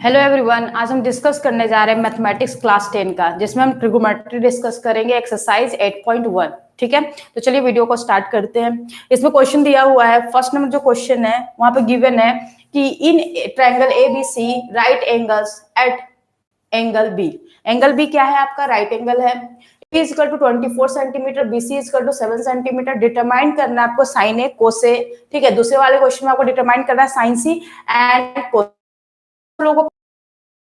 Hello everyone, आज हम discuss करने जा रहे हैं मैथमेटिक्स क्लास 10 का, जिसमें हम ट्रिगोनोमेट्री डिस्कस करेंगे एक्सरसाइज 8.1। ठीक है, तो चलिए वीडियो को स्टार्ट करते हैं। इसमें क्वेश्चन दिया हुआ है। फर्स्ट नंबर जो क्वेश्चन है वहां पे गिवन है कि in triangle ABC right angles at angle B. Angle B क्या है? आपका राइट एंगल है। A is equal to 24 centimetre, BC is equal to 7 centimetre. Determine करना है आपको साइन ए कोसे। ठीक है, दूसरे वाले क्वेश्चन में आपको डिटरमाइन करना है साइन सी एंड कोस। लोगों को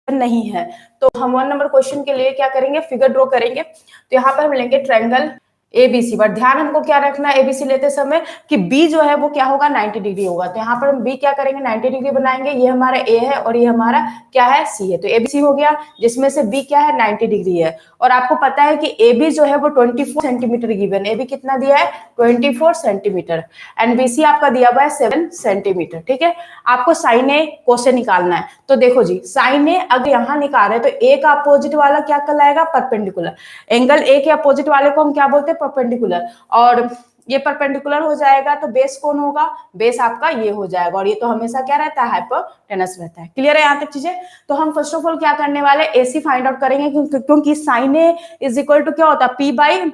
नहीं है तो हम 1 नंबर क्वेश्चन के लिए क्या करेंगे, फिगर ड्रॉ करेंगे। तो यहाँ पर हम लेंगे ट्रायंगल एबीसी, बट ध्यान हमको क्या रखना है एबीसी लेते समय कि बी जो है वो क्या होगा, 90 डिग्री होगा। तो यहाँ पर हम बी क्या करेंगे, 90 डिग्री बनाएंगे। ये हमारा ए है और ये हमारा क्या है, सी है। तो एबीसी हो गया, जिसमें से बी क्या है, 90 डिग्री है। और आपको पता है कि ए बी जो है वो 24 सेंटीमीटर गिवन। ए बी कितना दिया है, 24 सेंटीमीटर। एंड बीसी आपका दिया हुआ है 7 सेंटीमीटर। ठीक है, आपको साइन ए कोसे निकालना है। तो देखो जी, साइन ए अगर यहाँ निकाल रहे हैं तो ए का अपोजिट वाला क्या कहलाएगा, परपेंडिकुलर। एंगल ए के अपोजिट वाले को हम क्या बोलते हैं, परपेंडिकुलर। और ये परपेंडिकुलर हो जाएगा तो बेस कौन होगा, बेस आपका ये हो जाएगा। और ये तो हमेशा क्या रहता है, हाइपोटेनस रहता है। क्लियर है यहाँ तक चीजें? तो हम फर्स्ट ऑफ ऑल क्या करने वाले, एसी फाइंड आउट करेंगे, क्योंकि sine A is equal to क्या होता है, पी बाई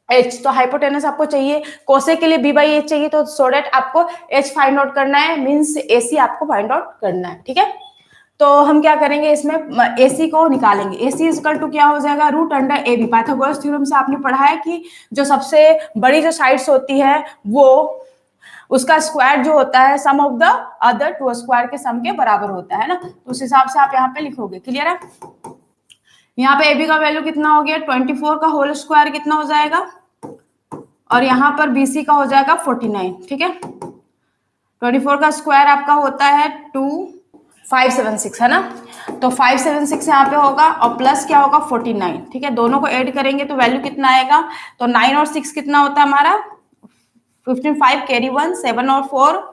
एच। तो हाइपोटेनस आपको चाहिए, कोसे के लिए बी बाई एच चाहिए, तो सो डेट आपको एच फाइंड आउट करना है, मीन्स एसी आपको फाइंड आउट करना है। ठीक है, तो हम क्या करेंगे, इसमें एसी को निकालेंगे। एसी इक्वल टू क्या हो जाएगा, root under A B. Pythagoras theorem से आपने पढ़ा है कि जो सबसे बड़ी जो साइड्स होती है वो उसका स्क्वायर जो होता है sum of the other two square के सम के बराबर होता है ना। तो उस हिसाब से आप यहाँ पे लिखोगे। क्लियर है? यहाँ पे ए बी का वैल्यू कितना हो गया, 24 का होल स्क्वायर कितना हो जाएगा, और यहाँ पर बीसी का हो जाएगा 49। ठीक है, 24 का स्क्वायर आपका होता है 2576 है ना। तो 576 यहाँ पे होगा और प्लस क्या होगा 49। ठीक है, दोनों को ऐड करेंगे तो वैल्यू कितना आएगा, तो 9 और 6 कितना होता है हमारा 15, 5 कैरी 1, 7 और 4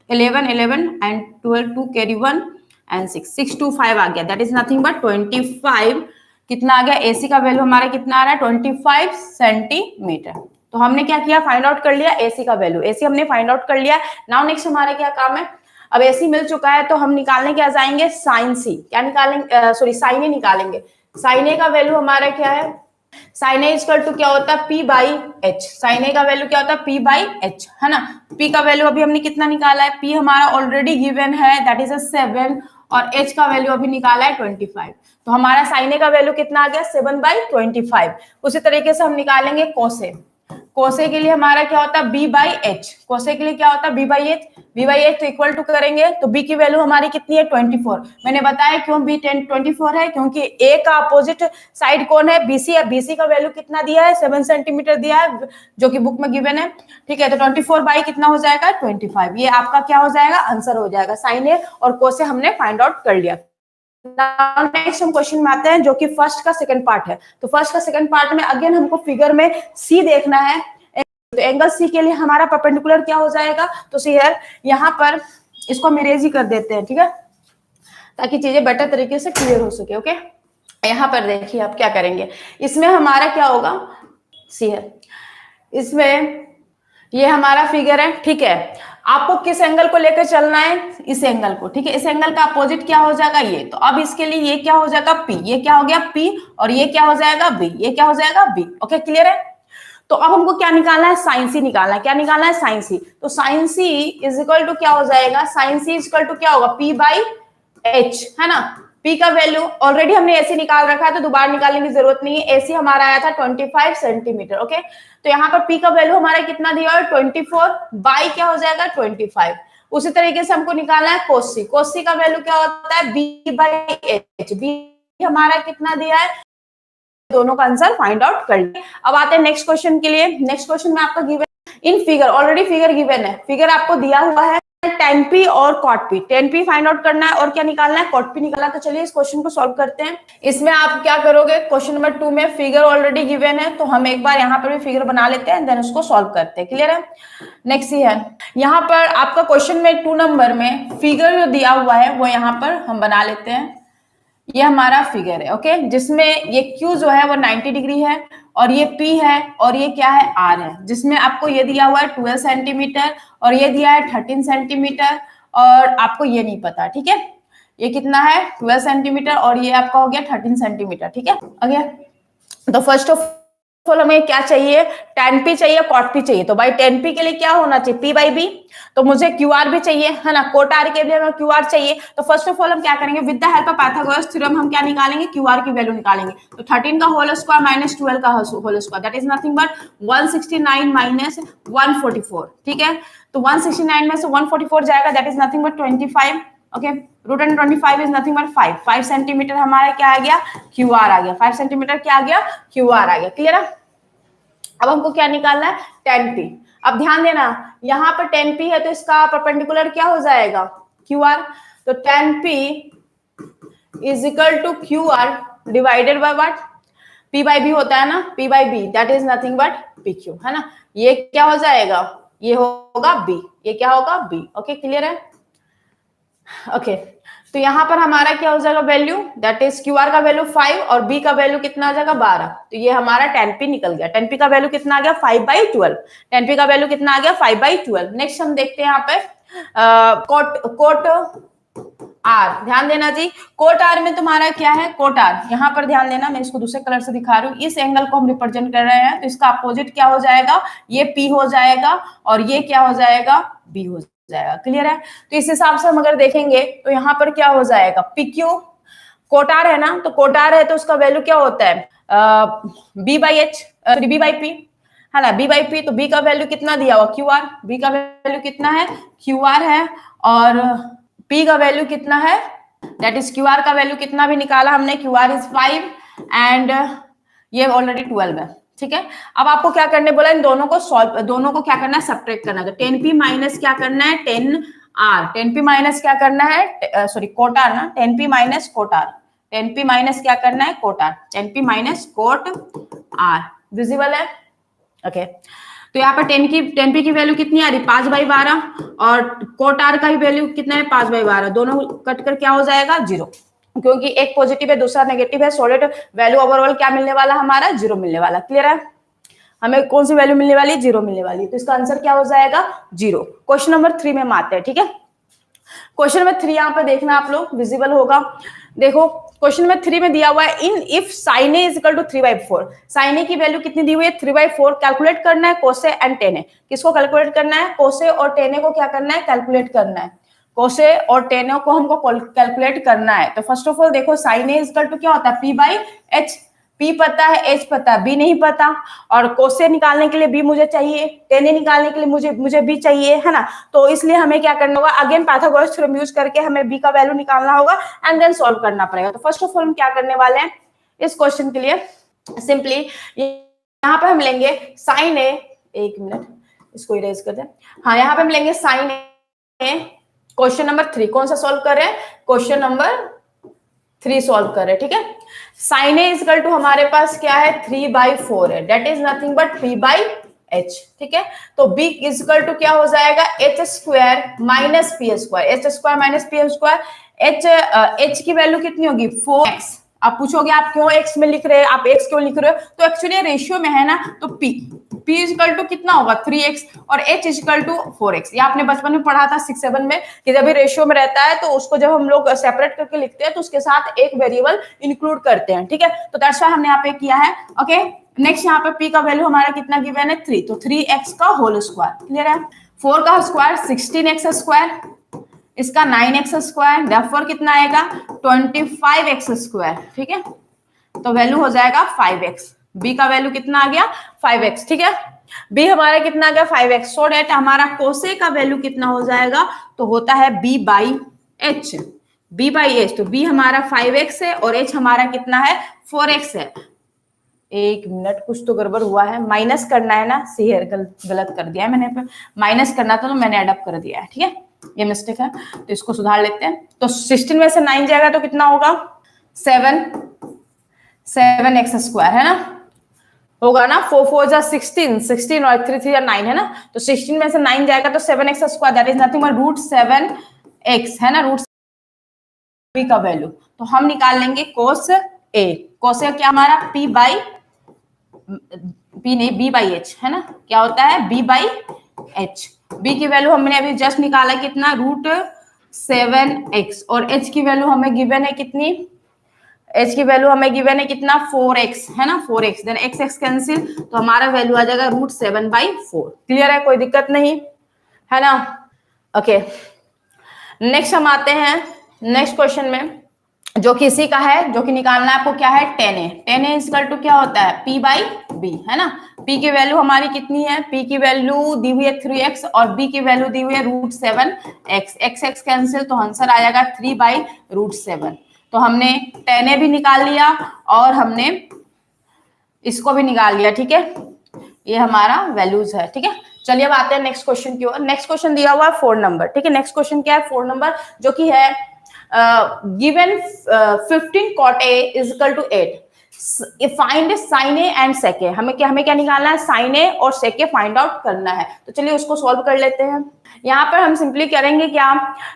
11, 11 एंड 12, 2 कैरी 1 एंड 6, 6 2 5 आ गया। That is nothing but 25। कितना आ गया, एसी का वैल्यू हमारा कितना आ रहा है, 25 सेंटीमीटर। तो हमने क्या किया, फाइंड आउट कर लिया एसी का वैल्यू। एसी हमने फाइंड आउट कर लिया। नाउ नेक्स्ट हमारा क्या काम है, अब एसी मिल चुका है तो हम निकालने क्या जाएंगे, साइन सी। क्या निकालेंगे, सॉरी साइन ए निकालेंगे। साइन ए का वैल्यू हमारा क्या है, साइन ए इक्वल टू क्या होता है, पी बाई एच। साइन ए का वैल्यू क्या होता है, पी बाई एच, है ना। पी का वैल्यू अभी हमने कितना निकाला है, पी हमारा ऑलरेडी गिवन है, दैट इज 7, और एच का वैल्यू अभी निकाला है 25। तो हमारा साइन ए का वैल्यू कितना आ गया, 7/25। उसी तरीके से हम निकालेंगे कोसे। कोसे के लिए हमारा क्या होता है, बी बाई एच। कोसे के लिए क्या होता है, B by H. B by H तो इक्वल टू करेंगे तो बी की वैल्यू हमारी कितनी है, 24। मैंने बताया क्यों बी 24 है, क्योंकि ए का अपोजिट साइड कौन है, बीसी है। बीसी का वैल्यू कितना दिया है, 7 सेंटीमीटर दिया है, जो कि बुक में गिवन है। ठीक है, तो 24 बाई कितना हो जाएगा, 25। ये आपका क्या हो जाएगा, आंसर हो जाएगा। साइन ए और कोसे हमने फाइंड आउट कर लिया। नेक्स्ट हम क्वेश्चन में आते हैं, जो कि फर्स्ट का सेकंड पार्ट है। तो फर्स्ट का सेकंड पार्ट में अगेन हमको फिगर में सी देखना है। तो एंगल सी के लिए हमारा परपेंडिकुलर क्या हो जाएगा, तो सी है यहाँ पर इसको हम इरेज ही कर देते हैं। ठीक है, ताकि चीजें बेटर तरीके से क्लियर हो सके। ओके, यहाँ पर देखिए आप क्या करेंगे, इसमें हमारा क्या होगा, सी है, इसमें ये हमारा फिगर है। ठीक है, आपको किस एंगल को लेकर चलना है, इस एंगल को। ठीक है, इस एंगल का अपोजिट क्या हो जाएगा, ये। तो अब इसके लिए ये क्या हो जाएगा, पी। ये क्या हो गया, पी, और ये क्या हो जाएगा, बी। ये क्या हो जाएगा, बी। ओके, क्लियर है? तो अब हमको क्या निकालना है, साइन सी निकालना है। क्या निकालना है, साइन सी। तो sine C is equal to क्या हो जाएगा, sine C is equal to क्या होगा, पी बाई एच, है ना। पी का वैल्यू ऑलरेडी हमने एसी निकाल रखा है तो दोबारा निकालने की जरूरत नहीं है। एसी हमारा आया था 25 सेंटीमीटर। ओके, तो यहाँ पर पी का वैल्यू हमारा कितना दिया है, 24 बाई क्या हो जाएगा, 25। उसी तरीके से हमको निकालना है कोसी। कोसी का वैल्यू क्या होता है, बी बाई एच। बी हमारा कितना दिया है, दोनों का आंसर फाइंड आउट कर लिया। अब आते हैं नेक्स्ट क्वेश्चन के लिए। नेक्स्ट क्वेश्चन में आपका given in figure, already figure given है। फिगर आपको दिया हुआ है tan p और cot p। tan p find out करना है और क्या निकालना है, cot p निकालना। तो चलिए इस क्वेश्चन को सॉल्व करते हैं। इसमें आप क्या करोगे, क्वेश्चन नंबर 2 में फिगर ऑलरेडी गिवन है तो हम एक बार यहाँ पर भी फिगर बना लेते हैं, देन उसको सॉल्व करते हैं। क्लियर है? नेक्स्ट ये है, यहाँ पर आपका क्वेश्चन में 2 नंबर में फिगर जो दिया हुआ है वो यहाँ पर हम बना लेते हैं। ये हमारा फिगर है। ओके, जिसमें ये Q जो है वो 90 डिग्री है और ये P है और ये क्या है, R है। जिसमें आपको ये दिया हुआ है 12 सेंटीमीटर और ये दिया है 13 सेंटीमीटर और आपको ये नहीं पता, ठीक है। ये कितना है 12 सेंटीमीटर और ये आपका हो गया 13 सेंटीमीटर, ठीक है। अगेन तो फर्स्ट ऑफ ऑल हमें क्या चाहिए, tan p चाहिए, cot p चाहिए। तो भाई tan p के लिए क्या होना चाहिए, p बाई b। तो मुझे QR भी चाहिए, है ना, cot r के लिए हमें QR चाहिए। तो फर्स्ट ऑफ ऑल हम क्या करेंगे, with the help of Pythagoras theorem हम क्या निकालेंगे, QR की वैल्यू निकालेंगे। तो 13 का होल स्क्वायर माइनस 12 का whole square, that is nothing but 169 minus 144, ठीक है। तो 169 में से 144 जाएगा, that is nothing but 25, okay. Root under 25 is nothing but 5 centimetre हमारा क्या आ गया, QR आ गया। 5 सेंटीमीटर क्या आ गया, QR आ गया। क्लियर है। अब हमको क्या निकालना है, tan p। अब ध्यान देना, यहाँ पर tan p है तो इसका परपेंडिकुलर क्या हो जाएगा, QR। तो tan p is equal to QR divided by what, p by b होता है ना, p by b, that is nothing but pq, है ना। ये क्या हो जाएगा, ये होगा b, ये क्या होगा b, ओके। क्लियर है, ओके। तो यहाँ पर हमारा क्या हो जाएगा वैल्यू, दैट इज QR का वैल्यू 5 और B का वैल्यू कितना आ जाएगा 12। तो ये हमारा tan p निकल गया। tan p का वैल्यू कितना आ गया 5/12। tan p का वैल्यू कितना आ गया 5/12। नेक्स्ट हम देखते हैं यहाँ पे कोट R। ध्यान देना जी, कोट R में तुम्हारा क्या है, कोट R यहाँ पर ध्यान देना, मैं इसको दूसरे कलर से दिखा रही हूँ। इस एंगल को हम रिप्रेजेंट कर रहे हैं तो इसका अपोजिट क्या हो जाएगा, ये P हो जाएगा और ये क्या हो जाएगा, B हो जाएगा। क्लियर है। तो इस हिसाब से हम अगर देखेंगे तो यहाँ पर क्या हो जाएगा, PQ कोटार है ना, तो कोटार है तो उसका वैल्यू क्या होता है B by H, B by P, है ना, B बाई P। तो B का वैल्यू कितना दिया हुआ QR, B का वैल्यू कितना है QR है और P का वैल्यू कितना है, दैट इज QR का वैल्यू कितना भी निकाला हमने, QR इज 5 एंड ये ऑलरेडी 12 है, ठीक है। अब आपको क्या करने बोला, इन दोनों को सॉल्व, दोनों को क्या करना है, सब्ट्रैक्ट करना है। तो tan p माइनस क्या करना है, 10r, tan p माइनस क्या करना है, सॉरी कोटार ना, tan p minus cot r, tan p minus क्या करना है cot r, tan p minus cot r, visible है, ओके। तो यहाँ पर tan p की वैल्यू कितनी आ रही, 5/12 और कोट r का भी वैल्यू कितना है 5/12, दोनों कट कर क्या हो जाएगा 0, क्योंकि एक पॉजिटिव है दूसरा नेगेटिव है। सॉलिड वैल्यू ओवरऑल क्या मिलने वाला हमारा, 0 मिलने वाला। क्लियर है, हमें कौन सी वैल्यू मिलने वाली, 0 मिलने वाली। तो इसका आंसर क्या हो जाएगा 0। क्वेश्चन नंबर 3 में आते हैं, ठीक है। क्वेश्चन नंबर 3 यहाँ पे देखना आप लोग, विजिबल होगा। देखो क्वेश्चन नंबर 3 में दिया हुआ है, in if sin a equal to 3/4, sin a की वैल्यू कितनी दी हुई है 3/4, कैलकुलेट करना है कोसे एंड टेन ए। किसको कैलकुलेट करना है, कोसे और टेन ए को क्या करना है, कैलकुलेट करना है। कोसे और टेन को हमको कैलकुलेट करना है। तो फर्स्ट ऑफ ऑल देखो sin a इक्वल टू क्या होता है P/H, P पता है, H पता है, B नहीं पता। और कोसे निकालने के लिए B मुझे चाहिए, टेन ए निकालने के लिए मुझे B चाहिए, है ना। तो इसलिए हमें क्या करना होगा, अगेन पाइथागोरस थ्योरम यूज करके हमें B का वैल्यू निकालना होगा एंड देन सॉल्व करना पड़ेगा। तो फर्स्ट ऑफ ऑल हम क्या करने वाले हैं इस क्वेश्चन के लिए, सिंपली यहाँ पे हम लेंगे sin a, एक मिनट इसको इरेज कर दें, हाँ यहाँ पे हम लेंगे sin a। क्वेश्चन नंबर 3 कौन सा सॉल्व कर रहे हैं, क्वेश्चन नंबर 3 सॉल्व कर रहे हैं, ठीक है। sin a इक्वल टू हमारे पास क्या है 3/4 है, that is nothing but P/H, ठीक है। तो B इक्वल टू क्या हो जाएगा H² minus P², H² minus P²। H की वैल्यू कितनी होगी 4x। आप पूछोगे आप क्यों x में लिख रहे हैं, आप x क्यों लिख रहे हो, तो एक्चुअली रेशियो में है ना, तो P इक्वल टू कितना होगा 3x और H इक्वल टू 4x। ये आपने बचपन में पढ़ा था 6-7 में कि जब भी रेशियो में रहता है तो उसको जब हम लोग सेपरेट करके लिखते हैं तो उसके साथ एक वेरिएबल इंक्लूड करते हैं, ठीक है। तो दैट्स व्हाई हमने यहाँ पे किया है, ओके। नेक्स्ट यहाँ पे P का वैल्यू हमारा कितना गिवन है 3, तो 3x का होल स्क्वायर, क्लियर है। 4 का स्क्वायर 16x², इसका 9x², देयरफॉर कितना आएगा 25x², ठीक है। तो वैल्यू हो जाएगा 5x। B का वैल्यू कितना आ गया 5x, ठीक है। B हमारा कितना आ गया 5x, सो डेट हमारा कोसे का वैल्यू कितना हो जाएगा, तो होता है B/H, B/H। तो B हमारा 5x है और H हमारा कितना है 4x है। एक मिनट कुछ तो गड़बड़ हुआ है, माइनस करना है ना, सही है, गलत कर दिया है मैंने, माइनस करना था तो मैंने एडअप कर दिया है, ठीक है, ये मिस्टेक है, तो इसको सुधार लेते हैं। तो 16 में से 9 जाएगा तो कितना होगा 7x² है ना, होगा ना, 4 जा 16 और 3 जा 9 है ना। तो 16 में से 9 जाएगा तो 7x², that is nothing but √7x, है ना, √7 का वैल्यू। तो हम निकाल लेंगे कोस A, कोस A क्या हमारा B/H, है ना, क्या होता है B/H। B की वैल्यू हमने अभी जस्ट निकाला कितना 7x और h की वैल्यू हमें गिवन है कितनी, h की वैल्यू हमें गिवन है कितना 4x है ना, 4x then x x cancel तो हमारा वैल्यू आ जाएगा √7/4। क्लियर है, कोई दिक्कत नहीं है ना। ओके नेक्स्ट हम आते हैं नेक्स्ट क्वेश्चन में जो कि इसी का है, जो कि निकालना है आपको क्या है 10a। 10a इक्वल टू क्या होता है p/b है ना। p की वैल्यू हमारी कितनी है, p की वैल्यू दी हुई है 3x और b की वैल्यू दी हुई है √7x। x x कैंसिल तो आंसर आ जाएगा 3/√7। तो हमने 10a भी निकाल लिया और हमने इसको भी निकाल लिया, ठीक है, ये हमारा वैल्यूज है, ठीक है। चलिए अब आते हैं नेक्स्ट क्वेश्चन की ओर। नेक्स्ट क्वेश्चन दिया हुआ है 4 नंबर, ठीक है। नेक्स्ट क्वेश्चन क्या है 4 नंबर, जो कि है given 15 cot a is equal to 8, find sin a and sec a। हमें क्या निकालना है, sin a और sec a फाइंड आउट करना है। तो चलिए उसको सॉल्व कर लेते हैं। यहाँ पर हम सिंपली करेंगे क्या,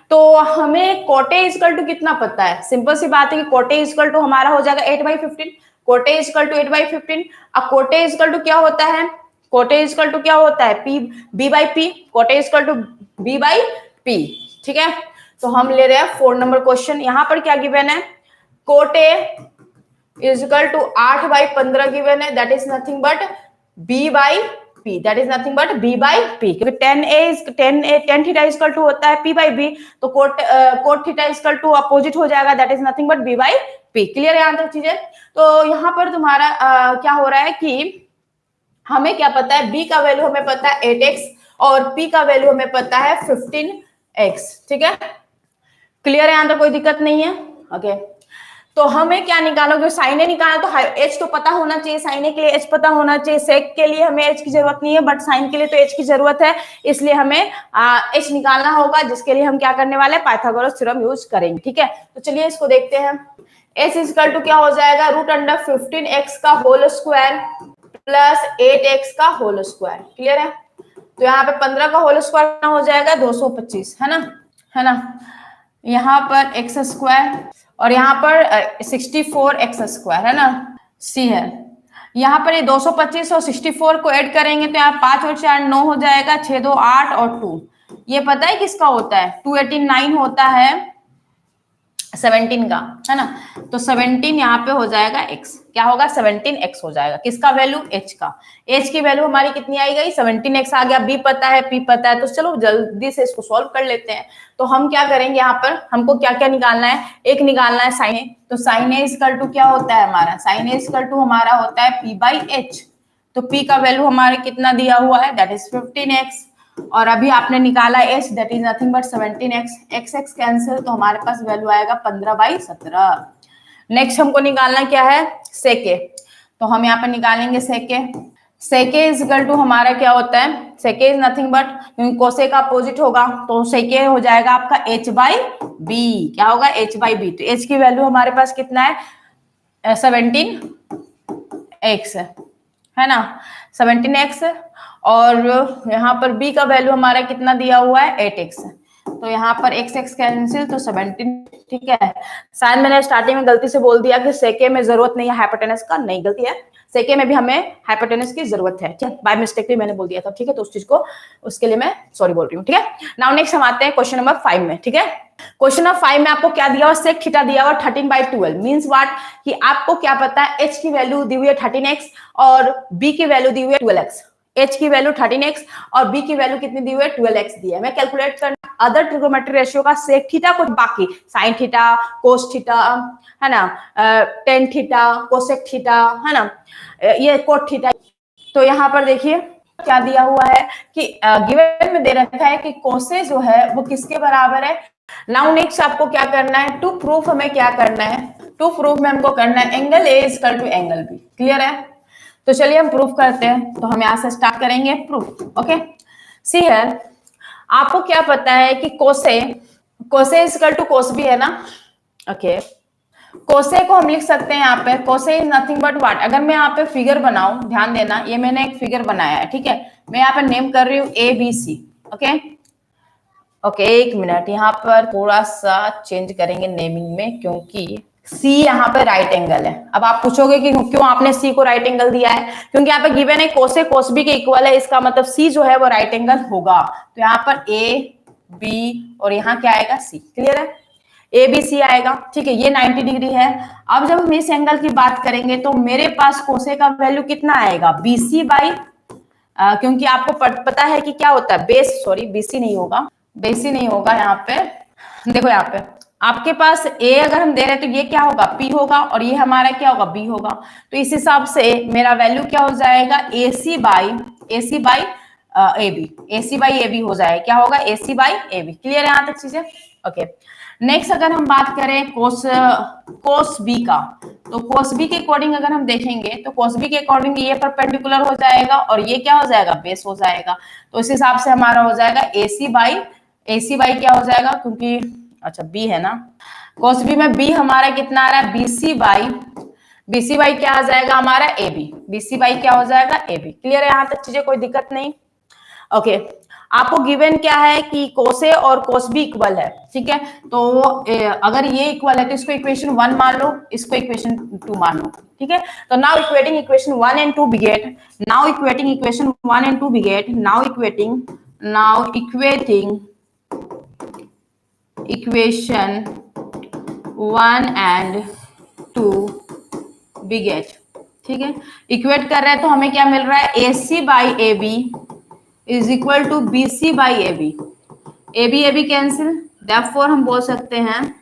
तो हमें cot a is equal to कितना पता है, सिंपल सी बात है कि cot a is equal to हमारा हो जाएगा 8/15। cot a is equal to 8/15। अब cot a is equal to क्या होता है, cot a is equal to क्या होता है b/p। cot a is equal to b/p, ठीक है। तो हम ले रहे हैं 4 नंबर क्वेश्चन। यहां पर क्या गिवन है, cot a is equal to 8/15 given है, that is nothing but b/p, that is nothing but b/p, क्योंकि 10 थीटा इज इक्वल टू होता है p/b, तो cot theta is equal to opposite हो जाएगा, that is nothing but b/p। Clear है यहाँ तक चीजें। तो यहाँ पर तुम्हारा क्या हो रहा है कि हमें क्या पता है, b का वैल्यू हमें पता है 8x और p का वैल्यू हमें पता है 15x, ठीक है। क्लियर है, यहां तक कोई दिक्कत नहीं है। ओके तो हमें क्या निकालोगे, साइन ए निकालना तो h तो पता होना चाहिए, साइन ए के लिए h पता होना चाहिए, सेक के लिए हमें h की जरूरत नहीं है, बट साइन के लिए तो h की जरूरत है, इसलिए हमें h निकालना होगा, जिसके लिए हम क्या करने वाले हैं, पाइथागोरस थ्योरम यूज करेंगे, ठीक है। तो चलिए इसको देखते हैं। h इज इक्वल टू क्या हो जाएगा, √15x का होल स्क्वायर प्लस 8x का होल स्क्वायर। क्लियर है, तो यहाँ पे 15 का होल स्क्वायर हो जाएगा 225 है ना, यहाँ पर x स्क्वायर और यहाँ पर 64x स्क्वायर है ना, c है। यहाँ पर ये 225 और 64 को ऐड करेंगे तो यहाँ 5 और 4 9 हो जाएगा, 6 2 8 और 2 ये पता है किसका होता है, 289 होता है 17 का, है ना। तो 17 यहाँ पे हो जाएगा x, क्या होगा 17x हो जाएगा, किसका वैल्यू h का। h की वैल्यू हमारी कितनी आई गई 17x आ गया, b पता है p पता है, तो चलो जल्दी से इसको सॉल्व कर लेते हैं। तो हम क्या करेंगे, यहाँ पर हमको क्या क्या निकालना है, एक निकालना है साइन ए। तो साइन ए इक्वल टू क्या होता है हमारा, साइन ए इक्वल टू हमारा होता है p/h। तो p का वैल्यू हमारे कितना दिया हुआ है, दैट इज 15x और अभी आपने निकाला h, that is nothing but 17x। x cancel तो हमारे पास वैल्यू आएगा 15/17। नेक्स्ट हमको निकालना क्या है, सेक ए। तो हम यहाँ पर निकालेंगे सेक ए। सेक ए इज इक्वल टू हमारा क्या होता है, sec A is nothing but, क्योंकि कोसे का अपोजिट होगा तो सेक ए हो जाएगा आपका h/b। क्या होगा h/b, तो h की वैल्यू हमारे पास कितना है 17x है ना, 17x और यहाँ पर b का वैल्यू हमारा कितना दिया हुआ है 8x। तो यहाँ पर x कैंसिल तो 17, ठीक है। शायद मैंने स्टार्टिंग में गलती से बोल दिया कि सेके में जरूरत नहीं है हाइपोटेनस का, नहीं गलती है, सेके में भी हमें हाइपोटेनस की जरूरत है, ठीक है, बाय मिस्टेकली मैंने बोल दिया था, ठीक है। तो उस चीज को, उसके लिए मैं सॉरी बोल रही हूँ, ठीक है। नाउ नेक्स्ट हम आते हैं क्वेश्चन नंबर 5 में, ठीक है। क्वेश्चन नंबर 5 में आपको क्या दिया हुआ, सेक थीटा दिया हुआ 13/12 मींस व्हाट, कि आपको क्या पता है h की वैल्यू दी हुई है 13x और b की वैल्यू दी हुई है 12x। h की वैल्यू 13x और b की वैल्यू कितनी दी हुई है 12x दी है। मैं कैलकुलेट करना अदर ट्रिगोनोमेट्री रेशियो का सेक थीटा को, बाकी साइन थीटा, कोस थीटा है ना, टेन थीटा, कोसेक थीटा है ना, ये कोट थीटा। तो यहाँ पर देखिए क्या दिया हुआ है कि गिवन में दे रखा है कि कोसे जो है वो किसके बराबर है। नाउ नेक्स्ट आपको क्या करना है, टू प्रूफ हमें क्या करना है, टू प्रूफ में हमको करना है angle A is equal to angle B. Clear है, तो चलिए हम प्रूफ करते हैं। तो हम यहाँ से स्टार्ट करेंगे प्रूफ। ओके सी हियर, आपको क्या पता है कि cos A is equal to cos B है ना। ओके कोसे को हम लिख सकते हैं यहाँ पे, कोसे इज नथिंग बट व्हाट, अगर मैं यहाँ पे फिगर बनाऊं, ध्यान देना ये मैंने एक फिगर बनाया है, ठीक है। मैं यहाँ पे नेम कर रही हूँ ABC। ओके एक मिनट, यहाँ पर थोड़ा सा चेंज करेंगे नेमिंग में, क्योंकि C यहाँ पे राइट एंगल है। अब आप पूछोगे कि क्यों आपने C को राइट एंगल दिया है, क्योंकि यहाँ पे गिवन है कोसे कोस बी के इक्वल है, इसका मतलब C जो है वो राइट एंगल होगा। तो यहाँ पर A बी और यहाँ क्या आएगा सी। क्लियर है, ए बी सी आएगा। ठीक है, ये 90 डिग्री है। अब जब हम इस एंगल की बात करेंगे तो मेरे पास कोसे का वैल्यू कितना आएगा, बीसी बाई, क्योंकि आपको पता है कि क्या होता है बेस, सॉरी बीसी नहीं होगा, बेसी नहीं होगा यहाँ पे। देखो यहाँ पे आपके पास ए अगर हम दे रहे हैं तो ये क्या होगा पी होगा और ये हमारा क्या होगा बी होगा। तो इस हिसाब से मेरा वैल्यू क्या हो जाएगा, A C by A B, A C by A B हो जाएगा, क्या होगा A C by A B. Clear है यहाँ तक चीजें। ओके, नेक्स्ट अगर हम बात करें कोस बी का, तो कोस बी के अकॉर्डिंग अगर हम देखेंगे तो कोस बी के अकॉर्डिंग ये परपेंडिकुलर हो जाएगा और ये क्या हो जाएगा बेस हो जाएगा। तो इस हिसाब से हमारा हो जाएगा ए सी बाई क्या हो जाएगा, क्योंकि अच्छा बी है ना, कोस बी में बी हमारा कितना आ रहा है बीसी बाई क्या आ जाएगा हमारा ए बी, बीसी बाई क्या हो जाएगा ए बी। क्लियर है यहाँ तक चीजें, कोई दिक्कत नहीं। ओके, आपको गिवन क्या है कि कोस ए और कोस बी इक्वल है। ठीक है, तो अगर ये इक्वल है तो इसको इक्वेशन 1 मान लो, इसको इक्वेशन 2 मान लो। ठीक है, तो now equating equation 1 and 2 बिगेट, now equating equation 1 and 2 बिगेट, now equating equation 1 and 2 बिगेट। ठीक है, इक्वेट कर रहे हैं तो हमें क्या मिल रहा है, A C by A B is equal to B C by A B cancel, therefore हम बोल सकते हैं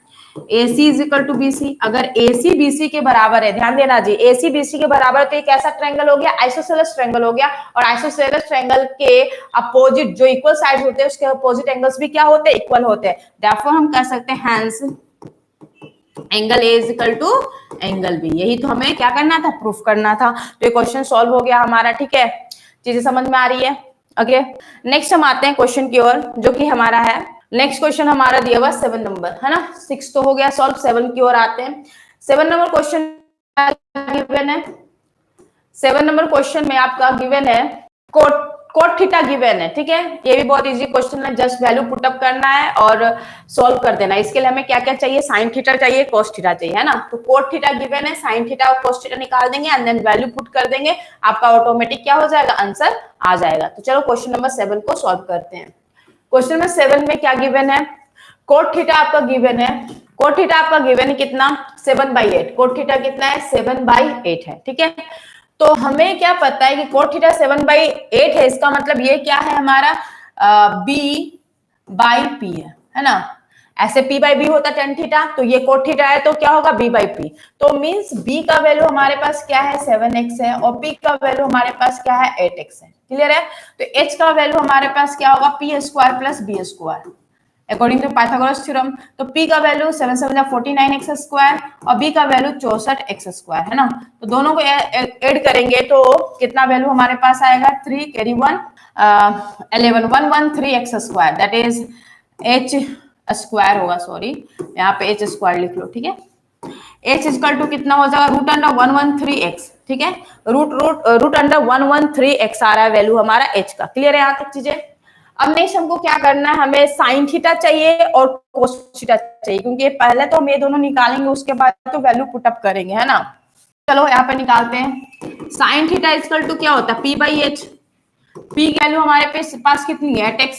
A C is equal to B C. अगर ए सी बी सी के बराबर है, ध्यान देना जी, ए सी बी सी के बराबर है तो एक ऐसा ट्रायंगल हो गया, आइसोसेलेस ट्रायंगल हो गया, और आइसोसेलेस ट्रायंगल के अपोजिट जो इक्वल साइड होते हैं उसके अपोजिट एंगल्स भी क्या होते हैं, इक्वल होते हैं। देयरफॉर हम कह सकते हैं hence angle A is equal to angle B. यही तो हमें क्या करना था, प्रूफ करना था। तो ये क्वेश्चन सॉल्व हो गया हमारा। ठीक है, चीजें समझ में आ रही है। ओके, नेक्स्ट हम आते हैं क्वेश्चन की ओर, जो कि हमारा है नेक्स्ट क्वेश्चन हमारा दिया हुआ 7 नंबर है ना, 6 तो हो गया सॉल्व, 7 की ओर आते हैं। 7 नंबर क्वेश्चन गिवन है, 7 नंबर क्वेश्चन में आपका गिवन है कोट थीटा गिवन है। ठीक है, ये भी बहुत इजी क्वेश्चन है, जस्ट वैल्यू पुटअप करना है और सॉल्व कर देना है। इसके लिए हमें क्या क्या चाहिए, साइन थीटा चाहिए, कोस थीटा चाहिए, है ना। तो कोट थीटा गिवन है, साइन थीटा और कोस थीटा निकाल देंगे एंड देन वैल्यू पुट कर देंगे, आपका ऑटोमेटिक क्या हो जाएगा, आंसर आ जाएगा। तो चलो क्वेश्चन नंबर 7 को सॉल्व करते हैं। क्वेश्चन नंबर 7 में क्या गिवन है, कोट थीटा आपका गिवन है, कोट थीटा आपका गिवन है कितना, 7/8। कोट थीटा कितना है, 7/8 है। ठीक है, तो हमें क्या पता है कि कोट थीटा 7/8 है, इसका मतलब ये क्या है हमारा b बाई पी है ना। ऐसे p बाई बी होता tan थीटा, तो ये कोट थीटा है तो क्या होगा b बाई पी। तो मींस b का वैल्यू हमारे पास क्या है 7x है और p का वैल्यू हमारे पास क्या है 8x है। क्लियर है, तो h का वैल्यू हमारे पास क्या होगा p square plus b square according to Pythagoras theorem. तो p का वैल्यू 7 7 49x स्क्वायर और b का वैल्यू 64x स्क्वायर है ना। तो दोनों को ऐड करेंगे तो कितना वैल्यू हमारे पास आएगा, 3 carry 1 11 113x square, that is h square होगा, सॉरी यहाँ पे h स्क्वायर लिख लो। ठीक है, h इक्वल टू कितना हो जाएगा, रूट अंडर 113x। ठीक है, रूट अंडर 113x आ रहा है वैल्यू हमारा h का। क्लियर है यहाँ तक चीजें। अब नेक्स्ट हमको क्या करना है, हमें साइन थीटा चाहिए और कोस थीटा चाहिए, क्योंकि पहले तो हम ये दोनों निकालेंगे उसके बाद तो वैल्यू पुटअप करेंगे, है ना। चलो यहाँ पे निकालते हैं। साइन थीटा इक्वल टू क्या होता है, p बाई एच। p की वैल्यू हमारे पास कितनी है 8x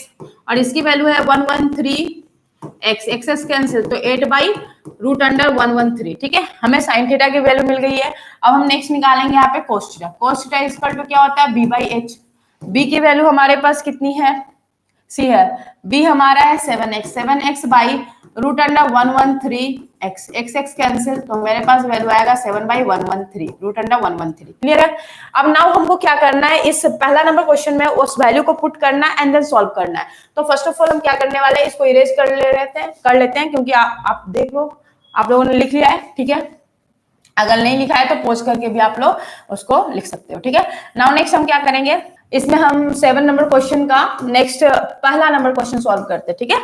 और इसकी वैल्यू है 113x, एक्सेस कैंसिल तो 8/√113। ठीक है, हमें साइन थीटा की वैल्यू मिल गई है। अब हम नेक्स्ट निकालेंगे यहाँ पे cos theta. Cos theta equal to क्या होता है, b बाई एच। b की वैल्यू हमारे पास कितनी है, सी है, b हमारा है 7x by root under 113x, x cancel तो मेरे पास वैल्यू आएगा 7/113 रूट अंडर 113। क्लियर है। अब नाउ हमको क्या करना है, इस पहला नंबर क्वेश्चन में उस वैल्यू को पुट करना है एंड देन सॉल्व करना है। तो फर्स्ट ऑफ ऑल हम क्या करने वाले हैं, इसको इरेज कर लेते हैं क्योंकि आप देख लो आप लोगों ने लिख लिया है। ठीक है, अगर नहीं लिखा है तो पोस्ट करके भी आप लोग उसको लिख सकते हो। ठीक है, नाउ नेक्स्ट हम क्या करेंगे, इसमें हम 7 नंबर क्वेश्चन का नेक्स्ट पहला नंबर क्वेश्चन सॉल्व करते हैं। ठीक है,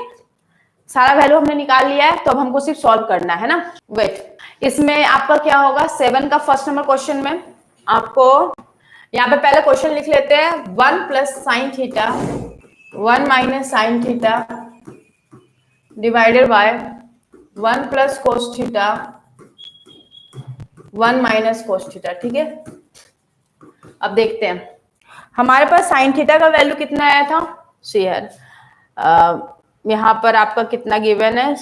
सारा वैल्यू हमने निकाल लिया है तो अब हमको सिर्फ सॉल्व करना है ना। वेट, इसमें आपका क्या होगा, 7 का फर्स्ट नंबर क्वेश्चन में आपको यहाँ पे पहले क्वेश्चन लिख लेते हैं, 1 plus sine theta 1 minus sine theta divided by 1 plus cos theta 1 minus cos theta. ठीक है, अब देखते हैं हमारे पास साइन थीटा का वैल्यू कितना आया था, शेयर यहाँ पर आपका कितना गिवन है,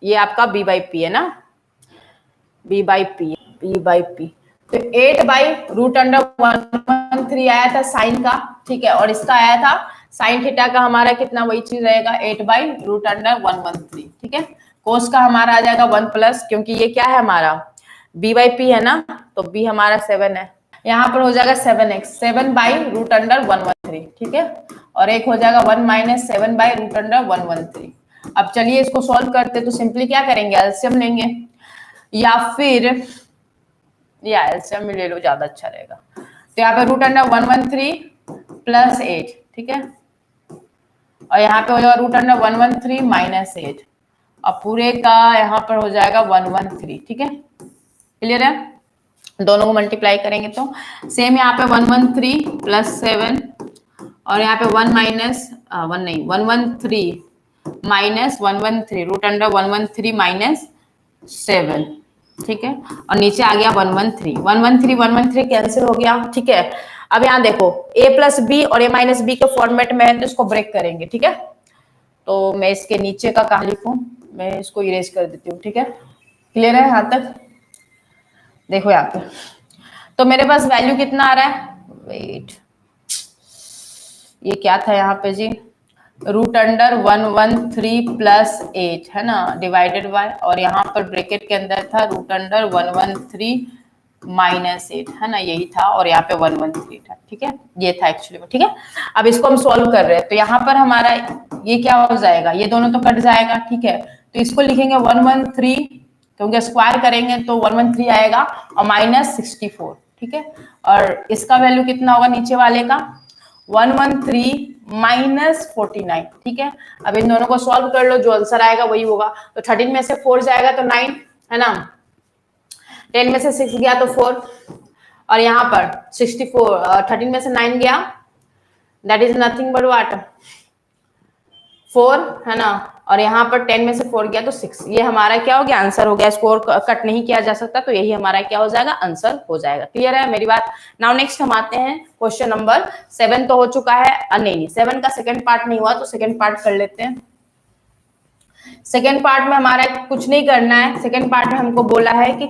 ये आपका b बाई पी है ना, b बाई पी। तो 8/√113 आया था साइन का, ठीक है, और इसका आया था साइन थीटा का हमारा कितना, वही चीज रहेगा 8/√113, ठीक है। कोस का हमारा आ जाएगा 1 प्लस, क्योंकि ये क्या है हमारा b बाई पी है ना, तो b हमारा 7 है, यहाँ पर हो जाएगा 7x, 7/√113, ठीक है, और एक हो जाएगा 1 माइनस 7/√113। अब चलिए इसको सॉल्व करते, तो सिंपली क्या करेंगे, एलसीएम लेंगे, या फिर एलसीएम में ले लो, ज्यादा अच्छा रहेगा। तो यहाँ पे √113 प्लस 8, ठीक है, और यहाँ पे हो जाएगा √113 माइनस 8, और पूरे का यहाँ पर हो जाएगा 113, ठीक है, क्लियर है। दोनों को मल्टीप्लाई करेंगे तो सेम यहाँ पे 113 प्लस 7, और यहाँ पे 1 माइनस 1 नहीं 113 माइनस 113, √113 माइनस 7, ठीक है, और नीचे आ गया 113 कैंसिल हो गया, ठीक है। अब यहाँ देखो a प्लस बी और a माइनस बी के फॉर्मेट में है, तो इसको ब्रेक करेंगे, ठीक है। तो मैं इसके नीचे का कहाँ लिखूं, मैं इसको इरेज कर देती हूँ, ठीक है, क्लियर है यहाँ तक। देखो यहाँ पे तो मेरे पास वैल्यू कितना आ रहा है, वेट, ये क्या था यहाँ पे जी, √113 प्लस 8 है ना, डिवाइडेड बाय, और यहाँ पर ब्रैकेट के अंदर था √113 माइनस 8 है ना, यही था, और यहाँ पे 113 था, ठीक है, ये था एक्चुअली में, ठीक है। अब इसको हम सॉल्व कर रहे हैं, तो यहाँ पर हमारा ये क्या हो जाएगा, ये दोनों तो कट जाएगा, ठीक है, तो इसको लिखेंगे 113, क्योंकि स्क्वायर करेंगे तो 113 आएगा, और माइनस 64, ठीक है, और इसका वैल्यू कितना होगा नीचे वाले का 113 माइनस 49, ठीक है। अब इन दोनों को सॉल्व कर लो, जो आंसर आएगा वही होगा। तो 13 में से 4 जाएगा तो 9 है ना, 10 में से 6 गया तो 4, और यहाँ पर 64, 13 में से 9 गया, that is nothing but what 4 है ना, और यहाँ पर 10 में से 4 गया तो 6, ये हमारा क्या हो गया, आंसर हो गया। स्कोर कट नहीं किया जा सकता, तो यही हमारा क्या हो जाएगा, आंसर हो जाएगा। क्लियर है मेरी बात। नाउ नेक्स्ट हम आते हैं क्वेश्चन नंबर 7 तो हो चुका है, नहीं 7 का सेकंड पार्ट नहीं हुआ, तो सेकंड पार्ट कर लेते हैं। सेकंड पार्ट में हमारा कुछ नहीं करना है। सेकंड पार्ट में हमको बोला है कि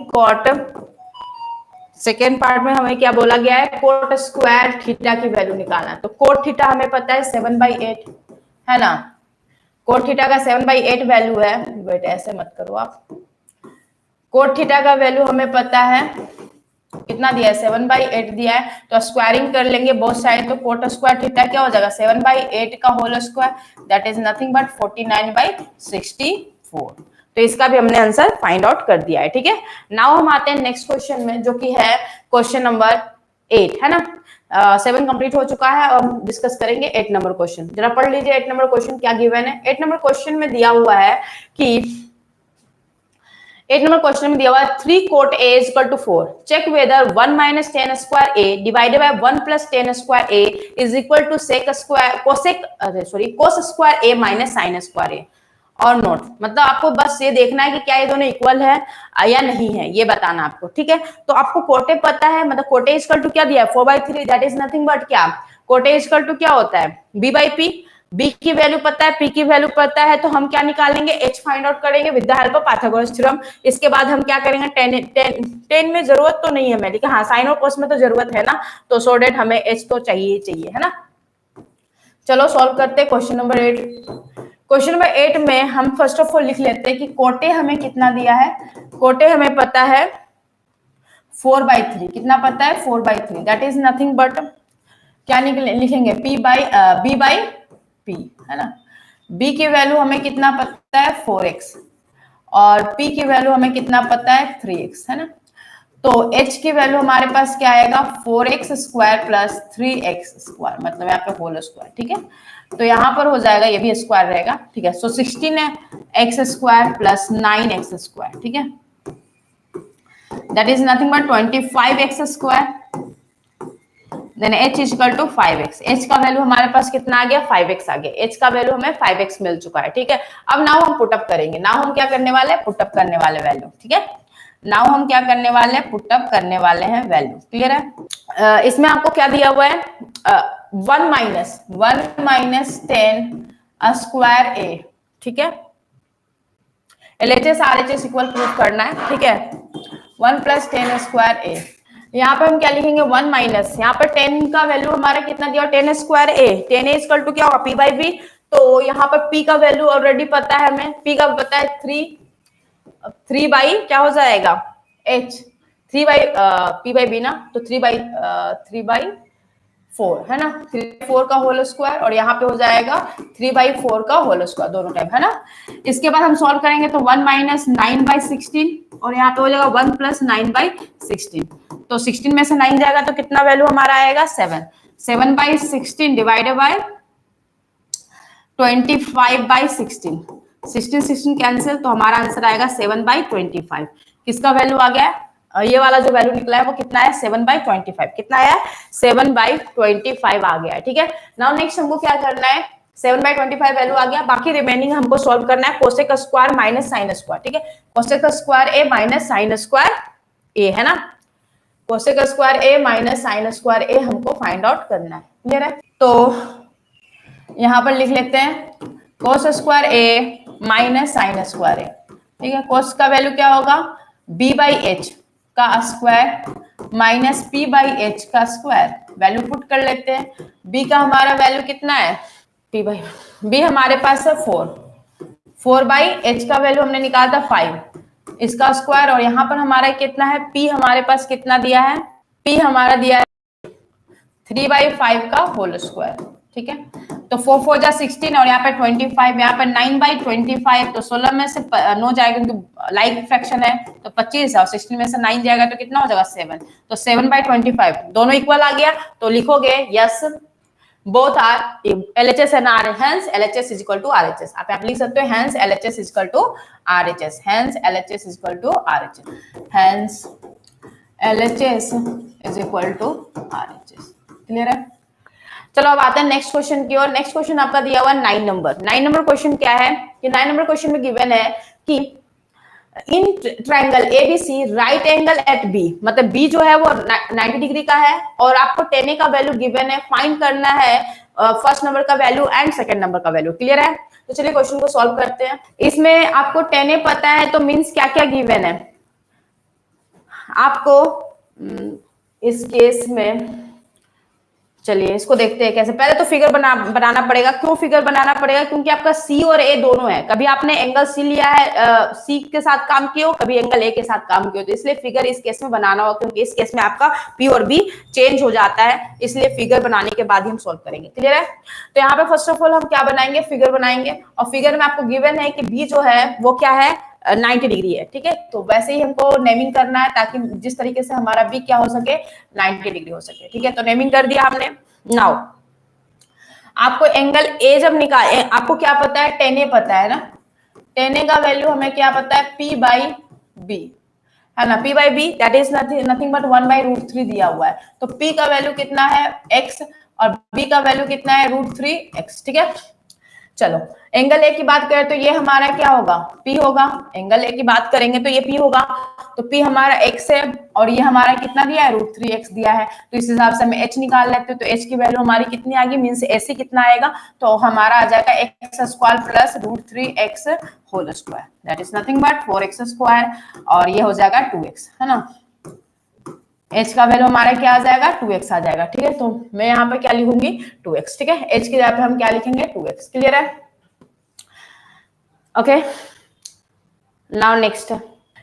सेकेंड पार्ट में हमें क्या बोला गया है, कोट स्क्वायर थीटा की वैल्यू निकालना है। तो कोट थीटा हमें पता है 7/8 है ना, कोट थीटा का 7/8 वैल्यू है, वेट ऐसे मत करो आप, कोट थीटा का वैल्यू हमें पता है कितना दिया है, 7/8 दिया है, तो स्क्वायरिंग कर लेंगे बोथ साइड, तो कोट स्क्वायर थीटा क्या हो जाएगा 7/8 का whole square, that is nothing but 49/64। तो इसका भी हमने आंसर फाइंड आउट कर दिया है, ठीक है। नाउ हम आते हैं नेक्स्ट क्वेश्चन में, जो कि है क्वेश्चन नंबर 8 है ना। 7 कंप्लीट हो चुका है, और डिस्कस करेंगे 8 नंबर क्वेश्चन। जरा पढ़ लीजिए 8 नंबर क्वेश्चन क्या गिवन है। 8 नंबर क्वेश्चन में दिया हुआ है कि 8 नंबर क्वेश्चन में दिया हुआ है 3 cot a is equal to 4, check whether 1 minus tan square a divided by 1 plus tan square a is equal to cos square a minus sin square a और नोट। मतलब आपको बस ये देखना है कि क्या ये दोनों इक्वल है या नहीं है, ये बताना आपको, ठीक है। तो आपको कोटे पता है, मतलब कोटे इक्वल टू क्या दिया है 4/3, दैट इज नथिंग बट क्या, कोटे इक्वल टू क्या होता है b बाई पी, b की वैल्यू पता है, p की वैल्यू पता है, तो हम क्या निकालेंगे h फाइंड आउट करेंगे with the help of Pythagoras theorem. इसके बाद हम क्या करेंगे, टेन में जरूरत तो नहीं है मैं, लेकिन हाँ साइन और कोस में तो जरूरत है ना, तो सो डेट हमें h तो चाहिए चाहिए है ना। चलो सॉल्व करते हैं क्वेश्चन नंबर 8। क्वेश्चन नंबर 8 में हम फर्स्ट ऑफ ऑल लिख लेते हैं कि कोटे हमें कितना दिया है। कोटे हमें पता है 4/3, कितना पता है 4/3, दैट इज नथिंग बट क्या लिखेंगे b बाई पी है ना। b की वैल्यू हमें कितना पता है 4x, और p की वैल्यू हमें कितना पता है 3x है ना। तो h की वैल्यू हमारे पास क्या आएगा 4x square plus 3x square, मतलब यहाँ पे होल स्क्वायर, ठीक है। तो यहाँ पर हो जाएगा, ये भी स्क्वायर रहेगा, ठीक है। सो 16x square plus 9x square, ठीक है, that is nothing but 25x square, then h is equal to 5x। h का वैल्यू हमारे पास कितना आ गया 5x आ गया, h का वैल्यू हमें 5x मिल चुका है, ठीक है। अब नाउ हम पुटअप करेंगे, नाउ हम क्या करने वाले हैं, पुटअप करने वाले वैल्यू, ठीक है। नाउ हम क्या करने वाले हैं, पुटअप करने वाले हैं वैल्यू, क्लियर है। इसमें आपको क्या दिया हुआ है 1 माइनस 10 स्क्वायर ए, ठीक है। LHS RHS इक्वल प्रूव करना है, ठीक है। 1 + 10 स्क्वायर ए, यहाँ पर हम क्या लिखेंगे 1 माइनस, यहाँ पर 10 का वैल्यू हमारा कितना दिया, 10 square A, 10 A equal to क्या होगा p/b। तो यहाँ पर p का वैल्यू ऑलरेडी पता है हमें, p का पता है 3 बाई क्या हो जाएगा h, 3 बाई p/b ना, तो 3/4 है ना, 3/4 का होल स्क्वायर, और यहाँ पे हो जाएगा 3/4 का होल स्क्वायर दोनों टाइम, है ना। इसके बाद हम सॉल्व करेंगे तो 1 - 9/16 और यहाँ पे हो जाएगा 1 + 9/16। तो 16 में से 9 जाएगा तो कितना वैल्यू हमारा आएगा 7। 7/16 डिवाइडेड बाय 25/16, 16 कैंसिल, तो हमारा आंसर आएगा 7/25। किसका वैल्यू आ गया, ये वाला जो वैल्यू निकला है वो कितना है 7/25। कितना आया 7/25 आ गया है, ठीक है। नाउ नेक्स्ट हमको क्या करना है, 7/25 वैल्यू आ गया, बाकी रिमेनिंग हमको सॉल्व करना है cosec square minus sine square, ठीक है। Cosec square A minus sine square A, है ना, cosec square A minus sine square ए हमको फाइंड आउट करना है, क्लियर है। तो यहां पर लिख लेते हैं cos square A minus sine square A, ठीक है। कोस का वैल्यू क्या होगा b/h का स्क्वायर माइनस p/h का स्क्वायर, वैल्यू पुट कर लेते हैं। b का हमारा वैल्यू कितना है, b हमारे पास है 4/h का वैल्यू हमने निकाला था 5, इसका स्क्वायर, और यहाँ पर हमारा कितना है p हमारे पास कितना दिया है, p हमारा दिया है 3/5 का होल स्क्वायर, ठीक है। तो 4 4 जा 16 और यहाँ पे 25, यहाँ पे 9/25, तो 16 में से 9 जाएगा क्योंकि लाइक फ्रैक्शन है, तो 25 है, और 16 में से 9 जाएगा तो कितना हो जाएगा 7, तो 7/25 दोनों इक्वल आ गया। तो लिखोगे yes both are LHS and R, hence LHS is equal to RHS। आप लिख सकते हो hence LHS is equal to RHS, hence LHS is equal to RHS, hence LHS is equal to RHS, clear है। चलो अब आते हैं next question की ओर। नेक्स्ट क्वेश्चन आपका दिया हुआ 9 नंबर। 9 नंबर क्वेश्चन क्या है कि 9 नंबर क्वेश्चन में गिवन है कि in triangle ABC right angle at B, मतलब बी जो है वो 90 डिग्री का है और आपको 10 का वैल्यू गिवन है, फाइंड करना है फर्स्ट नंबर का वैल्यू एंड सेकंड नंबर का वैल्यू, क्लियर है। तो चलिए क्वेश्चन को सॉल्व करते हैं। इसमें आपको 10 पता है तो मीन्स क्या क्या गिवन है आपको इस केस में। चलिए इसको देखते हैं कैसे। पहले तो फिगर बनाना पड़ेगा। क्यों फिगर बनाना पड़ेगा, क्योंकि आपका सी और ए दोनों है। कभी आपने एंगल सी लिया है, सी के साथ काम किया हो, कभी एंगल ए के साथ काम किया हो, तो इसलिए फिगर इस केस में बनाना होगा, क्योंकि इस केस में आपका पी और बी चेंज हो जाता है, इसलिए फिगर बनाने के बाद ही हम सोल्व करेंगे, क्लियर है। तो यहाँ पे फर्स्ट ऑफ ऑल हम क्या बनाएंगे, फिगर बनाएंगे, और फिगर में आपको गिवन है कि बी जो है वो क्या है 90 डिग्री है, ठीक है। तो वैसे ही हमको नेमिंग करना है ताकि जिस तरीके से हमारा बी क्या हो सके 90 डिग्री हो सके, ठीक है। तो नेमिंग कर दिया हमने। नाउ आपको एंगल ए जब निकाल, आपको क्या पता है 10 पता है ना, 10 का वैल्यू हमें क्या पता है p/b है ना, p/b that is nothing but 1/√3 दिया हुआ है। तो p का वैल्यू कितना है x और b का वैल्यू कितना है √3x, ठीक है। चलो एंगल ए की बात करें तो ये हमारा क्या होगा P होगा। एंगल ए की बात करेंगे तो ये P होगा, तो P हमारा x है और ये हमारा कितना दिया है √3x दिया है। तो इस हिसाब से हम h निकाल लेते हैं। तो h की वैल्यू हमारी कितनी आ गई, मीन्स ऐसे कितना आएगा, तो हमारा आ जाएगा x² plus √3x whole square, that is nothing but 4x², और ये हो जाएगा 2x, है ना। h का वैल्यू हमारा क्या आ जाएगा 2x आ जाएगा, ठीक है। तो मैं यहाँ पे क्या लिखूंगी 2x, ठीक है। h की जगह पे हम क्या लिखेंगे 2x, क्लियर है। ओके नाउ नेक्स्ट,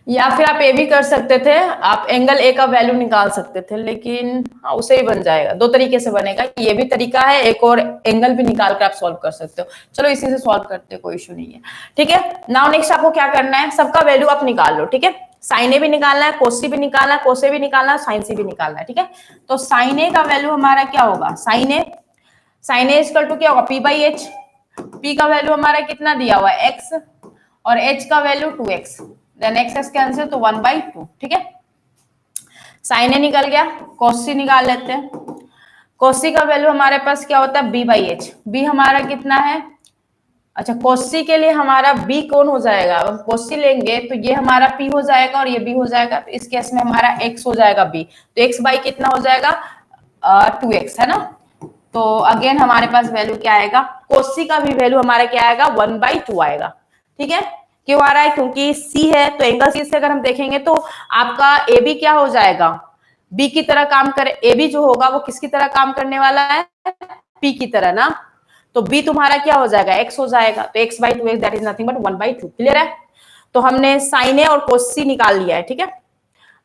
या फिर आप ये भी कर सकते थे, आप एंगल ए का वैल्यू निकाल सकते थे, लेकिन हाँ उसे ही बन जाएगा। दो तरीके से बनेगा, ये भी तरीका है, एक और एंगल भी निकाल कर आप सॉल्व कर सकते हो। चलो इसी से सॉल्व करते हैं, कोई इशू नहीं है, ठीक है। नाउ नेक्स्ट आपको क्या करना है, सबका वैल्यू आप निकाल लो, ठीक है। साइन ए भी निकालना है, कोसी भी निकालना है, कोसे भी निकालना है, साइन सी भी निकालना है, ठीक है। तो साइन ए का वैल्यू हमारा क्या होगा, साइन ए इक्वल टू क्या होगा p/h। p का वैल्यू हमारा कितना दिया हुआ है x और h का value 2x, then x cancel तो 1/2, ठीक है। साइन ए निकल गया, कोसी निकाल लेते हैं। कोसी का वैल्यू हमारे पास क्या होता है b/h। b हमारा कितना है, अच्छा कोसी के लिए हमारा b कौन हो जाएगा, अब कोसी लेंगे तो ये हमारा p हो जाएगा और ये b हो जाएगा। तो इस केस में हमारा x हो जाएगा b, तो x बाई कितना हो जाएगा 2x, है ना। तो अगेन हमारे पास वैल्यू क्या आएगा, कोसी का भी वैल्यू हमारा क्या आएगा, 1/2 आएगा। ठीक है, क्यों आ रहा है, क्योंकि सी है तो एंगल सी से अगर हम देखेंगे तो आपका ए बी क्या हो जाएगा, बी की तरह काम करे, ए बी जो होगा वो किसकी तरह काम करने वाला है, पी की तरह ना, तो बी तुम्हारा क्या हो जाएगा, एक्स हो जाएगा, तो x/2x that is nothing but 1/2। Clear है, तो हमने साइन ए और कोसी निकाल लिया है। ठीक है,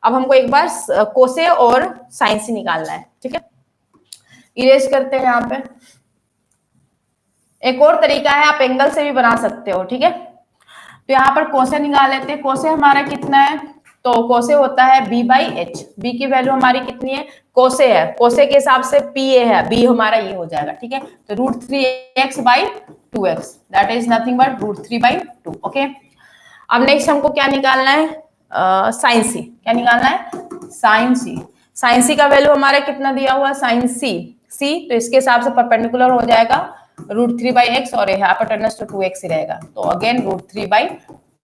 अब हमको एक बार कोसे और साइन सी निकालना है। ठीक है, इरेज करते हैं यहाँ पे। एक और तरीका है, आप एंगल से भी बना सकते हो। ठीक है, तो यहाँ पर कोसे निकाल लेते हैं। कोसे हमारा कितना है, तो कोसे होता है b/h। बी की वैल्यू हमारी कितनी है, कोसे है, कोसे के हिसाब से पी ए है, बी हमारा ये हो जाएगा। ठीक है, तो √3x/2x that is nothing but √3/2। Okay, अब नेक्स्ट हमको क्या निकालना है, साइन सी। क्या निकालना है, साइन सी। साइन सी का वैल्यू हमारा कितना दिया हुआ है, साइन सी, तो इसके हिसाब से परपेंडिकुलर हो जाएगा √3/x और यहाँ पर टेनस तो 2x ही रहेगा, तो अगेन √3/2।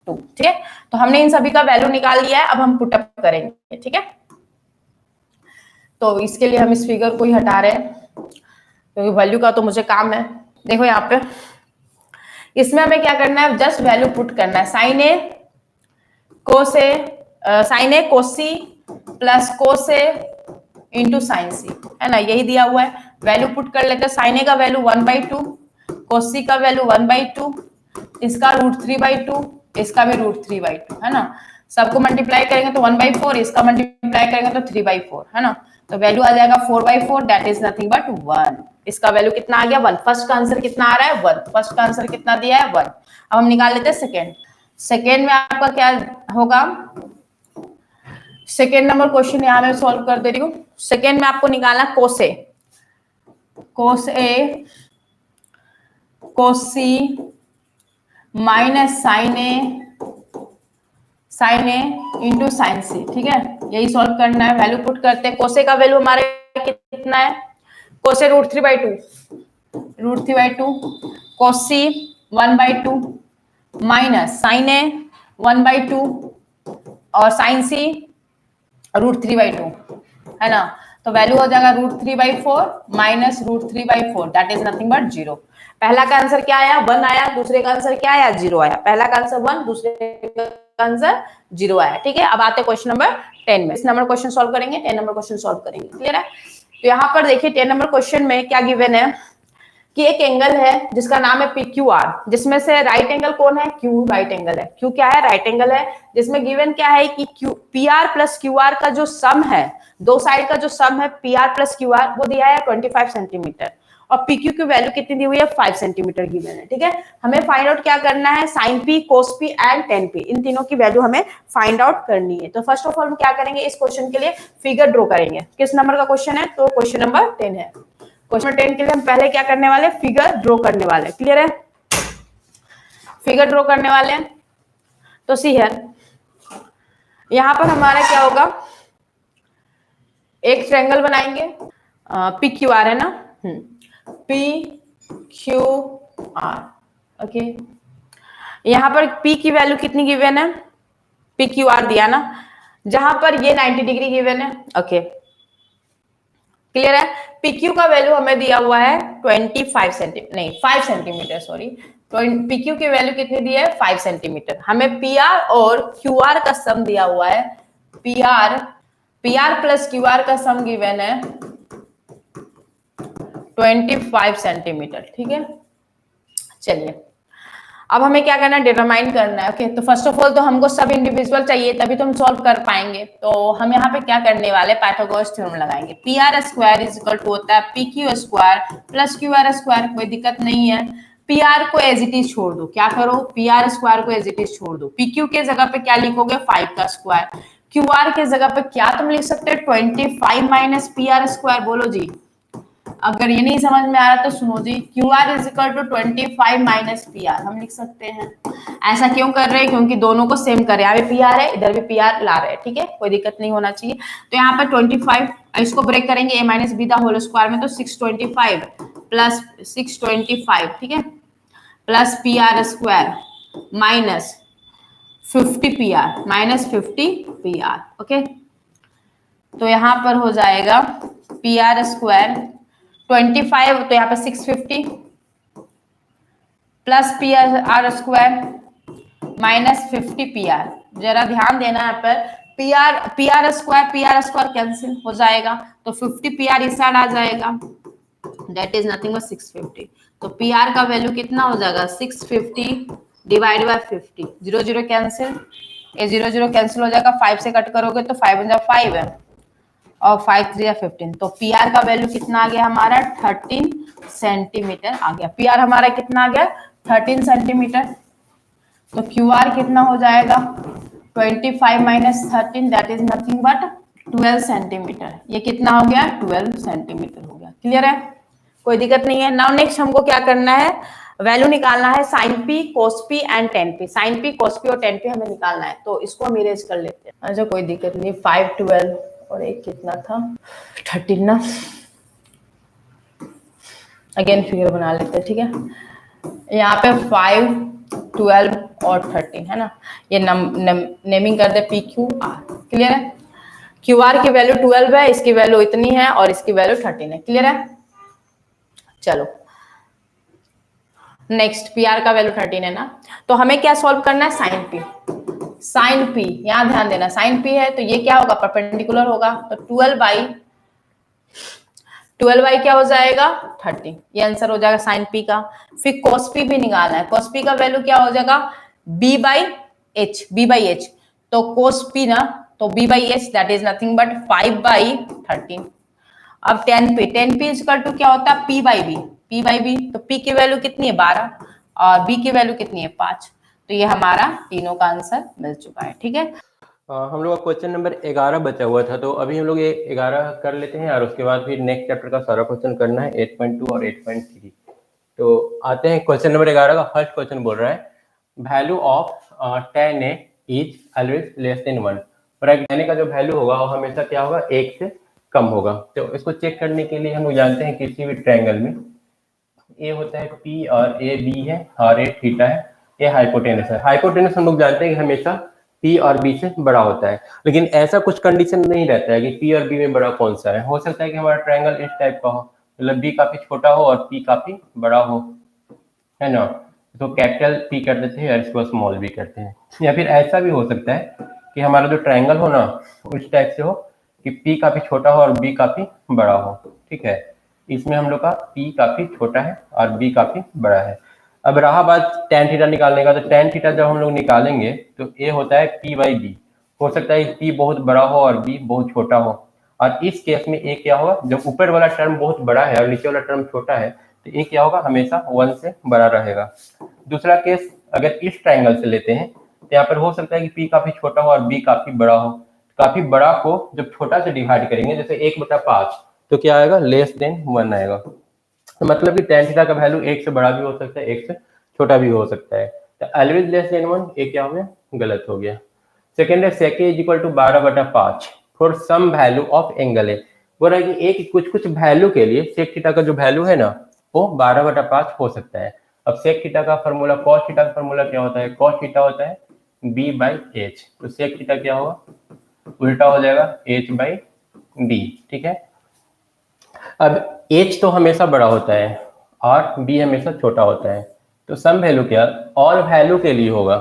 ठीक है, तो हमने इन सभी का वैल्यू निकाल लिया है, अब हम पुटअप करेंगे। ठीक है, तो इसके लिए हम इस फिगर को ही हटा रहे हैं क्योंकि वैल्यू का तो मुझे काम है। देखो यहाँ पे इसमें हमें क्या करना है, जस्ट वैल्यू पुट करना है, साइन ए कोसी प्लस कोसे इंटू साइन सी, है ना, यही दिया हुआ है। वैल्यू पुट कर लेते हैं, साइन ए का वैल्यू 1/2, कोसी का वैल्यू 1/2, इसका √3/2, इसका भी √3/2, है ना। सबको मल्टीप्लाई करेंगे तो 1/4, इसका मल्टीप्लाई करेंगे तो 3/4, है ना। तो वैल्यू आ जाएगा 4/4 दैट इज नथिंग बट 1। इसका वैल्यू कितना आ गया, 1। फर्स्ट का आंसर कितना आ रहा है, 1। फर्स्ट का आंसर कितना दिया है, 1। अब हम निकाल लेते हैं सेकेंड। सेकेंड में आपका क्या होगा, सेकेंड नंबर क्वेश्चन यहाँ मैं सॉल्व कर दे रही हूँ। सेकेंड में आपको निकालना कोसे, कोस ए Kosi minus sine A into sign सी। ठीक है, यही सॉल्व करना है। वैल्यू पुट करते हैं, कोसे का वैल्यू हमारे कितना है, कोसे √3/2, कोसी 1/2 माइनस साइन ए 1/2 और साइन सी √3/2, है ना। तो वैल्यू हो जाएगा √3/4 minus √3/4 that is nothing but 0। पहला का आंसर क्या आया, 1 आया, दूसरे का आंसर क्या आया, 0 आया। पहला का आंसर 1, दूसरे का आंसर 0 आया। ठीक है, अब आते हैं क्वेश्चन नंबर 10 में। इस नंबर क्वेश्चन सॉल्व करेंगे, 10 नंबर क्वेश्चन सॉल्व करेंगे। क्लियर है, तो यहाँ पर देखिए 10 नंबर क्वेश्चन में क्या गिवन है कि एक एंगल है जिसका नाम है PQR, जिसमें से राइट एंगल कौन है, Q राइट एंगल है। Q क्या है, राइट एंगल है, जिसमें गिवन क्या है कि PR प्लस QR का जो सम है, दो साइड का जो सम है PR प्लस QR वो दिया है 25 सेंटीमीटर और PQ की वैल्यू कितनी दी हुई है, 5 सेंटीमीटर गिवन है। ठीक है, हमें फाइंड आउट क्या करना है, sine P, cos P and tan P, इन तीनों की वैल्यू हमें फाइंड आउट करनी है। तो फर्स्ट ऑफ ऑल हम क्या करेंगे, इस क्वेश्चन के लिए फिगर ड्रॉ करेंगे। किस नंबर का क्वेश्चन है, तो क्वेश्चन नंबर 10 है। क्वेश्चन 10 के लिए हम पहले क्या करने वाले, फिगर ड्रॉ करने वाले। क्लियर है, फिगर ड्रॉ करने वाले हैं। तो सी है, यहां पर हमारा क्या होगा, एक ट्रायंगल बनाएंगे, PQR है ना, PQR। ओके, यहां पर P की वैल्यू कितनी गिवन है, PQR दिया ना, जहां पर ये 90 डिग्री गिवन है। ओके, क्लियर है, PQ का वैल्यू हमें दिया हुआ है 5 सेंटीमीटर, सॉरी। तो PQ की वैल्यू कितनी दी है, 5 सेंटीमीटर। हमें PR और QR का सम दिया हुआ है, PR प्लस QR का सम गिवन है 25 सेंटीमीटर। ठीक है, चलिए अब हमें क्या करना है, डिटरमाइन करना है। ओके, तो फर्स्ट ऑफ ऑल तो हमको सब इंडिविजुअल चाहिए, तभी तो हम सॉल्व कर पाएंगे। तो हम यहाँ पे क्या करने वाले, पाइथागोरस थ्योरम लगाएंगे। PR square is equal to होता है PQ square plus QR square. कोई दिक्कत नहीं है, PR को एज इट इज छोड़ दो, क्या करो, PR स्क्वायर को एज इट इज छोड़ दो। PQ के जगह पे क्या लिखोगे, 5 का स्क्वायर। QR के जगह पे क्या तुम लिख सकते हो, 25 माइनस PR स्क्वायर। बोलो जी, अगर ये नहीं समझ में आ रहा तो सुनो जी, QR is equal to 25 minus PR हम लिख सकते हैं। ऐसा क्यों कर रहे हैं, क्योंकि दोनों को सेम कर रहे हैं, यहाँ भी PR है, इधर भी PR ला रहे हैं। ठीक है, कोई दिक्कत नहीं होना चाहिए। तो यहाँ पर 25, इसको ब्रेक करेंगे a minus B the whole square में, तो 625 प्लस 625, ठीक है, plus PR square minus 50 PR minus 50 PR। Okay, तो यहाँ पर हो जाएगा PR स्क्वायर 25, तो यहाँ पे 650 plus P R square minus 50 P R. जरा ध्यान देना यहाँ पर, पी आर स्क्वायर कैंसिल हो जाएगा, तो 50 पी आर इस साइड आ जाएगा, दैट इज नथिंग बट 650। तो पी आर का वैल्यू कितना हो जाएगा, 650 डिवाइड बाय 50, 0 0 कैंसिल, ये 0 0 कैंसिल हो जाएगा, 5 से कट करोगे तो 5 5 है और 5 3 15, तो पी आर का वैल्यू कितना आ गया हमारा, 13 सेंटीमीटर आ गया। पी आर हमारा कितना आ गया, 13 सेंटीमीटर। तो क्यू आर कितना हो जाएगा, 25 minus 13, that is nothing but 12 centimetre. ये कितना हो गया, 12 सेंटीमीटर हो गया। क्लियर है, कोई दिक्कत नहीं है। नाउ नेक्स्ट हमको क्या करना है, वैल्यू निकालना है sine P, cos P and tan P. Sine P, cos P और टेन पी हमें निकालना है, तो इसको हम इरेज कर लेते हैं। अच्छा कोई दिक्कत नहीं, 5 12 और एक कितना था 13 ना, अगेन फिगर बना लेते हैं, ठीक है। यहाँ पे 5 12 और 13 है ना, ये नेमिंग कर दे पी क्यू आर। क्लियर है, क्यू आर की वैल्यू 12 है, इसकी वैल्यू इतनी है और इसकी वैल्यू 13 है। क्लियर है, चलो नेक्स्ट, पी आर का वैल्यू 13 है ना, तो हमें क्या सॉल्व करना है, साइन पी। साइन पी, यहां ध्यान देना, साइन पी है तो ये क्या होगा, परपेंडिकुलर होगा, तो 12 बाई क्या हो जाएगा, 30, ये आंसर हो जाएगा साइन पी का। फिर कॉस पी भी निकालना है, कॉस पी का वैल्यू क्या हो जाएगा, बी बाई एच, तो कॉस पी ना, तो B by H that is nothing but 5 by 13। अब टेन पी इजकल टू क्या होता है, पी बाई बी, तो पी की वैल्यू कितनी है 12 और बी की वैल्यू कितनी है 5, तो ये हमारा तीनों का आंसर मिल चुका है। ठीक है, हम लोग का क्वेश्चन नंबर 11 बचा हुआ था, तो अभी हम लोग ये 11 कर लेते हैं और उसके बाद फिर नेक्स्ट चैप्टर का सारा क्वेश्चन करना है 8.2 और 8.3। तो आते हैं क्वेश्चन नंबर 11 का। फर्स्ट क्वेश्चन बोल रहा है value of tan a is always less than 1, और tan a का जो वैल्यू होगा वो हमेशा क्या होगा, 1 से कम होगा। तो इसको चेक करने के लिए हम लोग जानते हैं किसी भी ट्रायंगल में ए होता है P और ए बी है और ए थीटा है, ये हाइपोटेनस है। हाइपोटेनस हम लोग जानते हैं कि हमेशा P और B से बड़ा होता है, लेकिन ऐसा कुछ कंडीशन नहीं रहता है कि P और B में बड़ा कौन सा है। हो सकता है कि हमारा ट्रायंगल इस टाइप का हो, मतलब B काफी छोटा हो और P काफी बड़ा हो, है ना, तो कैपिटल P कर देते हैं और इसको स्मॉल b करते हैं। या फिर ऐसा भी हो सकता है कि हमारा जो ट्रायंगल हो ना उस टाइप से हो कि P काफी छोटा हो और B काफी बड़ा हो। ठीक है, इसमें हम लोग का P काफी छोटा है और B काफी बड़ा है। अब रहा बात tan थीटा निकालने का, तो tan थीटा जब हम लोग निकालेंगे तो A होता है P बाई बी। हो सकता है P बहुत बड़ा हो और B बहुत छोटा हो, और इस केस में A क्या होगा, जब ऊपर वाला टर्म बहुत बड़ा है और नीचे वाला टर्म छोटा है तो A क्या होगा, हमेशा 1 से बड़ा रहेगा। दूसरा केस अगर इस ट्रायंगल से लेते हैं तो यहाँ पर हो सकता है कि P काफी छोटा हो और B काफी बड़ा हो। काफी बड़ा को जब छोटा से डिवाइड करेंगे, जैसे 1/5, तो क्या आएगा, लेस देन 1 आएगा। तो मतलब कि tan थीटा का वैल्यू 1 से बड़ा भी हो सकता है, 1 से छोटा भी हो सकता है। तो ऑलवेज लेस देन 1, ये क्या हो गया, गलत हो गया। सेकेंड है sec a equal to 12/5 for some value of angle A. बोल रहा है कि एक कुछ वैल्यू के लिए sec थीटा का जो वैल्यू है ना वो 12/5 हो सकता है। अब sec थीटा का फॉर्मूला, cos थीटा का फॉर्मूला क्या होता है, cos थीटा होता है b बाई एच, तो sec थीटा क्या होगा, उल्टा हो जाएगा h बाई d। ठीक है, अब h तो हमेशा बड़ा होता है और b हमेशा छोटा होता है, तो सम वैल्यू क्या ऑल वैल्यू के लिए होगा,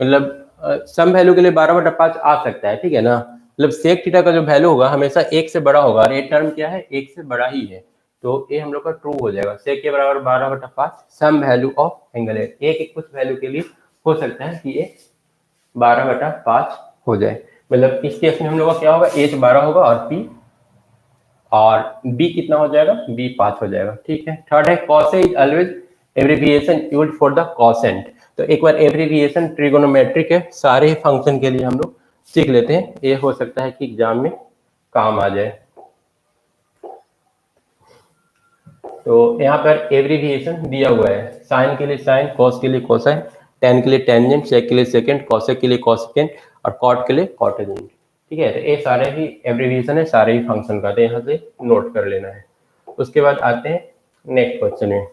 मतलब सम वैल्यू के लिए 12/5 आ सकता है। ठीक है ना, मतलब sec थीटा का जो वैल्यू होगा हमेशा 1 से बड़ा होगा और ये टर्म क्या है, 1 से बड़ा ही है, तो ये हम लोग का ट्रू हो जाएगा। sec के बराबर 12/5 सम वैल्यू ऑफ एंगल है। एक कुछ वैल्यू के लिए हो सकता है कि ये 12/5 हो जाए, मतलब इस केस में हम लोग का क्या होगा, h 12 होगा और b कितना हो जाएगा, b 5 हो जाएगा। ठीक है, थर्ड है cos a is always abbreviation used for the constant. तो एक बार एब्रिविएशन ट्रिगोनोमेट्रिक है, सारे फंक्शन के लिए हम लोग सीख लेते हैं, ये हो सकता है कि एग्जाम में काम आ जाए। तो यहाँ पर एब्रिविएशन दिया हुआ है, साइन के लिए साइन, कॉस के लिए कोसाइन, टेन के लिए टेंजेंट, सेक के लिए सेकेंड, कॉसेक के लिए कॉसेकेंड और कॉट के लिए कॉटेजेंट। ठीक है, तो ये सारे ही एब्रिविएशन है, सारे ही फंक्शन का, तो यहाँ से नोट कर लेना है। उसके बाद आते हैं नेक्स्ट क्वेश्चन में,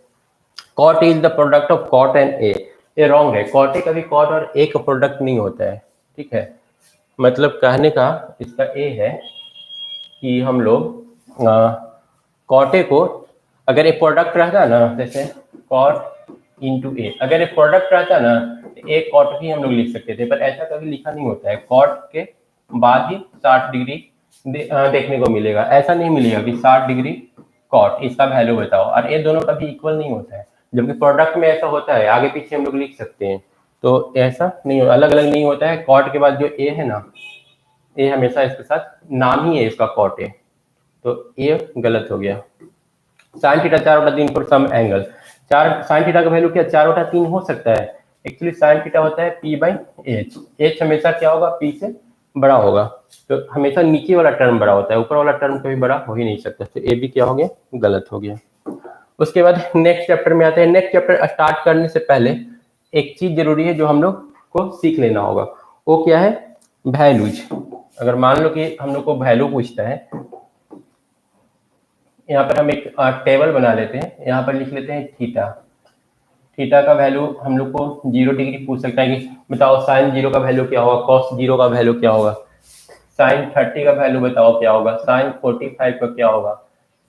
cot is the product of cot and A. ये रॉन्ग है, कॉट ए कभी कॉट और ए का प्रोडक्ट नहीं होता है। ठीक है, मतलब कहने का इसका ए है कि हम लोग कॉट ए को अगर एक प्रोडक्ट रहता ना, जैसे कॉट इंटू ए, अगर एक प्रोडक्ट रहता ना तो एक कॉट ही हम लोग लिख सकते थे, पर ऐसा कभी लिखा नहीं होता है। कॉट के बाद ही 60 डिग्री देखने को मिलेगा, ऐसा नहीं मिलेगा कि 60 डिग्री कॉट इसका वैल्यू बताओ, और ये दोनों कभी इक्वल नहीं होता है। जबकि प्रोडक्ट में ऐसा होता है, आगे पीछे हम लोग लिख सकते हैं, तो ऐसा नहीं, अलग अलग नहीं होता है। कॉट के बाद जो ए है ना, ए हमेशा इसके साथ नाम ही है इसका कॉट है, तो ये गलत हो गया। Sine theta 4/3 for some angle, 4 sine theta का वैल्यू क्या 4/3 हो सकता है? एक्चुअली साइन थीटा होता है p/h, h हमेशा क्या होगा, p से बड़ा होगा, तो हमेशा नीचे वाला टर्म बड़ा होता है, ऊपर वाला टर्म कभी बड़ा हो ही नहीं सकता, तो ये भी क्या हो गया, गलत हो गया। उसके बाद नेक्स्ट चैप्टर में आते हैं। नेक्स्ट चैप्टर स्टार्ट करने से पहले एक चीज जरूरी है जो हम लोग को सीख लेना होगा, वो क्या है, वैल्यूज। अगर मान लो कि हम लोग को वैल्यू पूछता है, यहाँ पर हम एक टेबल बना लेते हैं, यहाँ पर लिख लेते हैं थीटा। थीटा का वैल्यू हम लोग को 0 डिग्री पूछ सकता है कि बताओ साइन 0 का वैल्यू क्या होगा, कॉस 0 का वैल्यू क्या होगा, साइन 30 का वैल्यू बताओ क्या होगा, साइन 45 का क्या होगा,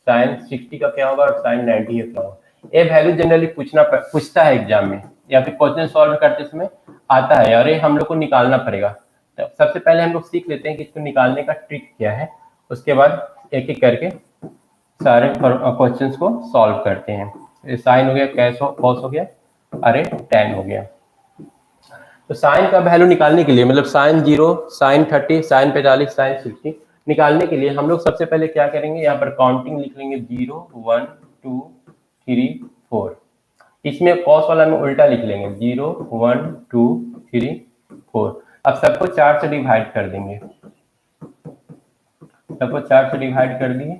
साइन 60 का क्या होगा, और साइन 90 का क्या होगा। ये वैल्यू जनरली पूछता है एग्जाम में, या फिर क्वेश्चन सॉल्व करते समय आता है, और ये हम लोग को निकालना पड़ेगा। तो सबसे पहले हम लोग सीख लेते हैं कि इसको निकालने का ट्रिक क्या है, उसके बाद एक एक करके सारे क्वेश्चंस को सॉल्व करते हैं। साइन हो गया, कैस हो, कॉस हो गया, अरे टैन हो गया। तो साइन का वैल्यू निकालने के लिए, मतलब साइन 0, साइन 30, साइन 45, साइन 60 निकालने के लिए हम लोग सबसे पहले क्या करेंगे, यहाँ पर काउंटिंग लिख लेंगे 0 1 2 3 4। इसमें कॉस वाला में उल्टा लिख लेंगे 0 1 2 3 4। अब सबको 4 से डिवाइड कर देंगे, सबको 4 से डिवाइड कर दिए,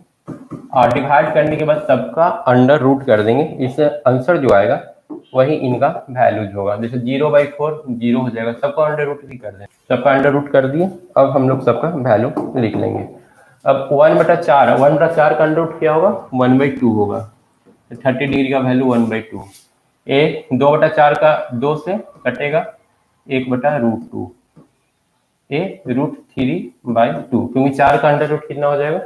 और डिवाइड करने के बाद सबका अंडर रूट कर देंगे। इससे आंसर जो आएगा वही इनका वैल्यूज होगा। जैसे 0/4 0 हो जाएगा, सबका अंडर रूट भी कर दें, सबका अंडर रूट कर दिए। अब हम लोग सबका वैल्यू लिख लेंगे। अब 1/4, 1/4 का अंडर रूट क्या होगा, 1/2 होगा, 30 डिग्री का वैल्यू 1/2। ए 2/4 का 2 से कटेगा 1/√2, ए √3/2, क्योंकि 4 का अंडर रूट कितना हो जाएगा,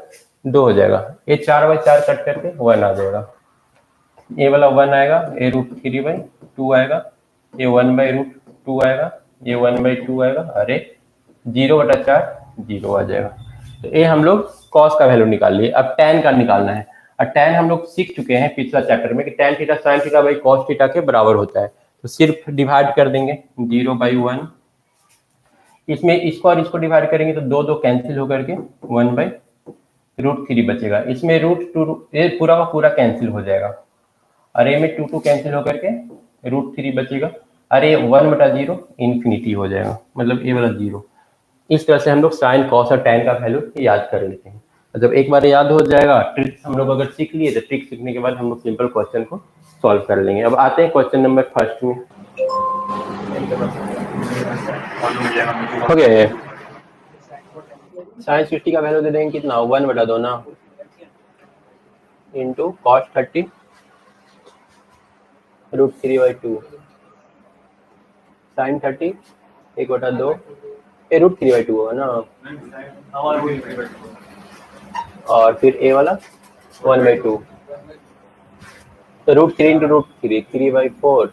2 हो जाएगा। ये 4/4 कट करके 1 आ जाएगा, ये वाला 1 आएगा, ये √3/2 आएगा, ये 1/√2 आएगा, ये 1/2 आएगा, अरे 0/4 0 आ जाएगा। तो ये हम लोग कॉस का वैल्यू निकाल लिए। अब टैन का निकालना है, और टैन हम लोग सीख चुके हैं पिछला चैप्टर में कि tan theta sine theta by cos theta के बराबर होता है। तो सिर्फ डिवाइड कर देंगे 0/1, इसमें इसको और इसको डिवाइड करेंगे तो 2 2 कैंसिल होकर के 1/√3 बचेगा। इसमें √2 ये पूरा का पूरा कैंसिल हो जाएगा, अरे में 2 2 कैंसिल होकर के √3 बचेगा, अरे 1/0 इन्फिनिटी हो जाएगा, मतलब ये वाला 0। इस तरह से हम लोग साइन कॉस और टैन का वैल्यू याद कर लेते हैं। जब एक बार याद हो जाएगा, ट्रिक हम लोग अगर सीख लिए, तो ट्रिक सीखने के बाद हम लोग सिंपल क्वेश्चन को सॉल्व कर लेंगे। अब आते हैं क्वेश्चन नंबर फर्स्ट में। हो गया ये, साइन 60 का वैल्यू दे देंगे कितना, 1/2 ना, इंटू कॉस 30 √3/2, साइन 30 1/2, ये √3/2 होगा ना, और फिर ए वाला 1/2, तो √3 इंटू √3 3/4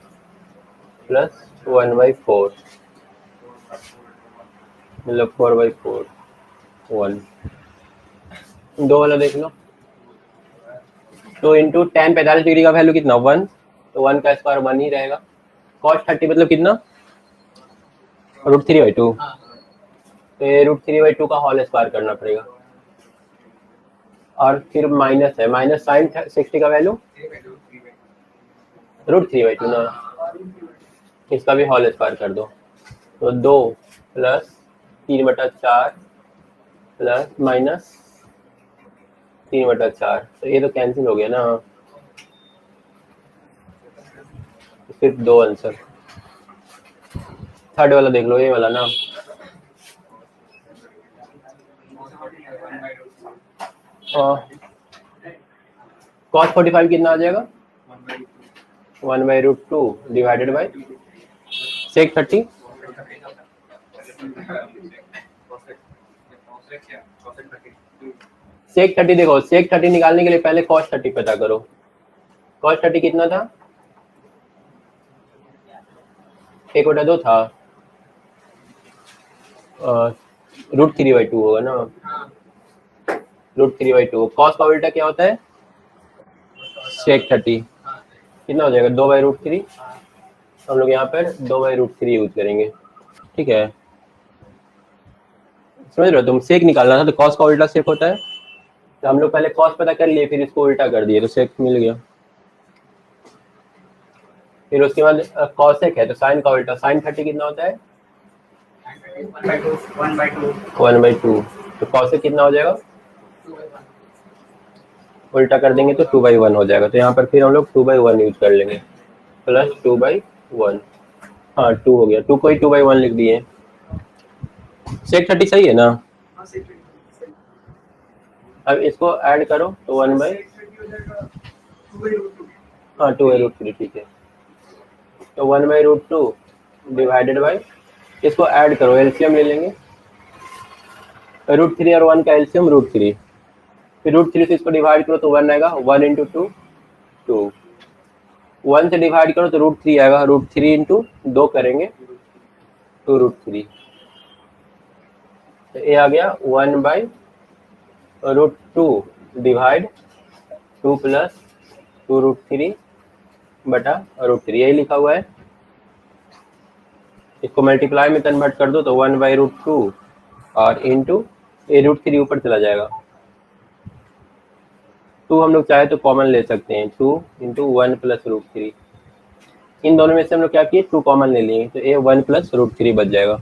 प्लस 1/4, मतलब 4/4 1। 2 वाला देख लो, तो इंटू टैन 45 डिग्री का वैल्यू कितना 1, तो 1 का स्क्वायर 1 ही रहेगा। कॉस 30 मतलब कितना, √3/2, तो ये √3/2 का होल स्क्वायर करना पड़ेगा, और फिर माइनस है, माइनस साइन 60 का वैल्यू √3/2 ना, इसका भी होल स्क्वायर कर दो, तो 2 प्लस 3/4 प्लस माइनस 3/4, तो ये तो कैंसिल हो गया ना, सिर्फ 2 आंसर। थर्ड वाला देख लो, ये वाला ना, कॉस 45 कितना आ जाएगा, 1/√2 डिवाइडेड बाय सेक 30, सेक 30 देखो, सेक 30 निकालने के लिए पहले कॉस 30 पता करो, cos 30 कितना था, 1/2 था, √3/2 होगा ना, √3/2। cos का उल्टा क्या होता है, sec 30, कितना हो जाएगा 2/√3। हम लोग यहाँ पर 2/√3 यूज करेंगे, ठीक है, समझ रहे हो तुम। सेक निकालना था तो cos का उल्टा सेक होता है, तो हम लोग पहले cos पता कर लिए, फिर इसको उल्टा कर दिए तो सेक मिल गया। फिर उसके बाद cosec है तो sin का उल्टा, sin 30 कितना होता है, 1/2। तो cosec कितना हो जाएगा, उल्टा कर देंगे तो 2/1 हो जाएगा। तो यहाँ पर फिर हम लोग 2/1 यूज कर लेंगे, प्लस 2/1। हाँ 2 हो गया, 2 को ही 2/1 लिख दिए। सेक 30 सही है ना। अब इसको ऐड करो तो 1 बाई, हाँ 2/√3, ठीक है। तो 1/√2 डिवाइडेड बाई, इसको ऐड करो, एलसीएम ले लेंगे, √3 और 1 का एलसीएम √3, फिर √3 से इसको डिवाइड करो तो 1 आएगा, 1 इंटू 2 2, 1 से डिवाइड करो तो √3 आएगा, √3 इंटू 2 करेंगे तो √3, तो ये आ गया 1/√2 डिवाइड 2 प्लस 2√3 बटा √3, यही लिखा हुआ है। इसको मल्टीप्लाई में कन्वर्ट कर दो तो 1/√2 और इंटू ये √3 ऊपर चला जाएगा, 2 हम लोग चाहे तो कॉमन ले सकते हैं, 2 इंटू 1 प्लस √3, इन दोनों में से हम लोग क्या किए 2 कॉमन ले लिए तो ये 1 प्लस √3 बच जाएगा।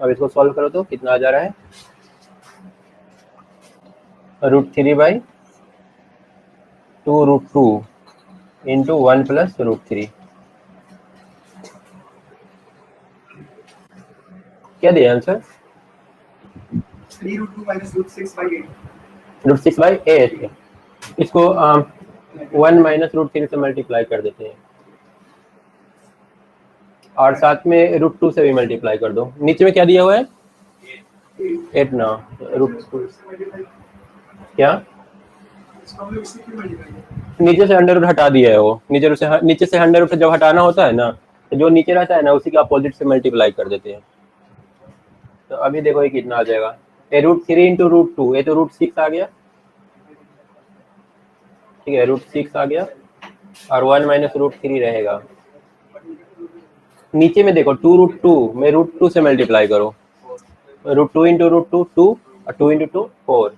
अब इसको सॉल्व करो तो कितना आ जा रहा है, √3/2 √2 इंटू 1 प्लस √3, क्या दिया आंसर, √6/8। इसको 1 माइनस √3 से मल्टीप्लाई कर देते हैं और साथ में √2 से भी मल्टीप्लाई कर दो। नीचे में क्या दिया हुआ है 8 ना, √2 क्या, नीचे से अंडर रूट हटा दिया है वो, नीचे से अंडर रूट जब हटाना होता है ना तो जो नीचे रहता है ना उसी के अपोजिट से मल्टीप्लाई कर देते हैं। तो अभी देखो ये कितना आ जाएगा, ये √3 इंटू √2, ये तो √6 आ गया, ठीक है, √6 आ गया और 1 माइनस √3 रहेगा। नीचे में देखो 2√2 में √2 से मल्टीप्लाई करो, √2 इंटू √2 2 और 2 इंटू 2 4,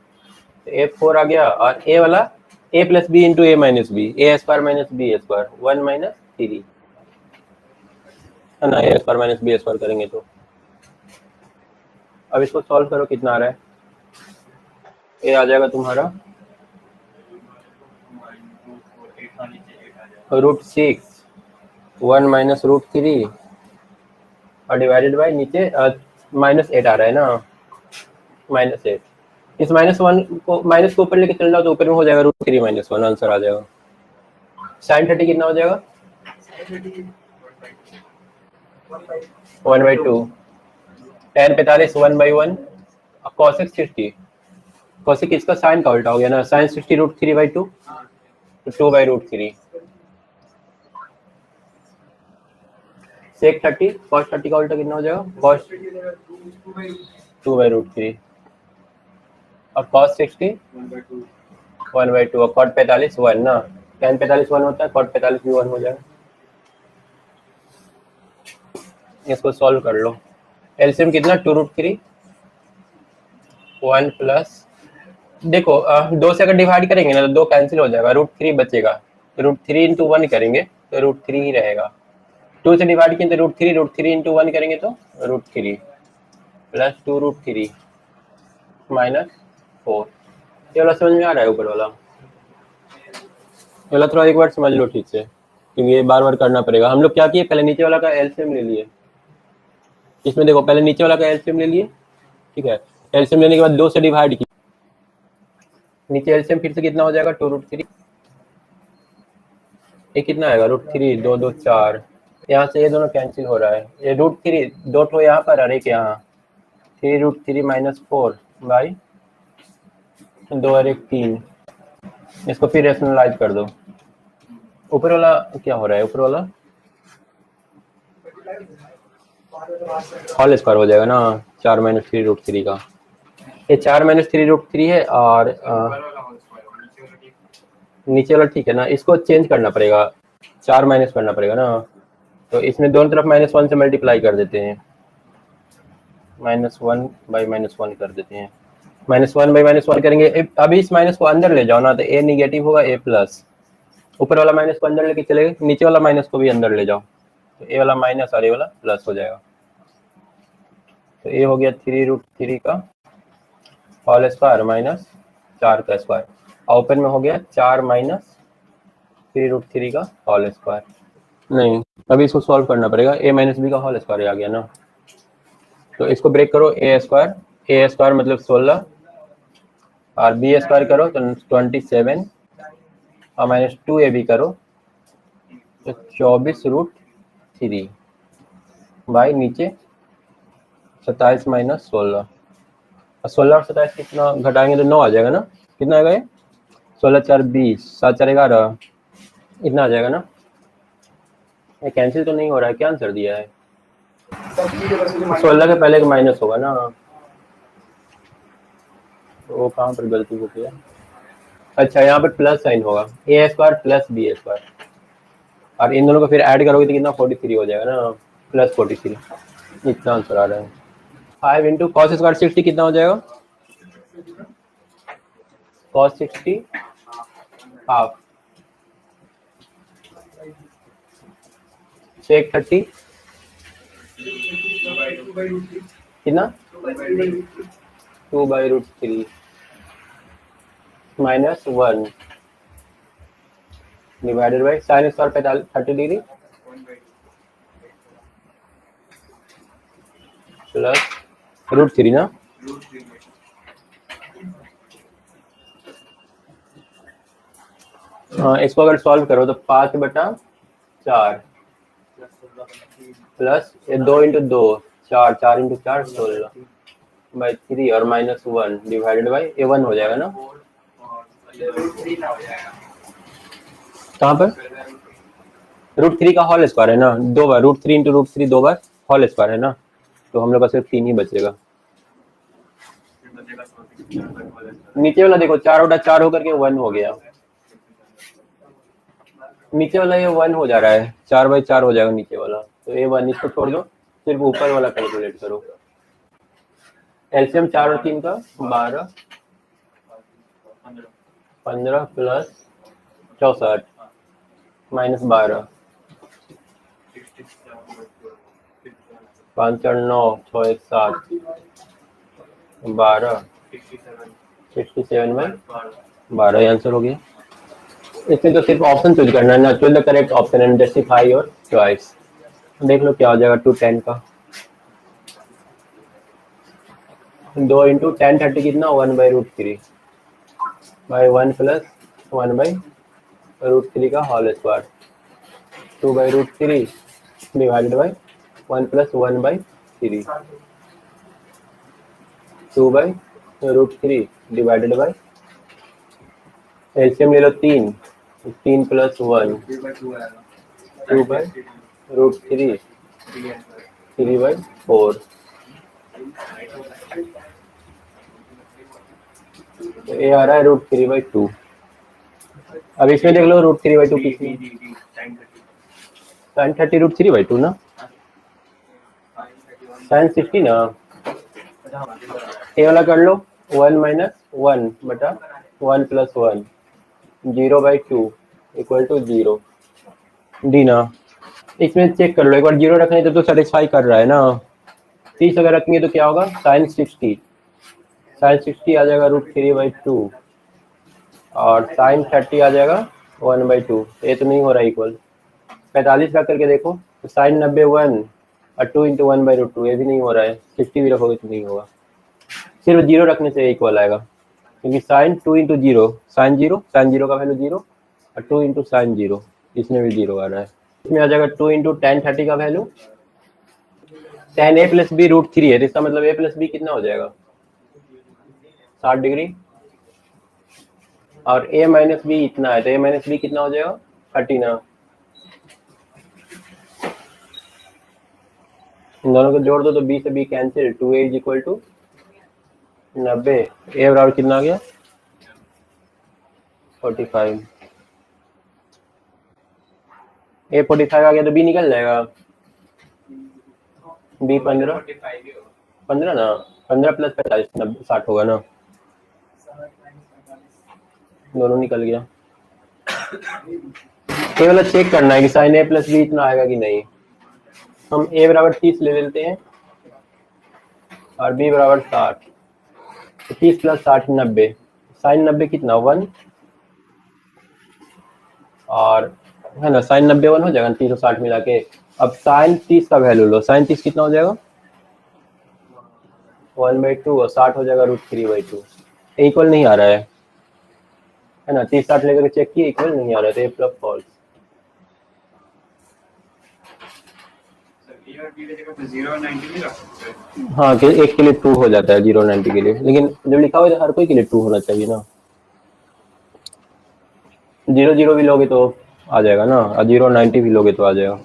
तो ए 4 आ गया और ए वाला a plus B into A minus B, A square minus B square 1 minus 3 है ना, A square minus B square करेंगे तो। अब इसको सॉल्व करो कितना आ रहा है, ये आ जाएगा तुम्हारा √6 1 माइनस √3 और डिवाइडेड बाई नीचे -8 आ रहा है ना, -8, इस -1 को माइनस को ऊपर लेके चल जाओ तो ऊपर में हो जाएगा √3 - 1, आंसर आ जाएगा। sin 30 कितना हो जाएगा 1/2, tan 45 1/1, cosec 60, cosec इसका sin का उल्टा हो गया ना, sin 60 √3/2 तो 2/√3, sec 30 cos 30 का उल्टा कितना हो जाएगा cos 2/√3 और cos 60 1/2 और cot 45 1 ना, tan 45 1 होता है, cot 45 भी 1 हो जाएगा। इसको सॉल्व कर लो, एलसीएम कितना 2√3 1 प्लस, देखो 2 से अगर डिवाइड करेंगे ना तो 2 कैंसिल हो जाएगा, √3 बचेगा, तो √3 इंटू 1 करेंगे तो √3 ही रहेगा, 2 से डिवाइड किए तो √3 इंटू 1 करेंगे तो √3 प्लस 2√3 माइनस 4, ये वाला समझ में आ रहा है ऊपर वाला, वाला थोड़ा एक बार समझ लो ठीक से क्योंकि ये बार बार करना पड़ेगा। हम लोग क्या किए पहले नीचे वाला का एलसीएम ले लिए, इसमें देखो पहले नीचे वाला का एलसीएम ले लिए, ठीक है, एलसीएम लेने के बाद 2 से डिवाइड किया, नीचे एलसीएम फिर से कितना हो जाएगा 2√3, ये कितना आएगा √3 2 2 4, यहाँ से ये दोनों कैंसिल हो रहा है, ये √3 2 ठो यहाँ पर और एक यहाँ, 3√3 - 4 बाई 2 और 1 3, इसको फिर रेशनलाइज कर दो, ऊपर वाला क्या हो रहा है? ऊपर वाला होल स्क्वायर हो जाएगा ना, 4 माइनस 3√3 का। ये 4 माइनस 3√3 है और नीचे वाला ठीक है ना, इसको चेंज करना पड़ेगा, 4 माइनस करना पड़ेगा ना, तो इसमें दोनों तरफ -1 से मल्टीप्लाई कर देते हैं, -1 बाई -1 कर देते हैं। -1 बाई -1 करेंगे। अभी इस माइनस को अंदर ले जाओ ना, तो ए निगेटिव होगा, ए प्लस। ऊपर वाला माइनस को अंदर लेके चले गए, नीचे वाला माइनस को भी अंदर ले जाओ, तो ए वाला माइनस और ए वाला प्लस हो जाएगा। तो ए हो गया 3√3 का होल स्क्वायर माइनस 4 का स्क्वायर, और ओपन में हो गया 4 माइनस 3√3 का होल स्क्वायर। नहीं, अभी इसको सॉल्व करना पड़ेगा, a माइनस बी का होल स्क्वायर आ गया ना, तो इसको ब्रेक करो, a स्क्वायर मतलब 16 और b स्क्वायर करो तो 27 और -2ab करो तो 24√3 बाई नीचे 27 माइनस 16, और 16 और 27 कितना घटाएंगे तो 9 आ जाएगा ना। कितना आएगा ये? 16 4 20, 7 4 11, इतना आ जाएगा ना। ये कैंसिल तो नहीं हो रहा है, क्या आंसर दिया है? 16 के पहले का माइनस होगा ना, तो वो कहाँ पर गलती होती है? अच्छा, यहाँ पर प्लस साइन होगा, ए स्क्वायर प्लस बी स्क्वायर, और इन दोनों को फिर ऐड करोगे तो कितना 43 हो जाएगा ना, प्लस 43, इतना आंसर आ रहा है। 5 इंटू कॉस स्क्वायर 60 कितना हो जाएगा? कॉस 60 हाफ, सेक 30 कितना? 2/√3 -1 divided by sine square 30 degree plus √3 ना। हाँ, इसको अगर सॉल्व करो तो 5/4 प्लस 2 इंटू 2 4, 4 इंटू 4 16 बाई 3 और -1 डिवाइडेड बाई ये 1 हो जाएगा ना। कहाँ पर? √3 का होल स्क्वायर है ना, 2 बार √3 इंटू √3 2 बार होल स्क्वायर है ना, तो हम लोग का सिर्फ 3 ही बचेगा। नीचे वाला देखो 4/4 होकर के 1 हो गया, नीचे वाला ये 1 हो जा रहा है, 4/4 हो जाएगा नीचे वाला, तो ये 1 इसको छोड़ दो, सिर्फ ऊपर वाला कैलकुलेट करो। एलसीएम 4 और 3 का 12 15 प्लस 64 -12 5 4 9 6 1 7 12 67 में 12 आंसर हो गया। इसमें तो सिर्फ ऑप्शन चूज करना है ना, choose the correct option and justify your choice. देख लो क्या हो जाएगा 2 10 का, 2 इंटू 10 30 कितना 1/√3 बाई 1 प्लस 1/√3 का whole square 2/√3 divided by 1 plus 1/3 2/√3 divided by LCM ले लो 3 प्लस 1 2/√3 3/4, तो ये आ रहा है √3/2। अब इसमें देख लो √3/2 किसमें, sin 30 √3/2 ना, sin 60 ना, ये वाला कर लो 1 - 1 बटा 1 + 1 0/2 = 0 डी ना। इसमें चेक कर लो एक बार, 0 रखने तो सेटिस्फाई कर रहा है ना। 30 अगर रखेंगे तो क्या होगा, sin 60 आ जाएगा √3/2 और sin 30 आ जाएगा 1/2, ये तो नहीं हो रहा इक्वल। 45 रख करके देखो तो sin 90 1 और 2 इंटू 1/√2, ये भी नहीं हो रहा है। 60 भी रखोगे तो नहीं होगा, सिर्फ 0 रखने से इक्वल आएगा, क्योंकि sin 2 इंटू 0 sin 0 का वैल्यू 0 और 2 इंटू sin 0, इसमें भी 0 आ रहा है। इसमें आ जाएगा 2 इंटू tan 30 का वैल्यू tan a + b √3 है, इसका मतलब a + b कितना हो जाएगा 60 डिग्री, और a - b इतना है तो a - b कितना हो जाएगा 30 ना, इन दोनों को जोड़ दो तो b से b cancel, 2a is equal to 90, a बराबर कितना आ गया 45, a 45 आ गया तो b निकल जाएगा, b 15 ना, 15 प्लस 45 60 होगा ना, दोनों निकल गया। केवल चेक करना है कि साइन a प्लस बी इतना आएगा कि नहीं। हम a बराबर 30 ले लेते हैं और b बराबर 60, तो 30 प्लस 60 90, साइन 90 कितना 1, और है ना साइन 90 1 हो जाएगा 30 और 60 मिला के। अब साइन 30 का वैल्यू लो, साइन 30 कितना हो जाएगा 1/2 और 60 हो जाएगा √3/2। इक्वल नहीं आ रहा है ना, 30 60 लेकर चेक किए इक्वल नहीं आ रहा है, तो ये प्लस फॉल्स। हाँ कि एक के लिए ट्रू हो जाता है 0 90 के लिए, लेकिन जब लिखा हुआ है तो हर कोई के लिए ट्रू होना चाहिए ना, 0 0 भी लोगे तो आ जाएगा ना, और 0 90 भी लोगे तो आ जाएगा।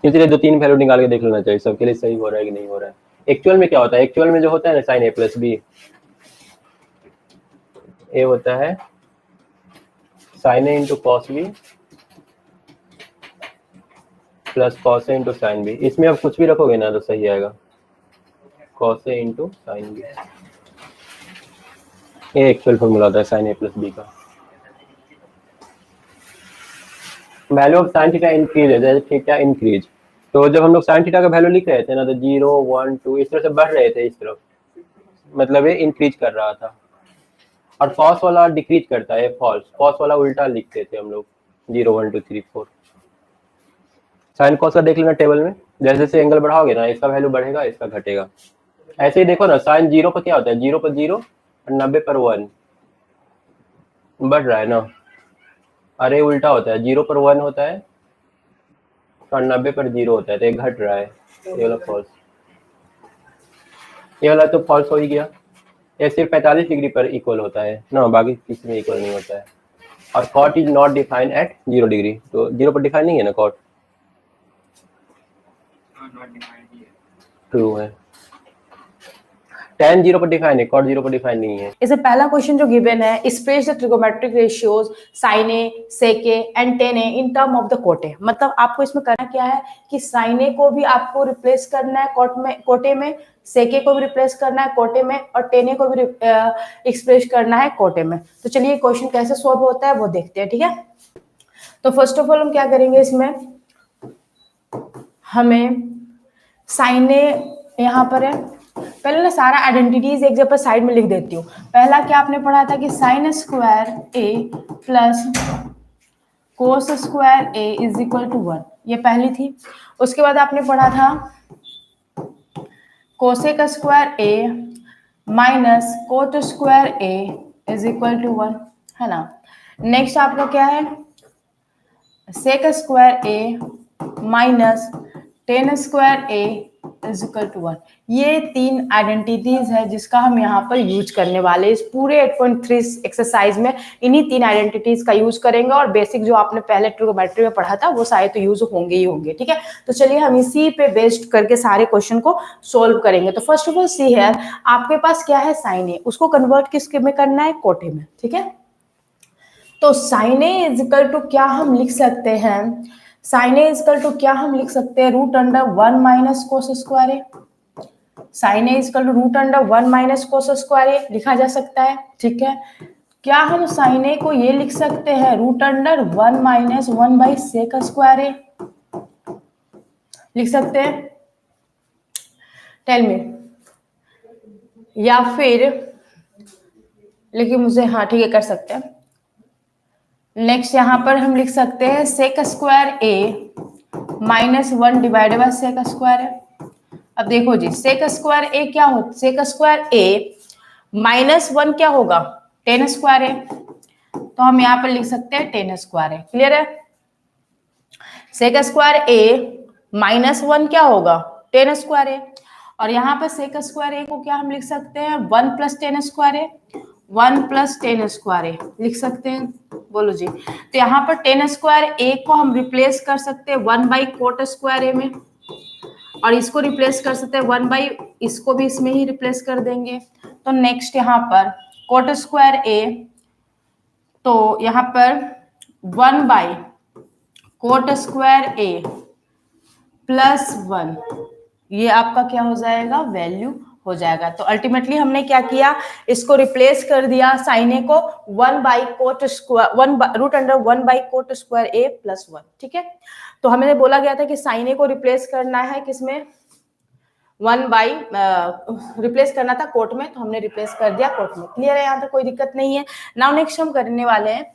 इसलिए 2-3 वैल्यू निकाल के देख लेना चाहिए सबके लिए सही हो रहा है कि नहीं हो रहा है। एक्चुअल में क्या होता है, एक्चुअल में जो होता है ना sine a plus B, A होता है sine A into cos B plus cos A into sine B. इसमें आप कुछ भी रखोगे ना तो सही आएगा, cos A into sine B, ये एक्चुअल फॉर्मूला होता है साइन ए प्लस बी का। Value of sine theta increase है, जैसे थीटा इंक्रीज, तो जब हम लोग साइन थीटा का वैल्यू लिख रहे थे ना तो 0 1 2 इस तरह से बढ़ रहे थे इस तरफ, मतलब ये इंक्रीज कर रहा था, और कॉस वाला डिक्रीज करता है फॉल्स, कॉस वाला उल्टा लिखते थे हम लोग 0 1 2 3 4। साइन कॉस का देख लेना टेबल में, जैसे जैसे एंगल बढ़ाओगे ना इसका वैल्यू बढ़ेगा इसका घटेगा। ऐसे ही देखो ना साइन 0 पर क्या होता है, 0 पर 0 और 90 पर 1 बढ़ रहा है ना, अरे उल्टा होता है 0 पर 1 होता है और 90 पर 0 होता है, तो ये घट रहा है, ये वाला फॉल्स, ये वाला तो फॉल्स हो ही गया। ये सिर्फ 45 डिग्री पर इक्वल होता है ना, बाकी किसी में इक्वल नहीं होता है। और cot is not defined at 0 degree, तो 0 पर डिफाइन नहीं है ना कॉट, ट्रू है। tan 0 पर डिफाइन है, cot 0 पर डिफाइन नहीं है। इसे पहला क्वेश्चन जो गिवन है, express the trigonometric ratios sin a, sec a and tan a in term of the कोटे। मतलब आपको इसमें करना क्या है कि sin a को भी आपको रिप्लेस करना है कोटे में, sec a को भी रिप्लेस करना है कोटे में, और tan a को भी एक्सप्रेस करना है कोटे में। तो चलिए क्वेश्चन कैसे सॉल्व होता है वो देखते हैं, ठीक है। तो फर्स्ट ऑफ ऑल हम क्या करेंगे, इसमें हमें sin a यहाँ पर है, पहले ना सारा आइडेंटिटीज एक जगह पर साइड में लिख देती हूँ। पहला क्या आपने पढ़ा था कि sine square A plus cos square A is equal to 1, ये पहली थी। उसके बाद आपने पढ़ा था cosec square A minus cot square A is equal to 1, है ना। नेक्स्ट आप लोग क्या है, sec square A minus tan square A is equal to 1। ये 3 आइडेंटिटीज है जिसका हम यहाँ पर यूज करने वाले इस पूरे 8.3 एक्सरसाइज में, इन्हीं 3 आइडेंटिटीज का यूज करेंगे, और बेसिक जो आपने पहले ट्रिगोमेट्री में पढ़ा था वो सारे तो यूज होंगे ही होंगे, ठीक है। तो चलिए हम इसी पे बेस्ड करके सारे क्वेश्चन को सोल्व करेंगे। तो फर्स्ट ऑफ ऑल सी है, आपके पास क्या है साइन ए, उसको कन्वर्ट किसके में करना है, कोटे में, ठीक है। तो sine A is equal to क्या हम लिख सकते हैं, साइन ए इजकल टू क्या हम लिख सकते हैं, root under 1 minus cos square A. Sine A is equal to root under 1 minus cos square A लिखा जा सकता है, ठीक है। क्या हम साइन ए को ये लिख सकते हैं, root under 1 minus 1 by sec square A लिख सकते हैं, टेल मी। या फिर लेकिन मुझे, हाँ ठीक है कर सकते हैं। नेक्स्ट यहां पर हम लिख सकते हैं sec square A minus 1 divided by sec square A. अब देखो जी, सेक स्क्वायर ए क्या होता, सेक स्क्वायर ए माइनस 1 क्या होगा, टेन स्क्वायर ए, तो हम यहाँ पर लिख सकते हैं टेन स्क्वायर ए। क्लियर है, सेक स्क्वायर ए माइनस 1 क्या होगा, टेन स्क्वायर ए, और यहाँ पर सेक स्क्वायर ए को क्या हम लिख सकते हैं 1 plus tan square A, 1 plus tan square A लिख सकते हैं, बोलो जी। तो यहाँ पर टेन स्क्वायर ए को हम रिप्लेस कर सकते हैं 1 बाई कोट स्क्वायर ए में, और इसको रिप्लेस कर सकते हैं 1 बाई, इसको भी इसमें ही रिप्लेस कर देंगे। तो नेक्स्ट यहाँ पर कोट स्क्वायर ए, तो यहाँ पर 1 by cot square A plus 1, ये आपका क्या हो जाएगा, वैल्यू हो जाएगा। तो अल्टीमेटली हमने क्या किया, इसको रिप्लेस कर दिया साइन ए को 1 by cot square, √1 by cot square A plus 1, ठीक है। तो हमें बोला गया था कि साइन ए को रिप्लेस करना है किसमें, 1 बाई रिप्लेस करना था कोट में, तो हमने रिप्लेस कर दिया कोट में। क्लियर है, यहाँ तक कोई दिक्कत नहीं है। नाउ नेक्स्ट हम करने वाले हैं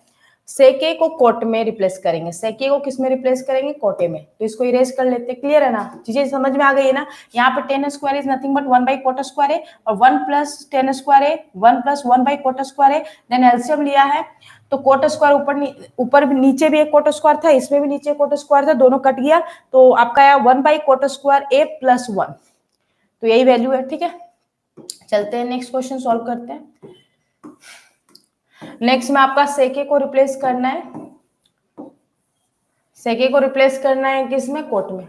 सेक ए को कोट में रिप्लेस करेंगे। सेक ए को किस में रिप्लेस करेंगे, कोटे में। तो इसको इरेज कर लेते हैं। क्लियर है ना, चीजें समझ में आ गई है ना। यहाँ पर tan square is nothing but 1 by cot square A, और 1 plus tan square A 1 plus 1 by cot square A. Then LCM लिया है, तो कोट स्क्वायर ऊपर भी नीचे भी एक कोट स्क्वायर था, इसमें भी नीचे कोट स्क्वायर था, दोनों कट गया, तो आपका आया 1 by cot square A plus 1। तो यही वैल्यू है, ठीक है। चलते हैं नेक्स्ट क्वेश्चन सॉल्व करते हैं। नेक्स्ट में आपका सेके को रिप्लेस करना है, सेके को रिप्लेस करना है किसमें, कोट में।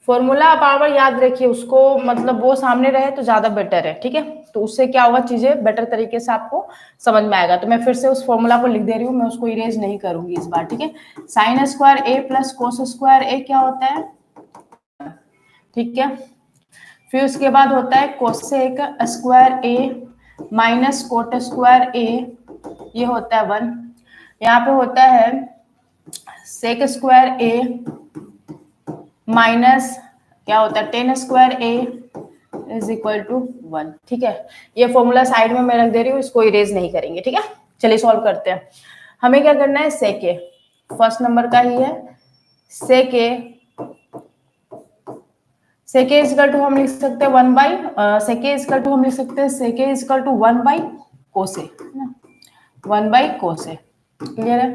फॉर्मूला बार बार याद रखिए उसको, मतलब वो सामने रहे तो ज्यादा बेटर है, ठीक है। तो उससे क्या होगा, चीजें बेटर तरीके से आपको समझ में आएगा। तो मैं फिर से उस फॉर्मूला को लिख दे रही हूँ, मैं उसको इरेज नहीं करूंगी इस बार, ठीक है। Sine square A plus cos square ए क्या होता है, ठीक है। फिर उसके बाद होता है cosec square A minus cot square ए, ये होता है 1। यहाँ पे होता है सेक स्क्वायर ए माइनस क्या होता है tan square A is equal to 1, ठीक है। ये फॉर्मूला साइड में मैं रख दे रही हूँ, इसको इरेज नहीं करेंगे, ठीक है। चलिए सॉल्व करते हैं। हमें क्या करना है, सेक ए फर्स्ट नंबर का ही है, सेक ए सेके इजकल टू हम लिख सकते हैं 1 बाई सेके इजकल टू हम लिख सकते हैं सेके इजकल टू 1 बाई कोसे, है ना, 1 बाई कोसे। क्लियर है,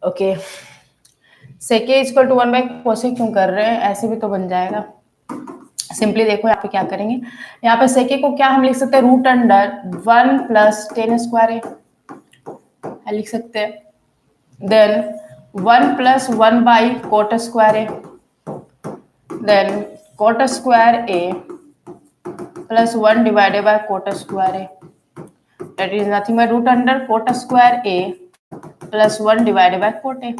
ओके। सेके इजकल टू 1 बाई कोसे क्यों कर रहे हैं, ऐसे भी तो बन जाएगा। सिंपली देखो यहाँ पे क्या करेंगे, यहाँ पे सेके को क्या हम लिख सकते हैं, root under 1 plus tan square A लिख सकते हैं। Then 1 plus 1 by cot square A, then cot square a plus 1 divided by cot square a, that is nothing but root under cot square a plus 1 divided by cot a।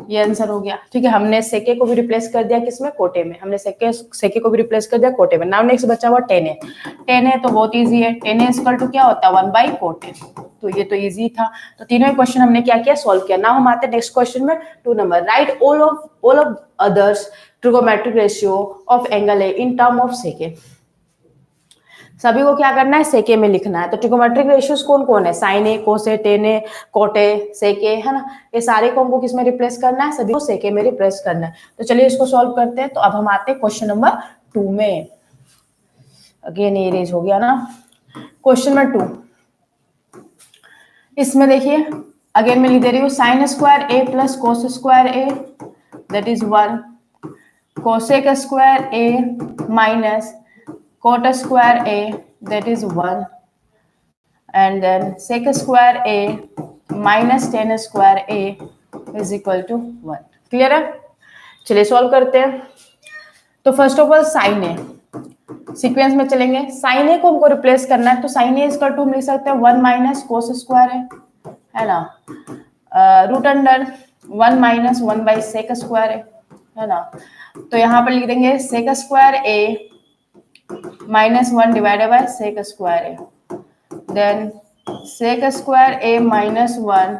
ये answer हो गया, ठीक है। हमने सेके को भी replace कर दिया किसमें, कोटे में। हमने सेके को भी रिप्लेस कर दिया कोटे में। नाउ नेक्स्ट बचा हुआ टेन ए। टेन ए तो बहुत इजी है, टेन ए इक्वल टू क्या होता है 1 बाई कोट ए। तो ये तो इजी था। तो तीनों क्वेश्चन हमने क्या किया, सॉल्व किया। नाउ हम आते हैं नेक्स्ट क्वेश्चन में 2 number. Right all of others trigonometric ratio of angle A in term of सेके। सभी को क्या करना है, सेके में लिखना है। तो ट्रिगोमेट्रिक रेशियोज कौन कौन है, साइन ए, कोसे, टेन ए, कोटे, सेके, है ना। ये सारे को हमको किस में रिप्लेस करना है, सभी को सेके में रिप्लेस करना है। तो चलिए इसको सॉल्व करते हैं। तो अब हम आते हैं क्वेश्चन नंबर 2 में। अगेन इरेज हो गया ना। क्वेश्चन नंबर 2, इसमें देखिए अगेन मैं लिख दे रही हूँ, sine square A plus cos square A that is 1, cosec square A minus cot square a that is 1, and then sec square a minus tan square a is equal to 1। Clear है, चलिए solve करते हैं। तो first of all sine A, sequence में चलेंगे। Sign ए को हमको replace करना है, तो साइन ए इक्वल टू हम लिख सकते हैं 1 माइनस कोस स्क्वायर है ना, root under 1 minus 1 by sec square है ना। तो यहाँ पर लिख देंगे sec square A minus 1 divided by sec square A, then sec square A minus 1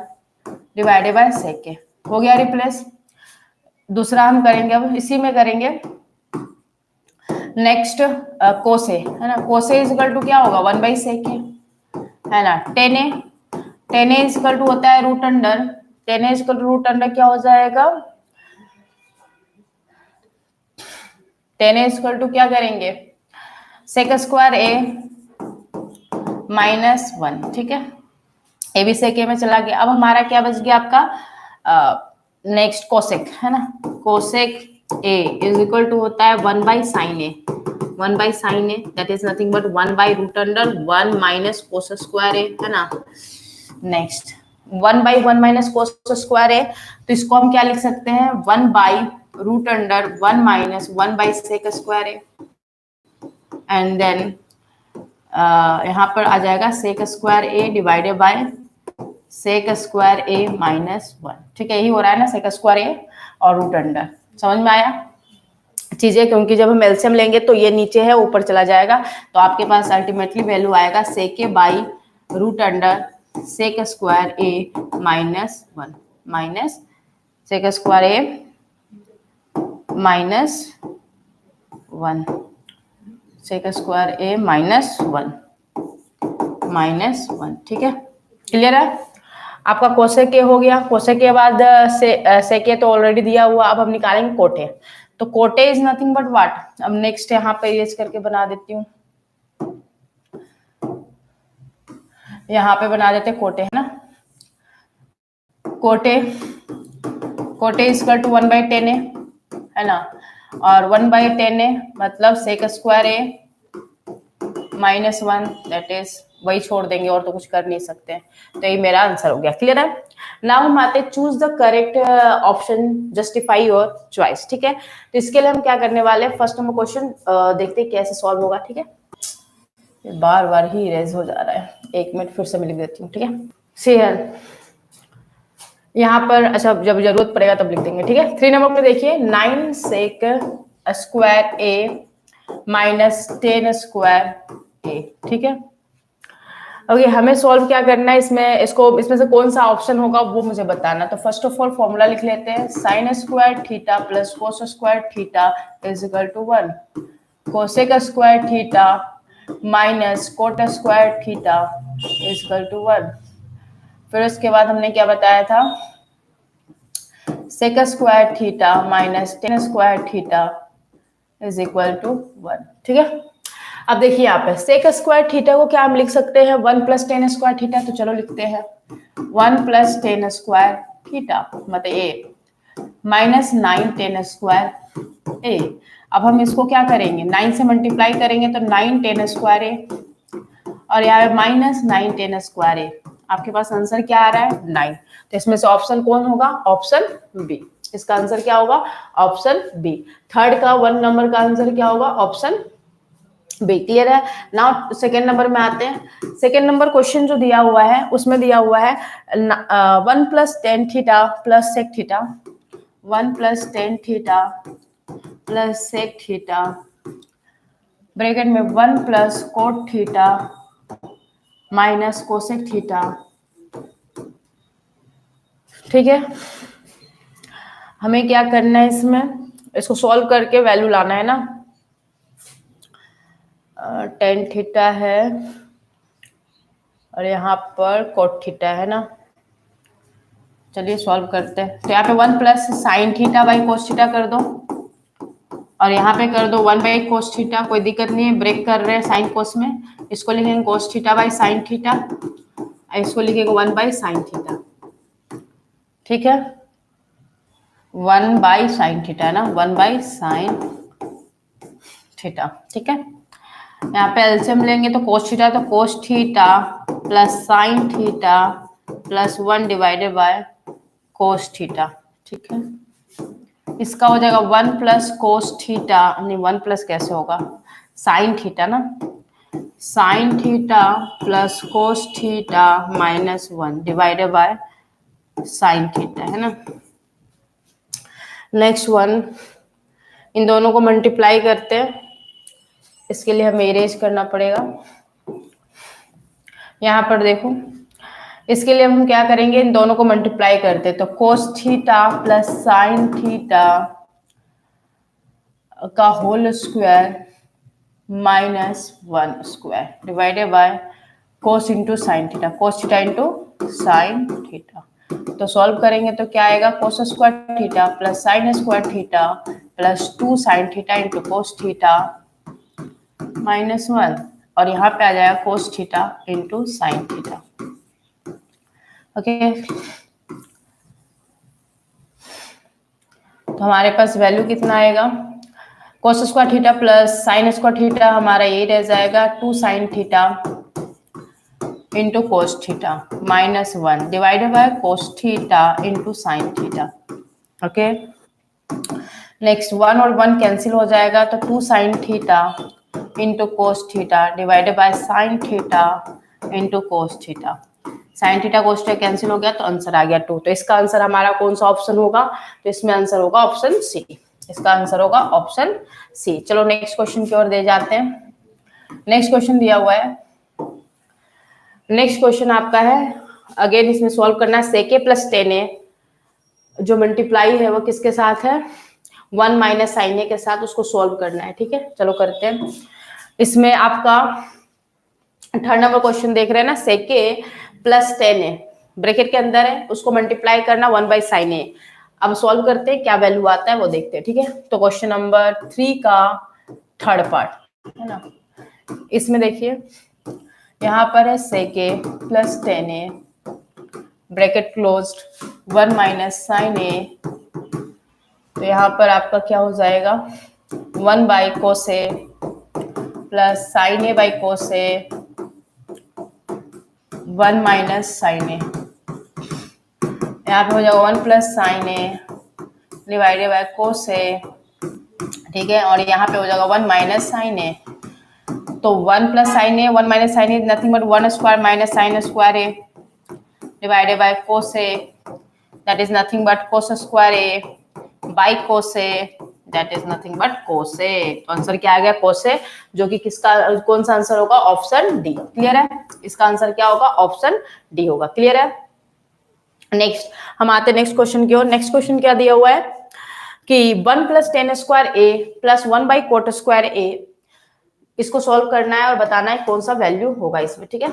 divided by sec A. हो गया रिप्लेस। दूसरा हम करेंगे, अब इसी में करेंगे नेक्स्ट कोसे, है ना। कोसे इज इक्वल टू क्या होगा 1 बाई सेक ए, है ना। Tan A is equal to होता है root under, tan A is equal to root under क्या हो जाएगा, tan A is equal to क्या करेंगे, सेक स्क्वायर ए माइनस 1, ठीक है। ए भी सेक ए में चला गया। अब हमारा क्या बच गया आपका नेक्स्ट कोसेक, है ना। Cosec A is equal to होता है 1 by sine A, 1 by sine A that is nothing but 1 by root under 1 minus cos square A, है ना। Next 1 by 1 minus cos square A, तो इसको हम क्या लिख सकते हैं 1 by root under 1 minus 1 by sec square A, and then यहाँ पर आ जाएगा sec square A divided by sec square A minus 1। ठीक है, यही हो रहा है ना, सेक स्क्वायर ए और रूट अंडर। समझ में आया चीजें, क्योंकि जब हम एलसीएम लेंगे तो ये नीचे है ऊपर चला जाएगा, तो आपके पास अल्टीमेटली वैल्यू आएगा sec A by root under sec square A minus 1 minus sec square A minus 1 sec square A minus 1। ठीक है, क्लियर है। आपका कोसेक ए हो गया, कोसेक के बाद सेक ए तो ऑलरेडी दिया हुआ, अब हम निकालेंगे कोटे। तो कोटे इज नथिंग बट व्हाट, अब नेक्स्ट यहाँ पे इरेज करके बना देती हूँ, यहाँ पे बना देते कोटे, है ना। कोटे इजकल टू 1 बाई 10 ए, है ना, और 1 बाई 10 ए मतलब sec square A minus 1, that is वही छोड़ देंगे और तो कुछ कर नहीं सकते हैं। तो ये मेरा आंसर हो गया, क्लियर है। नाउ हम आते हैं choose the correct option, justify your choice. ठीक है, तो इसके लिए हम क्या करने वाले हैं, फर्स्ट नंबर क्वेश्चन देखते हैं कैसे सॉल्व होगा। ठीक है, ये बार बार ही इरेज हो जा रहा है, 1 मिनट फिर से मैं लिख देती हूँ। ठीक है, सीएल यहाँ पर, अच्छा जब जरूरत पड़ेगा तब लिख देंगे। ठीक है, 3 नंबर पे देखिए 9 सेक square A minus 10 square A. ठीक है, ओके, हमें सॉल्व क्या करना है इसमें, इसमें से कौन सा ऑप्शन होगा वो मुझे बताना। तो फर्स्ट ऑफ ऑल फॉर्मूला लिख लेते हैं, sine square theta plus cos square theta is equal to 1, cosec square theta minus cot square theta is equal to 1। फिर उसके बाद हमने क्या बताया था, sec square theta minus 10 square theta is equal to 1। ठीक है, अब देखिए यहाँ पे सेक स्क्वायर थीटा को क्या हम लिख सकते हैं 1 प्लस 10 स्क्वायर थीटा, तो चलो लिखते हैं 1 प्लस 10 स्क्वायर थीटा मतलब ए माइनस 9 10 स्क्वायर ए। अब हम इसको क्या करेंगे 9 से मल्टीप्लाई करेंगे तो 9 10 स्क्वायर ए और यहाँ पे माइनस 9 10 स्क्वायर ए। आपके पास आंसर क्या आ रहा है 9। तो इसमें से ऑप्शन कौन होगा, ऑप्शन बी। इसका आंसर क्या होगा, ऑप्शन बी। थर्ड का 1 नंबर का आंसर क्या होगा, ऑप्शन बी। क्लियर है। नाउ सेकेंड नंबर में आते हैं। सेकेंड नंबर क्वेश्चन जो दिया हुआ है उसमें दिया हुआ है 1 plus 10 theta plus sec theta, 1 plus 10 theta plus sec theta bracket में 1 plus cot theta minus cosec theta. ठीक है, हमें क्या करना है इसमें, इसको सॉल्व करके वैल्यू लाना है ना। 10 थीटा है और यहाँ पर कोट थीटा है ना। चलिए सॉल्व करते हैं। तो यहाँ पे 1 plus sine theta by cos theta कर दो और यहाँ पे कर दो 1 बाई कोस थीटा, कोई दिक्कत नहीं है, ब्रेक कर रहे हैं साइन कोस में। इसको लिखेंगे कोस थीटा बाई साइन थीटा, इसको लिखेंगे 1 बाई साइन थीटा। ठीक है, 1 बाई साइन थीटा है ना, 1 बाई साइन थीटा। ठीक है, यहाँ पे एलसीएम लेंगे तो कोस थीटा, तो cos theta plus sine theta plus 1 divided by cos theta. ठीक है, इसका हो जाएगा 1 प्लस कोस थीटा, नहीं 1 प्लस कैसे होगा, साइन थीटा ना, sine theta plus cos theta minus 1 divided by sine theta, है ना। नेक्स्ट वन, इन दोनों को मल्टीप्लाई करते हैं, इसके लिए हमें इरेज करना पड़ेगा। यहाँ पर देखो, इसके लिए हम क्या करेंगे, इन दोनों को मल्टीप्लाई करते हैं, तो cos theta plus sine theta का whole square minus 1 square divided by cos into sine theta, cos theta into sine theta. तो सॉल्व करेंगे तो क्या आएगा, cos square theta plus sine square theta plus 2 sine theta into cos theta minus 1 और यहाँ पे आ जाएगा cos theta into sine theta. Okay, तो हमारे पास वैल्यू कितना आएगा, cos square theta plus sine square theta हमारा ये रह जाएगा 2 sine theta into cos theta minus 1 divided by cos theta into sine theta. Okay, next 1 और 1 कैंसिल हो जाएगा तो 2 sine theta into cos theta divided by sign theta into cos theta. Sine theta cos theta cancel हो गया तो answer आ गया 2। तो इसका आंसर हमारा कौन सा ऑप्शन होगा? तो इसमें आंसर होगा ऑप्शन सी। इसका आंसर होगा ऑप्शन सी। चलो नेक्स्ट क्वेश्चन की ओर दे जाते हैं। नेक्स्ट क्वेश्चन दिया हुआ है, नेक्स्ट क्वेश्चन आपका है, अगेन इसमें सॉल्व करना है सेक ए प्लस टेन ए, जो मल्टीप्लाई है वो किसके साथ है? 1 माइनस साइन ए के साथ, उसको सॉल्व करना है। ठीक है, चलो करते हैं। इसमें आपका थर्ड नंबर क्वेश्चन देख रहे हैं ना, सेक A plus tan A bracket के अंदर है, उसको मल्टीप्लाई करना 1 बाई साइन ए। अब सॉल्व करते हैं, क्या वैल्यू आता है वो देखते हैं। ठीक है, तो क्वेश्चन नंबर 3 का थर्ड पार्ट है ना, इसमें देखिए यहाँ पर है sec A plus tan A bracket closed 1 minus sine A, तो यहाँ पर आपका क्या हो जाएगा 1 by cos A plus sine A by cos A 1 minus sine A, यहाँ पे हो जाएगा 1 plus sine A divided by cos A. ठीक है, और यहाँ पे हो जाएगा 1 माइनस साइन ए, तो 1 plus sine A 1 minus sine A nothing but 1 square minus sine square A divided by cos A, that is nothing but cos square A by cos A, that is nothing but cos A. तो answer क्या आ गया? कोस ए, जो कि किसका कौन सा answer होगा? Option D. Clear है? इसका आंसर क्या होगा? ऑप्शन डी होगा। क्लियर है? नेक्स्ट हम आते हैं नेक्स्ट क्वेश्चन की ओर। नेक्स्ट क्वेश्चन क्या दिया हुआ है कि 1 plus tan square A plus 1 by cot square A, इसको सॉल्व करना है और बताना है कौन सा वैल्यू होगा इसमें। ठीक है,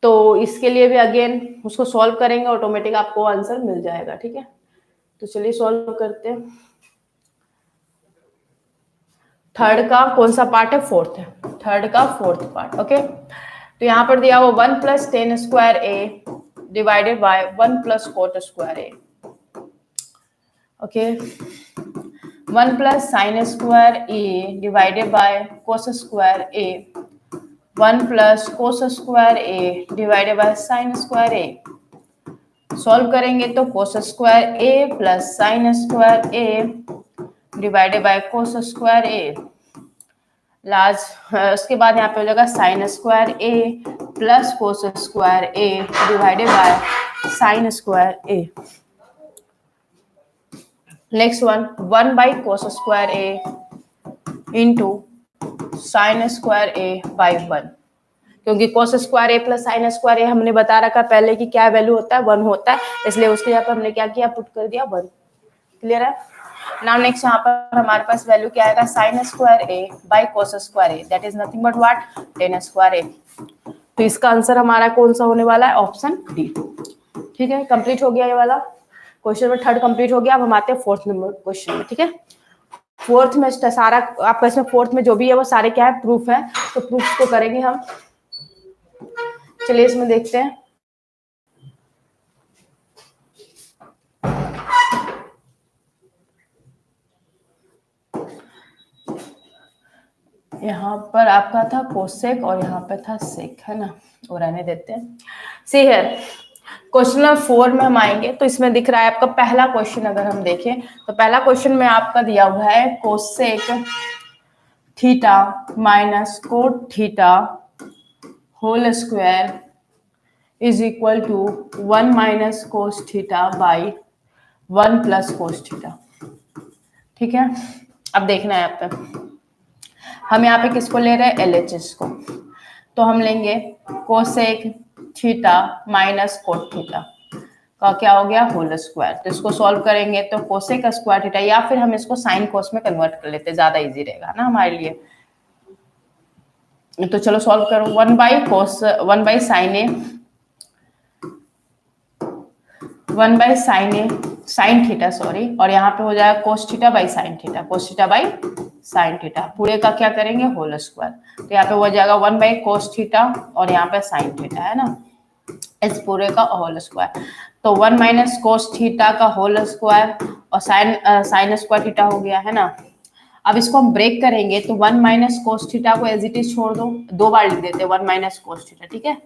तो इसके लिए भी अगेन उसको सॉल्व करेंगे, ऑटोमेटिक आपको आंसर मिल जाएगा। ठीक है, तो चलिए सॉल्व करते हैं। थर्ड का कौन सा पार्ट है? फोर्थ है, थर्ड का फोर्थ पार्ट। ओके, तो यहाँ पर दिया हुआ 1 plus tan square A divided by 1 plus cot square A. Okay, 1 plus sine square A divided by cos square A, 1 plus cos square A divided by sine square A. Solve करेंगे तो कोस square A plus sine square A divided by cos square A, last उसके बाद यहाँ पे हो जाएगा sine square A plus cos square A divided by sine square A. Next 1 by cos square A into sine square A by 1, क्योंकि कोस square A plus sine square ए हमने बता रखा पहले कि क्या वैल्यू होता है? 1 होता है, इसलिए उसके यहाँ पर हमने क्या किया? पुट कर दिया 1। क्लियर है? नाउ नेक्स्ट यहाँ पर हमारे पास वैल्यू क्या आएगा? Sine square A by cos square A, that is nothing but what? Tan square A. तो इसका आंसर हमारा कौन सा होने वाला है? Option D. ठीक है, कंप्लीट हो गया ये वाला क्वेश्चन नंबर थर्ड कंप्लीट हो गया। अब हम आते हैं फोर्थ नंबर क्वेश्चन में। ठीक है, फोर्थ में सारा आपका इसमें फोर्थ में जो भी है वो सारे क्या है? प्रूफ है, तो प्रूफ को करेंगे हम। चलिए इसमें देखते हैं। यहाँ पर आपका था कोसेक और यहाँ पे था सेक, है ना, वो रहने देते हैं। सी है क्वेश्चन नंबर 4 में हम आएंगे, तो इसमें दिख रहा है आपका पहला क्वेश्चन। अगर हम देखें तो पहला क्वेश्चन में आपका दिया हुआ है cosec theta minus cot theta whole square is equal to 1 minus cos theta by 1 plus cos theta. ठीक है, अब देखना है यहाँ पे हम यहाँ पे किसको ले रहे हैं? LHS को। तो हम लेंगे cosec theta minus cot theta का क्या हो गया? Whole square. तो इसको सॉल्व करेंगे तो कोसेक स्क्वायर थीटा, या फिर हम इसको साइन कोस में कन्वर्ट कर लेते, ज्यादा इजी रहेगा ना हमारे लिए। तो चलो सॉल्व करो। 1 by cos 1 by sine A 1 by sine A sine theta sorry, और यहाँ पे हो जाएगा cos theta by sine theta, cos theta by sine theta. पूरे का क्या करेंगे? Whole square. तो यहाँ पे हो जाएगा 1 बाई कोस थीटा और यहाँ पे साइन थीटा, है ना, इस पूरे का होल स्क्वायर। तो 1 माइनस कोस थीटा का होल स्क्वायर और साइन स्क्वायर थीटा हो गया, है ना। अब इसको हम ब्रेक करेंगे तो 1 माइनस कोस थीटा को एज इट इज छोड़ दो, 2 बार लिख देते हैं 1 माइनस कोस थीटा, ठीक है।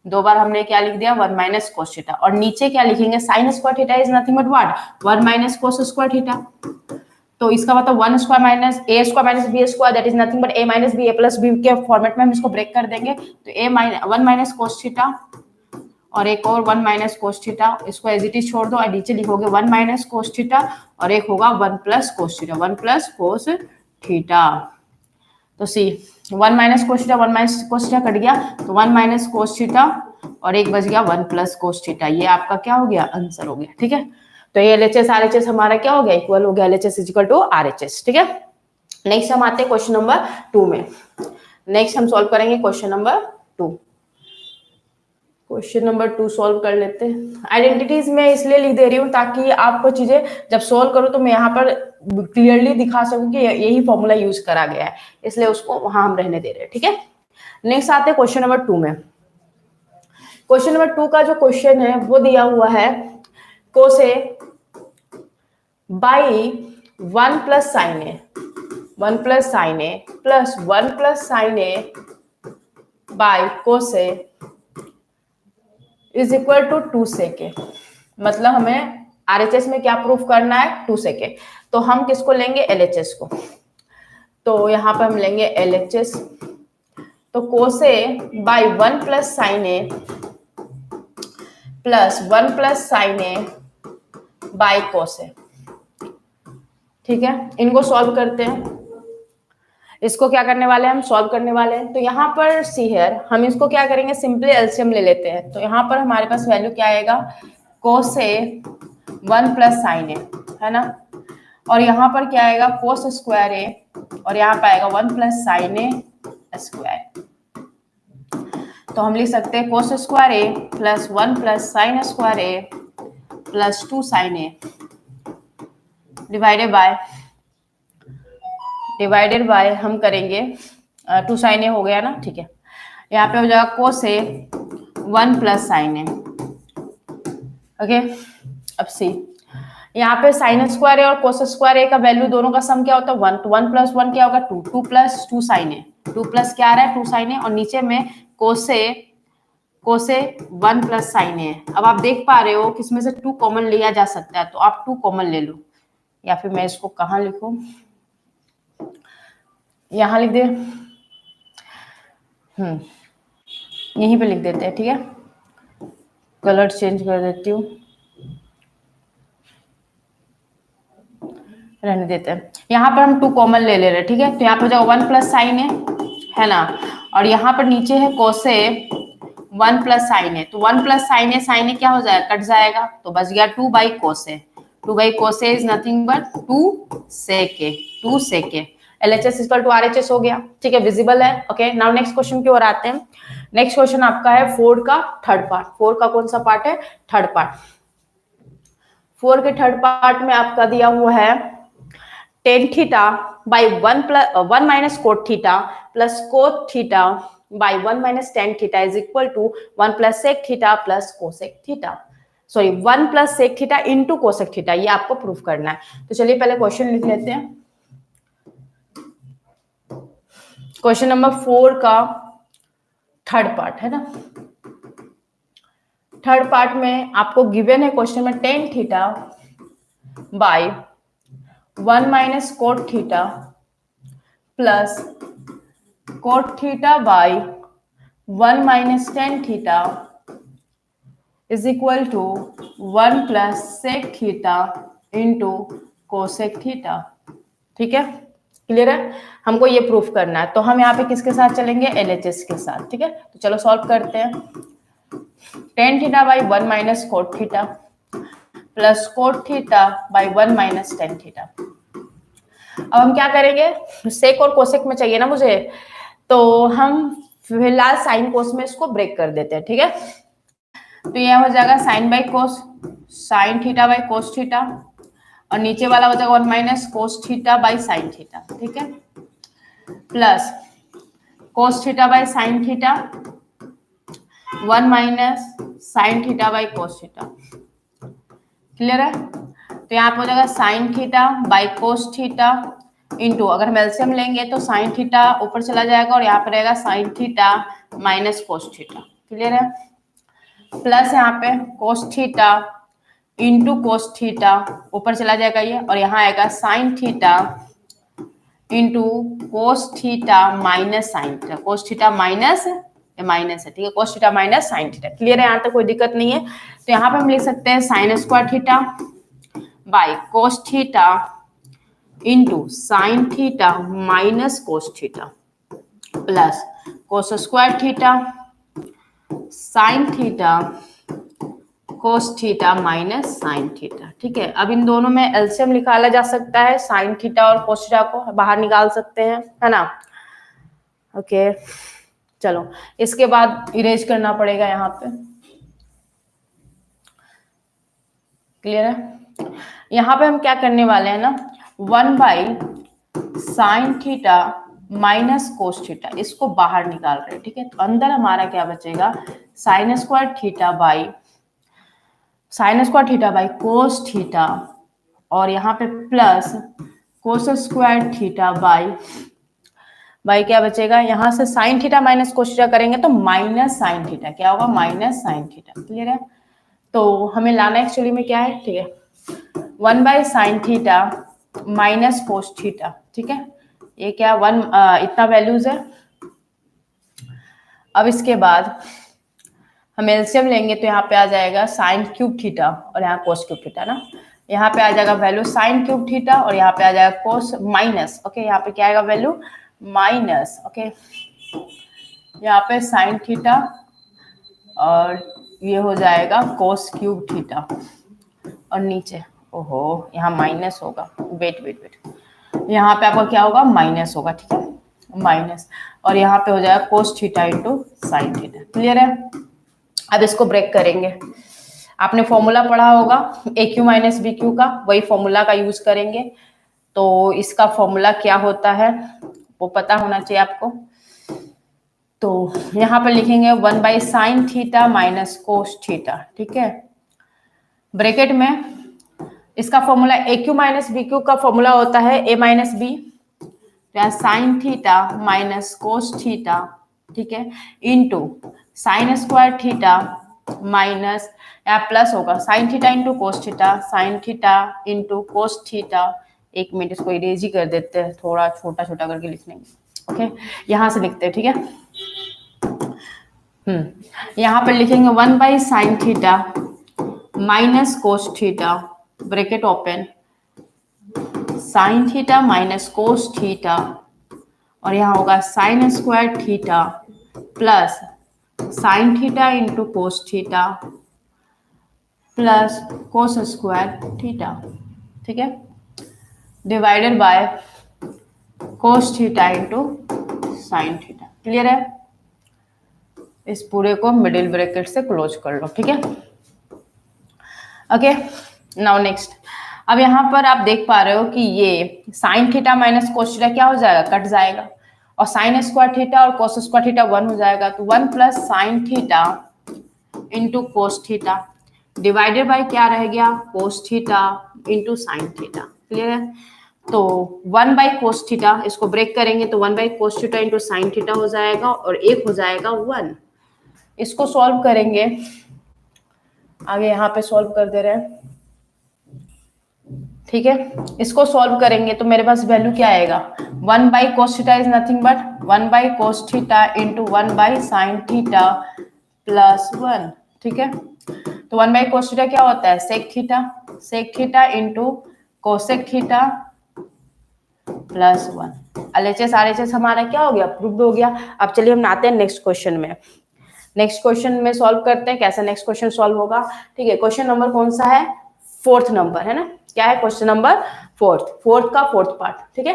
2 बार हमने क्या लिख दिया 1 माइनस कोस थीटा, और नीचे क्या लिखेंगे sine square theta is nothing but what 1 minus cos square theta. तो इसका मतलब 1 square minus A square minus B square that is nothing but A minus B, A plus B के format में हम इसको ब्रेक कर देंगे। तो A minus 1 minus cos theta और एक और 1 माइनस कोस थीटा, इसको एज इट इज छोड़ दो और नीचे लिखोगे 1 माइनस कोस थीटा और एक होगा 1 plus cos theta, 1 plus cos theta. तो सी 1 minus cos theta 1 minus cos theta cut गया, तो 1 माइनस कोस थीटा और एक बच गया 1 प्लस कोस थीटा। ये आपका क्या हो गया आंसर हो गया, ठीक है। तो ये एलएचएस आरएचएस हमारा क्या हो गया इक्वल हो गया LHS is equal to RHS, ठीक है। नेक्स्ट हम आते हैं क्वेश्चन नंबर 2 में। नेक्स्ट हम सॉल्व करेंगे question number 2। Question number 2 solve कर लेते हैं। आइडेंटिटीज में इसलिए लिख दे रही हूँ ताकि आपको चीजें जब सॉल्व करो तो मैं यहाँ पर क्लियरली दिखा सकूं कि यही फॉर्मूला यूज करा गया है, इसलिए उसको वहां हम रहने दे रहे हैं, ठीक है। नेक्स्ट आते हैं क्वेश्चन नंबर 2 में। क्वेश्चन नंबर 2 का जो क्वेश्चन है वो दिया हुआ है cos A by 1 plus sine A, 1 plus sine A plus 1 plus sine A by cos A is equal to 2 sec A. मतलब हमें आरएचएस में क्या प्रूफ करना है 2 सेके। तो हम किसको लेंगे एलएचएस को, तो यहाँ पर हम लेंगे एलएचएस। तो cos A by 1 plus sine A plus 1 plus sine A by cos A, ठीक है। इनको सॉल्व करते हैं, इसको क्या करने वाले हैं हम सॉल्व करने वाले हैं। तो यहाँ पर सी हियर हम इसको क्या करेंगे सिंपली एलसीएम ले लेते हैं। तो यहाँ पर हमारे पास वैल्यू क्या आएगा कोस ए 1 प्लस साइन ए, है ना, और यहाँ पर क्या आएगा कोस स्क्वायर ए और यहाँ पर आएगा 1 प्लस साइन ए स्क्वायर। तो हम लिख सकते हैं cos square A plus 1 plus sine square A plus 2 sine A divided by हम करेंगे 2 साइन ए हो गया ना, ठीक है। यहाँ पे हो जाएगा कोस A 1 plus sine A, okay. अब सी यहाँ पे साइन स्क्वायर ए और कोस स्क्वायर ए का वैल्यू दोनों का सम क्या होता है 1, तो 1 प्लस 1 क्या होगा 2, 2 प्लस 2 साइन ए, 2 प्लस क्या आ रहा है 2 साइन ए और नीचे में कोस ए 1 प्लस साइन ए। अब आप देख पा रहे हो किसमें से 2 कॉमन लिया जा सकता है, तो आप 2 कॉमन ले लो, या फिर मैं इसको कहाँ लिखूं यहाँ लिख दे, यहीं पे लिख देते हैं, ठीक है। कलर चेंज कर देती हूँ, रहने देते हैं। यहाँ पर हम 2 कॉमन ले ले रहे हैं, ठीक है। तो यहाँ पर जाओ 1 प्लस साइन है ना, और यहाँ पर नीचे है cos A 1 plus sine A. तो 1 प्लस साइन ए क्या हो जाएगा कट जाएगा, तो बच गया 2 by cos A. 2 by cos A is nothing but 2 सेके। एलएचएस इक्वल टू आरएचएस हो गया, ठीक है, विजिबल है, ओके। नाउ नेक्स्ट क्वेश्चन की ओर आते हैं। नेक्स्ट क्वेश्चन आपका है 4 का थर्ड पार्ट। 4 का कौन सा पार्ट है थर्ड पार्ट। 4 के थर्ड पार्ट में आपका दिया हुआ है tan theta by 1 minus cot theta plus cot theta by 1 minus tan theta is equal to 1 plus sec theta plus cosec theta, sorry 1 plus sec theta into cosec theta, ये आपको proof करना है। तो चलिए पहले क्वेश्चन लिख लेते हैं। क्वेश्चन नंबर 4 का थर्ड पार्ट है ना। थर्ड पार्ट में आपको गिवन है क्वेश्चन में tan theta by 1 minus cot theta plus cot theta by 1 minus tan theta is equal to 1 plus sec theta into cosec theta, ठीक है, क्लियर है। हमको ये प्रूफ करना है, तो हम यहाँ पे किसके साथ चलेंगे एलएचएस के साथ, ठीक है। तो चलो सॉल्व करते हैं। Ten theta by 1 minus cot theta plus cot theta by 1 minus tan theta. अब हम क्या करेंगे सेक और कोसेक में चाहिए ना मुझे, तो हम फिलहाल साइन कोस में इसको ब्रेक कर देते हैं, ठीक है। तो यह हो जाएगा sine by cos, sine theta by cos theta, और नीचे वाला हो जाएगा 1 minus cos theta by sine theta, ठीक है, plus cos theta by sine theta 1 minus sine theta by cos theta, clear है। तो यहाँ पे हो जाएगा sine theta by cos theta into, अगर हम एलसीएम लेंगे तो साइन थीटा ऊपर चला जाएगा और यहाँ पे रहेगा sign theta minus cos theta, clear है। प्लस यहाँ पे cos theta into cos theta ऊपर चला जाएगा ये, और यहाँ आएगा sign theta into cos theta minus sine theta, cos theta minus minus है, ठीक है, कोस theta minus sine theta, clear है, यहाँ तक कोई दिक्कत नहीं है। तो यहाँ पे हम लिख सकते हैं sine square theta by cos theta into sine theta minus cos theta plus cos square theta sine theta cos theta minus sine theta, ठीक है। अब इन दोनों में एलसीएम निकाला जा सकता है, साइन थीटा और कोस थीटा को बाहर निकाल सकते हैं, है ना। ओके चलो, इसके बाद इरेज करना पड़ेगा यहाँ पे, क्लियर है। यहाँ पे हम क्या करने वाले हैं ना, 1 sine theta minus cos theta, इसको बाहर निकाल रहे हैं, ठीक है। तो अंदर हमारा क्या बचेगा, sign square theta by cos theta, और यहाँ पे plus cos square theta by क्या बचेगा, यहाँ से sign theta minus cos theta करेंगे तो माइनस साइन थीटा, क्या होगा, माइनस साइन थीटा, क्लियर है। तो हमें लाना एक्चुअली में क्या है, ठीक है, 1 sine theta minus cos theta, ठीक है, ये क्या इतना वैल्यूज है। अब इसके बाद हम एलसीएम लेंगे तो यहाँ पे आ जाएगा साइन क्यूब थीटा और यहाँ कोस क्यूब थीटा ना, यहाँ पे आ जाएगा वैल्यू साइन क्यूब थीटा और यहाँ पे आ जाएगा कोस माइनस, ओके, यहाँ पे क्या आएगा वैल्यू माइनस, ओके, यहाँ पे साइन थीटा और ये हो जाएगा कोस क्यूब थीटा, और नीचे ओहो यहाँ माइनस होगा, वेट यहाँ पे आपका क्या होगा, माइनस होगा, ठीक है, माइनस, और यहाँ पे हो जाएगा cos theta into sine theta, clear है। अब इसको ब्रेक करेंगे, आपने फॉर्मूला पढ़ा होगा ए क्यू माइनस बी क्यू का, वही फॉर्मूला का यूज करेंगे। तो इसका फॉर्मूला क्या होता है वो पता होना चाहिए आपको। तो यहाँ पर लिखेंगे 1 sine theta minus cos theta, ठीक है, ब्रैकेट में इसका formula A cube minus B cube का फॉर्मूला होता है A minus B, sine theta minus cos theta, ठीक है, into sine square theta minus, यहाँ प्लस होगा sine theta into cos theta, sine theta into cos theta. एक minute इसको erase ही कर देते हैं, थोड़ा छोटा छोटा करके लिखने में, ओके, यहाँ से लिखते हैं, ठीक है। यहाँ पर लिखेंगे 1 sine theta minus cos theta, bracket open, sign theta minus cos theta, और यहाँ होगा sign square theta plus sine theta into cos theta plus cos square theta, ठीक है, divided by cos theta into sine theta, clear है। इस पूरे को middle bracket से क्लोज कर लो, ठीक है, ओके। नाउ नेक्स्ट, अब यहाँ पर आप देख पा रहे हो कि ये sign theta minus cos theta क्या हो जाएगा, कट जाएगा, और साइन स्क्वायर थीटा और कोस स्क्वायर थीटा 1 हो जाएगा, तो 1 plus sine theta into cos theta divided by क्या रह गया, कोस theta into sine theta, clear है। तो 1 बाई कोस थीटा, इसको ब्रेक करेंगे तो 1 by cos theta into sine theta हो जाएगा, और एक हो जाएगा 1। इसको सॉल्व करेंगे, आगे यहाँ पे सॉल्व कर दे रहे हैं, ठीक है, इसको सॉल्व करेंगे तो मेरे पास वैल्यू क्या आएगा, 1 by cos theta is nothing but 1 by cos theta into 1 by sine theta plus 1, ठीक है। तो 1 बाई कोस थीटा क्या होता है, sec theta into cosec theta plus 1। LHS RHS हमारा क्या हो गया, प्रूव्ड हो गया। अब चलिए हम आते हैं नेक्स्ट क्वेश्चन में, नेक्स्ट क्वेश्चन में सॉल्व करते हैं, कैसा नेक्स्ट क्वेश्चन सॉल्व होगा, ठीक है। क्वेश्चन नंबर कौन सा है, 4th नंबर है ना, क्या है क्वेश्चन नंबर 4th का 4th पार्ट, ठीक है।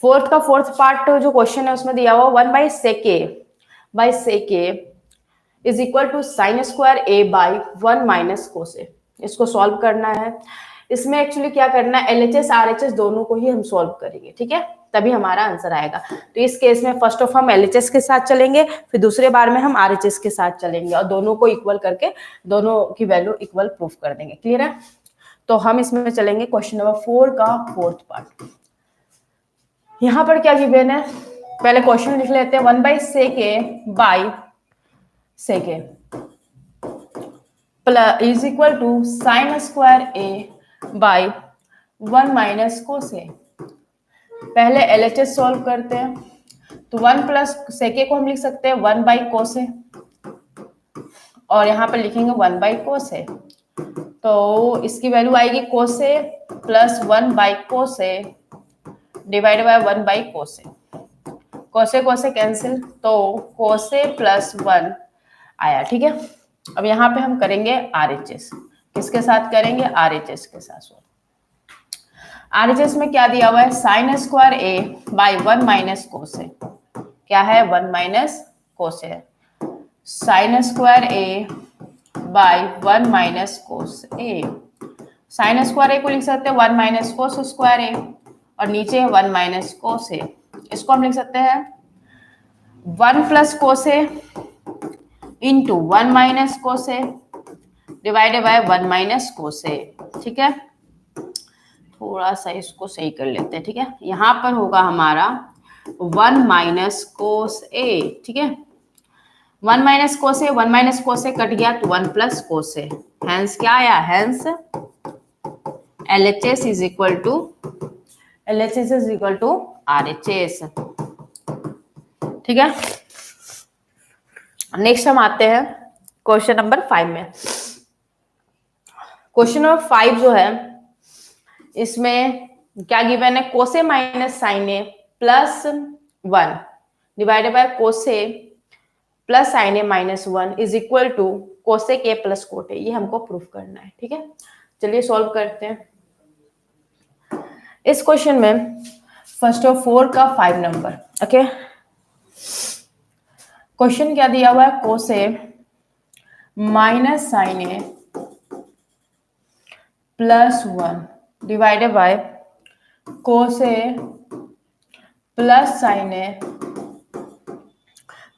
4th का 4th पार्ट जो क्वेश्चन है उसमें दिया हुआ 1 by sec A is equal to sine square A by 1 minus cos A. इसको सॉल्व करना है। इसमें एक्चुअली क्या करना है, एलएचएस आरएचएस दोनों को ही हम सॉल्व करेंगे, ठीक है, तभी हमारा आंसर आएगा। तो इस केस में फर्स्ट ऑफ हम एलएचएस के साथ चलेंगे, फिर दूसरे बार में हम आरएचएस के साथ चलेंगे, और दोनों को इक्वल करके दोनों की वैल्यू इक्वल प्रूफ कर देंगे, क्लियर है। तो हम इसमें चलेंगे क्वेश्चन नंबर 4 का 4th पार्ट। यहाँ पर क्या गिवन है, पहले क्वेश्चन लिख लेते हैं। 1/sec A by sec A is equal to sine square A by 1 minus cos A. पहले LHS सॉल्व करते हैं, तो 1 प्लस sec A को हम लिख सकते हैं 1 बाई कोस ए, और यहाँ पर लिखेंगे 1 बाई कोस ए, तो इसकी वैल्यू आएगी cos A plus 1 by cos A divide by 1 by cos A. Cos A cancel, तो कोसे प्लस 1 आया, ठीक है। अब यहाँ पे हम करेंगे RHS, किसके साथ करेंगे, RHS के साथ। RHS में क्या दिया हुआ है, sine square A by 1 minus cos A, क्या है 1 minus cos A, sine square A by 1 minus cos A. Sine square A को लिख सकते हैं 1 माइनस कोस स्क्वायर ए, और नीचे 1 माइनस कोस ए, इसको हम लिख सकते हैं 1 plus cos A into 1 minus cos A divided by 1 minus cos A, ठीक है। थोड़ा सा इसको सही कर लेते हैं, ठीक है। यहाँ पर होगा हमारा 1 माइनस कोस ए, ठीक है। 1 minus cos A, 1 minus cos A cut गया तो 1 प्लस कोस ए, हैंस क्या आया, hence LHS is equal to RHS, ठीक है। नेक्स्ट हम आते हैं क्वेश्चन नंबर 5 में। क्वेश्चन नंबर 5 जो है, इसमें क्या गिवन है, cos A minus sine A plus 1 divided by cos A plus sine A minus 1 is equal to cosec A plus cot A. ये हमको प्रूफ करना है, ठीक है। चलिए सॉल्व करते हैं। इस क्वेश्चन में फर्स्ट ऑफ 4 का 5 नंबर, ओके। क्वेश्चन क्या दिया हुआ है, cos A minus sine A plus 1 divided by cos A plus sine A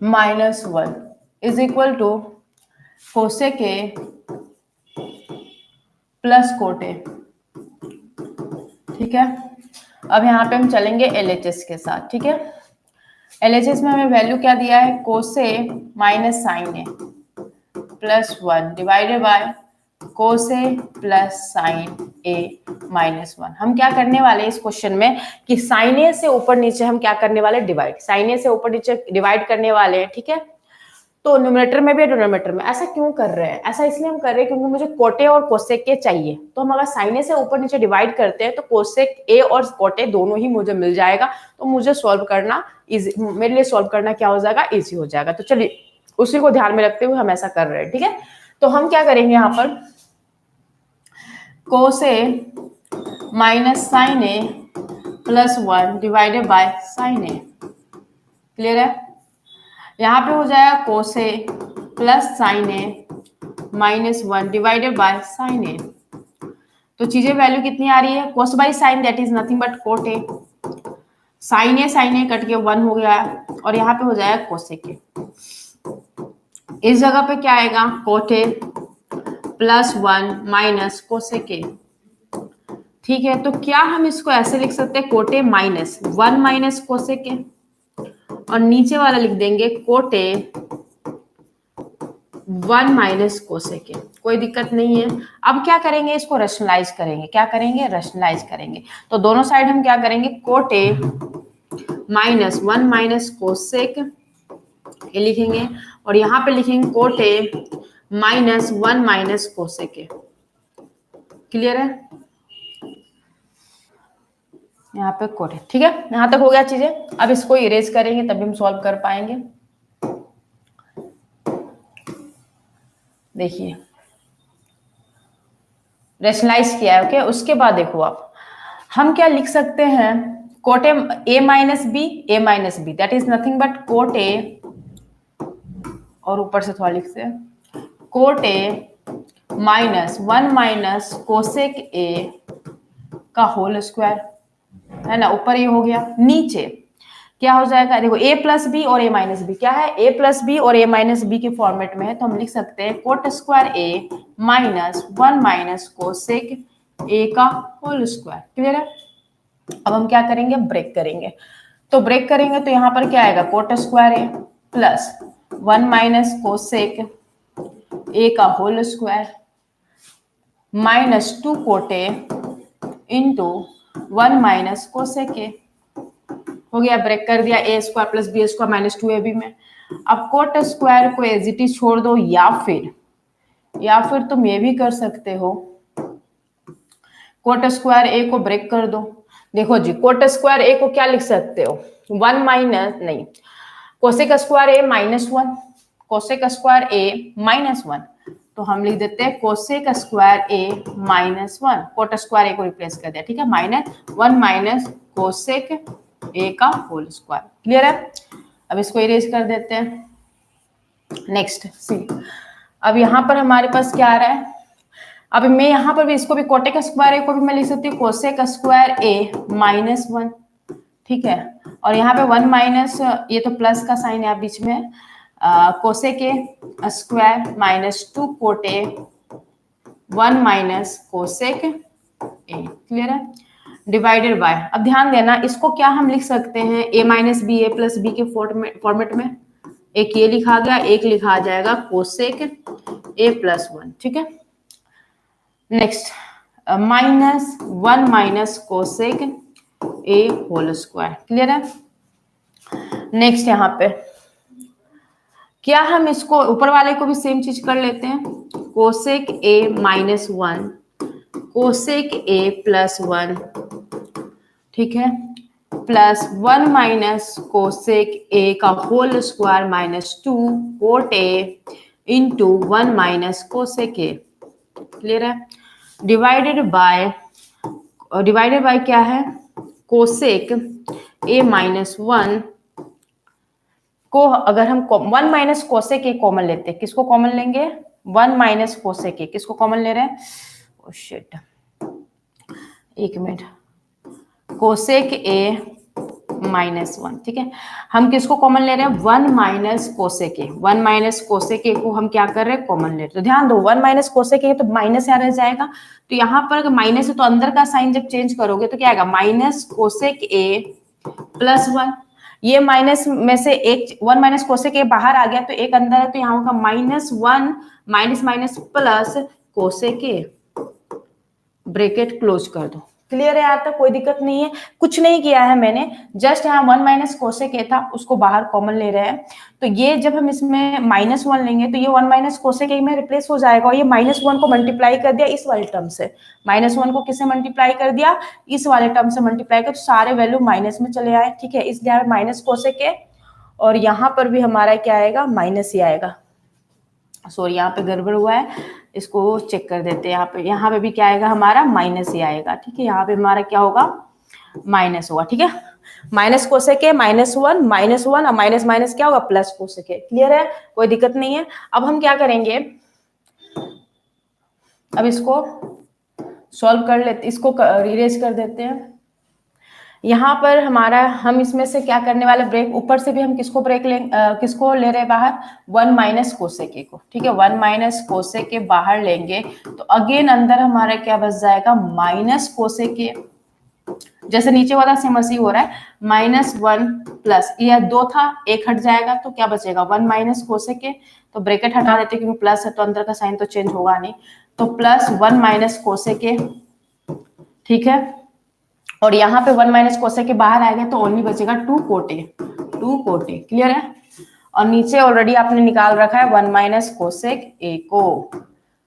minus 1 is equal to cosec A plus cot A, ठीक है। अब यहाँ पे हम चलेंगे LHS के साथ, ठीक है। LHS में हमें वैल्यू क्या दिया है, cos A minus sine A plus 1 divided by cos A plus sine A minus 1। हम क्या करने वाले हैं इस क्वेश्चन में कि साइन ए से ऊपर नीचे हम क्या करने वाले, डिवाइड, साइन ए से ऊपर नीचे डिवाइड करने वाले हैं, ठीक है। तो न्यूमरेटर में भी डिनोमिनेटर में। ऐसा क्यों कर रहे हैं, ऐसा इसलिए हम कर रहे हैं क्योंकि मुझे कोटे और कोसेक के चाहिए। तो हम अगर साइन ए से ऊपर नीचे डिवाइड करते हैं तो कोसेक ए और कोटे दोनों ही मुझे मिल जाएगा, तो मुझे सॉल्व करना इजी, मेरे लिए सॉल्व करना क्या हो जाएगा, इजी हो जाएगा। तो चलिए उसी को ध्यान में रखते हुए हम ऐसा कर रहे हैं, ठीक है। तो हम क्या करेंगे, यहाँ पर cos A minus sine A plus 1 divided by sine A, clear है। यहाँ पे हो जाएगा cos A plus sine A minus 1 divided by sine A. तो चीजें वैल्यू कितनी आ रही है, cos by sine that is nothing but cot A, sine A cut के 1 हो गया, और यहाँ पे हो जाएगा कोसेक ए। इस जगह पे क्या आएगा, cot A plus 1 minus cosec ए, ठीक है। तो क्या हम इसको ऐसे लिख सकते हैं, कोटे माइनस 1 माइनस कोसेक ए, और नीचे वाला लिख देंगे कोटे 1 माइनस कोसेक ए, कोई दिक्कत नहीं है। अब क्या करेंगे, इसको रैशनलाइज करेंगे, क्या करेंगे, रैशनलाइज करेंगे। तो दोनों साइड हम क्या करेंगे, कोटे माइनस 1 माइनस कोसेक ए लिखेंगे, और यहाँ पे लिखेंगे कोटे minus 1 minus cosec A, clear है। यहाँ पे कोटे, ठीक है। यहाँ तक हो गया चीजें। अब इसको इरेज करेंगे तभी हम सॉल्व कर पाएंगे। देखिए रैशनलाइज किया है, ओके। उसके बाद देखो आप, हम क्या लिख सकते हैं, cot A minus B that is nothing but cot A, और ऊपर से थोड़ा लिखते हैं cot A minus 1 minus cosec A का होल स्क्वायर, है ना। ऊपर ये हो गया, नीचे क्या हो जाएगा, देखो ए प्लस बी और ए माइनस बी, क्या है, ए प्लस बी और ए माइनस बी के फॉर्मेट में है, तो हम लिख सकते हैं coat square A minus 1 minus cosec A का होल स्क्वायर, क्लियर है। अब हम क्या करेंगे, ब्रेक करेंगे। तो ब्रेक करेंगे तो यहाँ पर क्या आएगा, cot square A plus 1 minus cosec A का whole square minus 2 cot A into 1 minus cosec A. हो गया, ब्रेक कर दिया, A square plus B square minus 2ab में। अब कोट स्क्वायर को एज इट इज छोड़ दो, या फिर तुम ये भी कर सकते हो, कोट स्क्वायर ए को ब्रेक कर दो। देखो जी, कोट स्क्वायर ए को क्या लिख सकते हो, 1 माइनस नहीं, cosec square A -1, cosec square A -1, तो हम लिख देते हैं cosec square A -1, coat square A को रिप्लेस कर दिया, ठीक है, -1 माइनस कोसेक ए का होल स्क्वायर। क्लियर है? अब इसको इरेज कर देते हैं। नेक्स्ट सी, अब यहाँ पर हमारे पास क्या आ रहा है, अब मैं यहाँ पर भी इसको भी कोटेक स्क्वायर ए को भी मैं लिख सकती हूँ कोसेक स्क्वायर ए -1, ठीक है, और यहाँ पे 1 माइनस, ये तो प्लस का साइन है बीच में, cosec A square -2 cot A 1 minus cosec A. Clear है? डिवाइडेड बाय, अब ध्यान देना, इसको क्या हम लिख सकते हैं, ए minus B A plus B के फॉर्मेट में, एक ये लिखा गया, एक लिखा जाएगा कोसेक ए +1, ठीक है। Next -1 minus cosec A whole square. Clear है? नेक्स्ट यहाँ पे क्या हम इसको ऊपर वाले को भी सेम चीज कर लेते हैं, कोसेक ए -1 कोसेक ए +1, ठीक है, प्लस 1 माइनस कोसेक ए का whole square -2 cot A into 1 minus cosec A. Clear है? डिवाइडेड बाय क्या है, कोसेक ए -1 को अगर हम 1 माइनस कोसेक ए कॉमन लेते हैं, किसको कॉमन लेंगे, 1 माइनस कोसेक ए, किसको कॉमन ले रहे हैं, ओह शिट, एक मिनट, कोसेक ए -1, ठीक है, हम किसको कॉमन ले रहे हैं, 1 माइनस कोसेक ए, 1 माइनस कोसेक ए को हम क्या कर रहे हैं, कॉमन ले रहे हैं। तो ध्यान दो, 1 माइनस कोसेक ए तो माइनस यहाँ रह जाएगा, तो यहाँ पर अगर माइनस है तो अंदर का साइन जब चेंज करोगे तो क्या आएगा, माइनस कोसेक ए +1, ये माइनस में से एक 1 माइनस कोसेक ए बाहर आ गया तो एक अंदर है, तो यहाँ होगा -1 माइनस माइनस प्लस कोसेक ए, ब्रैकेट क्लोज कर दो। क्लियर है? यहाँ तक कोई दिक्कत नहीं है, कुछ नहीं किया है मैंने, जस्ट यहाँ 1 माइनस कोसेक ए था उसको बाहर कॉमन ले रहे हैं, तो ये जब हम इसमें -1 लेंगे तो ये 1 माइनस कोसेक ए में रिप्लेस हो जाएगा, और ये -1 को मल्टीप्लाई कर दिया इस वाले टर्म से, -1 को किससे मल्टीप्लाई कर दिया, इस वाले टर्म से मल्टीप्लाई कर, तो सारे वैल्यू माइनस में चले आए, ठीक है, इसलिए यहाँ माइनस कोसेक ए, और यहाँ पर भी हमारा क्या आएगा, माइनस ही आएगा। सॉरी, यहाँ पे गड़बड़ हुआ है, इसको चेक कर देते हैं। यहाँ पे भी क्या आएगा, हमारा माइनस ही आएगा, ठीक है, यहाँ पे हमारा क्या होगा, माइनस होगा, ठीक है, माइनस कोसेक ए -1 और माइनस माइनस क्या होगा, प्लस कोसेक ए। क्लियर है? कोई दिक्कत नहीं है। अब हम क्या करेंगे, अब इसको सॉल्व कर लेते, इसको इरेज कर देते हैं। यहाँ पर हमारा, हम इसमें से क्या करने वाले, ब्रेक, ऊपर से भी हम किसको ब्रेक किसको ले रहे हैं बाहर, 1 माइनस कोसेक ए को, ठीक है, 1 माइनस कोसेक ए बाहर लेंगे तो अगेन अंदर हमारा क्या बच जाएगा, माइनस कोसेक ए, जैसे नीचे वाला सेम ऐसे ही हो रहा है, -1 प्लस ये 2 था, एक हट जाएगा तो क्या बचेगा, 1 माइनस कोसेक ए, तो ब्रैकेट हटा देते क्योंकि प्लस है तो अंदर का साइन तो चेंज होगा नहीं, तो प्लस 1 माइनस कोसेक ए, ठीक है, और यहाँ पे 1 माइनस कोसेक के बाहर आएगा तो ओनली बचेगा 2 कोट ए। क्लियर है? और नीचे ऑलरेडी आपने निकाल रखा है 1 माइनस कोसेक ए को,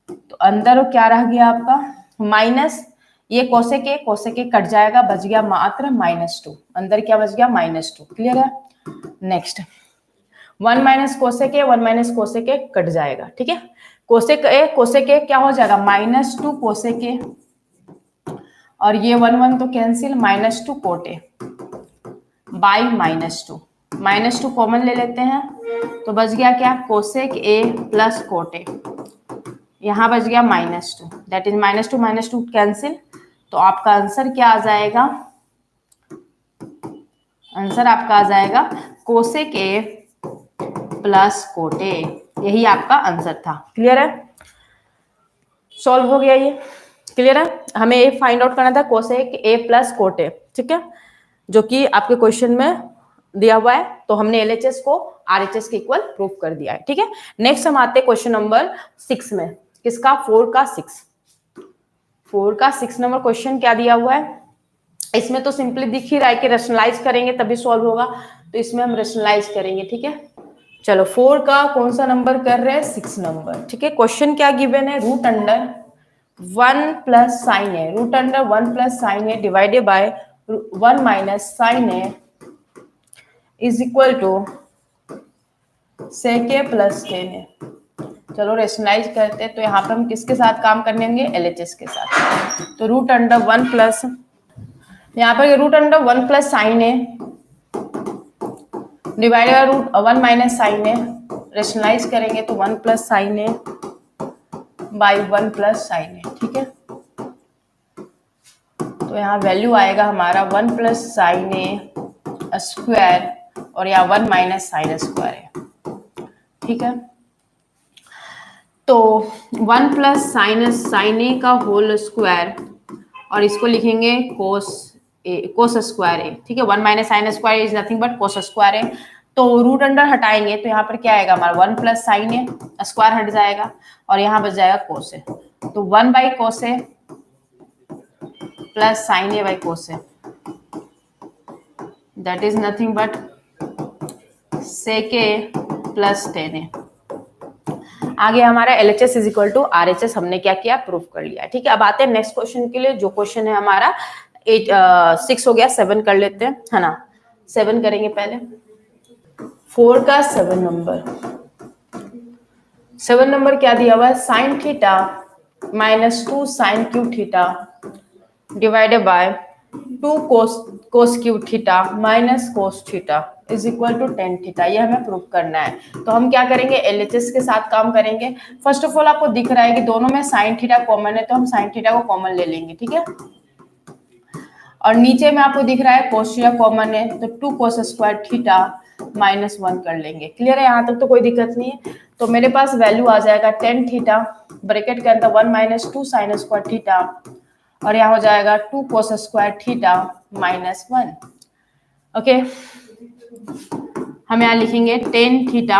तो अंदर क्या रह गया आपका, माइनस, ये कोसेक ए कट जाएगा, बच गया मात्र -2, अंदर क्या बच गया, -2। क्लियर है? नेक्स्ट 1 माइनस कोसेक ए, 1 माइनस कोसेक ए कट जाएगा, ठीक है, कोसेक ए क्या हो जाएगा, -2 कोसेक ए, और ये 1 तो cancel, -2 cot A by -2 common ले लेते हैं तो बच गया क्या, कोसेक ए प्लस कोट ए, यहाँ बच गया -2, दैट इज -2 कैंसिल, तो आपका आंसर क्या आ जाएगा, आंसर आपका आ जाएगा कोसेक ए प्लस कोट ए, यही आपका आंसर था। क्लियर है? सॉल्व हो गया ये। क्लियर है? हमें ये फाइंड आउट करना था cosec A plus cot A, ठीक है, जो कि आपके क्वेश्चन में दिया हुआ है। तो हमने LHS को RHS के इक्वल प्रूव कर दिया है। ठीक है, नेक्स्ट हम आते हैं क्वेश्चन नंबर 6 में। किसका? 4 का 6 नंबर क्वेश्चन क्या दिया हुआ है? इसमें तो सिंपली दिख ही रहा है कि रेशनलाइज करेंगे तभी सॉल्व होगा, तो इसमें हम रेशनलाइज करेंगे। ठीक है, चलो 4 का कौन सा नंबर कर रहे हैं? 6 नंबर। ठीक है, क्वेश्चन क्या गिवन है? Root under 1 plus sine A, root under 1 plus sine A divided by 1 minus sine A is equal to sec A plus tan A. चलो रेशनलाइज करते हैं। तो यहाँ पे हम किसके साथ काम करने होंगे? LHS के साथ। तो रूट अंडर 1 प्लस, यहाँ पर root under 1 plus sine A divided by root 1 minus sine A, rationalise करेंगे तो 1 plus sine A by 1 plus sine A. ठीक है, तो यहाँ वैल्यू आएगा हमारा 1 प्लस साइन ए स्क्वायर और यहाँ 1 माइनस साइन स्क्वायर है। ठीक है, तो 1 प्लस साइन ए का होल स्क्वायर और इसको लिखेंगे कोस स्क्वायर ए। ठीक है, 1 minus sine square is nothing but cos square A. तो रूट अंडर हटाएंगे तो यहाँ पर क्या आएगा हमारा? 1 प्लस साइन ए स्क्वायर हट जाएगा और यहाँ बच जाएगा कोस ए। तो 1 by cos A plus sine A by cos A, that is nothing but sec A plus tan A. आगे हमारा LHS is equal to RHS हमने क्या किया? प्रूफ कर लिया। ठीक है, अब आते हैं नेक्स्ट क्वेश्चन के लिए। जो क्वेश्चन है हमारा 6 हो गया, 7 कर लेते हैं, है ना। 7 करेंगे पहले। 4 का 7 नंबर। 7 नंबर क्या दिया हुआ है? Sine theta minus 2 sine cube theta divided by 2 cos cube theta minus cos theta is equal to tan theta. ये हमें प्रूव करना है। तो हम क्या करेंगे? LHS के साथ काम करेंगे। फर्स्ट ऑफ ऑल आपको दिख रहा है कि दोनों में साइन थीटा कॉमन है, तो हम साइन थीटा को कॉमन ले लेंगे। ठीक है, और नीचे में आपको दिख रहा है कोस थीटा कॉमन है, तो 2 कोस स्क्वायर थीटा माइनस 1 कर लेंगे। क्लियर है? यहाँ तक तो कोई दिक्कत नहीं है। तो मेरे पास वैल्यू आ जाएगा टेन थीटा, ब्रैकेट के अंदर 1 माइनस 2 साइन स्क्वायर थीटा और यहाँ हो जाएगा 2 कोस स्क्वायर थीटा माइनस 1। ओके, हम यहाँ लिखेंगे टेन थीटा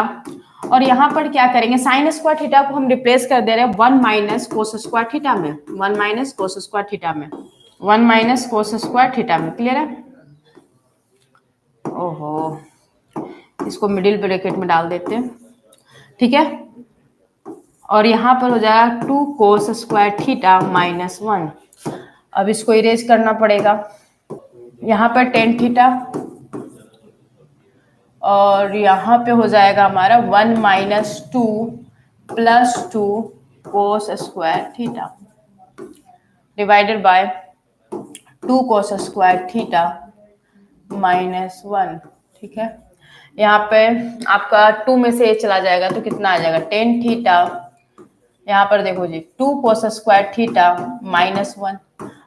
और यहाँ पर क्या करेंगे? साइन स्क्वायर थीटा को हम रिप्लेस कर दे रहे हैं 1 माइनस कोस स्क्वायर थीटा में, 1 माइनस कोस स्क्वायर थीटा में, 1 माइनस कोस स्क्वायर थीटा में। क्लियर है? ओहो, इसको मिडिल ब्रैकेट में डाल देते हैं। ठीक है, और यहाँ पर हो जाएगा 2 कोस स्क्वायर थीटा माइनस 1। अब इसको इरेज करना पड़ेगा। यहाँ पर टेन थीटा और यहाँ पे हो जाएगा हमारा 1 minus 2 plus 2 cos square theta divided by 2 cos square theta minus 1। ठीक है, यहाँ पे आपका 2 में से चला जाएगा तो कितना आ जाएगा? टेन थीटा, यहाँ पर देखो जी 2 कोस स्क्वायर थीटा माइनस 1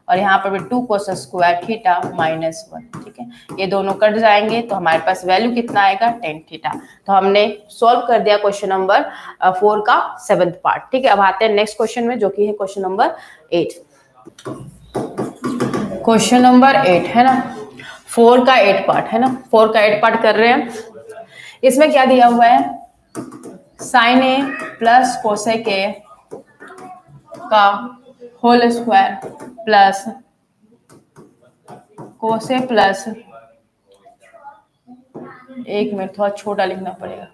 और यहाँ पर भी 2 कोस स्क्वायर थीटा माइनस 1। ठीक है, ये दोनों कट जाएंगे तो हमारे पास वैल्यू कितना आएगा? Tan theta. तो हमने सॉल्व कर दिया क्वेश्चन नंबर 4 का 7th पार्ट। ठीक है, अब आते हैं नेक्स्ट क्वेश्चन में, जो कि है क्वेश्चन नंबर 8। क्वेश्चन नंबर 8 है ना, 4 का 8 पार्ट है ना, 4 का 8 पार्ट कर रहे हैं। इसमें क्या दिया हुआ है? Sine A plus cosec A का whole square plus cos A plus, एक मिनट थोड़ा छोटा लिखना पड़ेगा,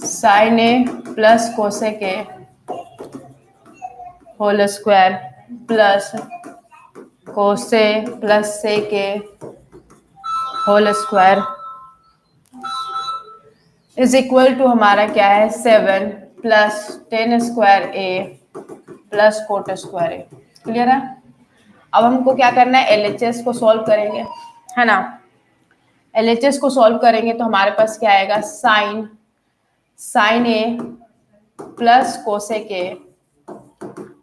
sine A plus cosec A whole square plus cos A plus sec A whole square is equal to हमारा क्या है? 7 plus 10 square A plus cot square A. Clear है? अब हमको क्या करना है? LHS को सॉल्व करेंगे, है ना। LHS को सॉल्व करेंगे तो हमारे पास क्या आएगा? Sine A plus cosec A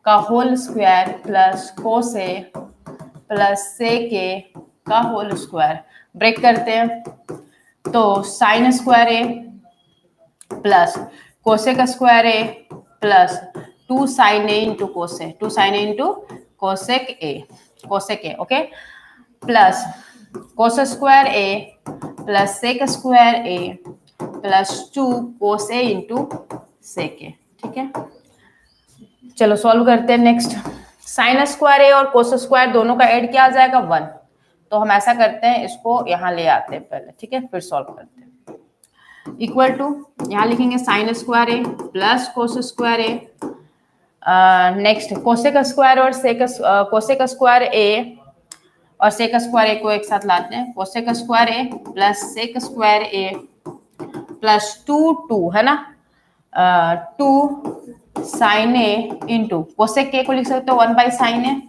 का whole square plus cos A plus sec A का होल स्क्वायर। ब्रेक करते हैं तो sine square A plus cosec square A plus 2 sin A into cosec, 2 sin A into cosec A, okay, plus cos square A plus sec square A plus 2 cos A into sec A, ठीक है। चलो solve करते हैं। Next sign square A और cos square दोनों का add क्या आ जाएगा 1, तो हम ऐसा करते हैं इसको यहाँ ले आते हैं पहले, ठीक है, फिर सॉल्व करते हैं। इक्वल टू यहाँ लिखेंगे sine square A plus cos square A, next cosec square और कोसेक स्क्वायर ए और सेक स्क्वायर ए को एक साथ लाते हैं, cosec square A plus sec square A plus 2 है ना, 2 साइन ए इंटू कोसेक के को लिख सकते हो 1 बाई साइन ए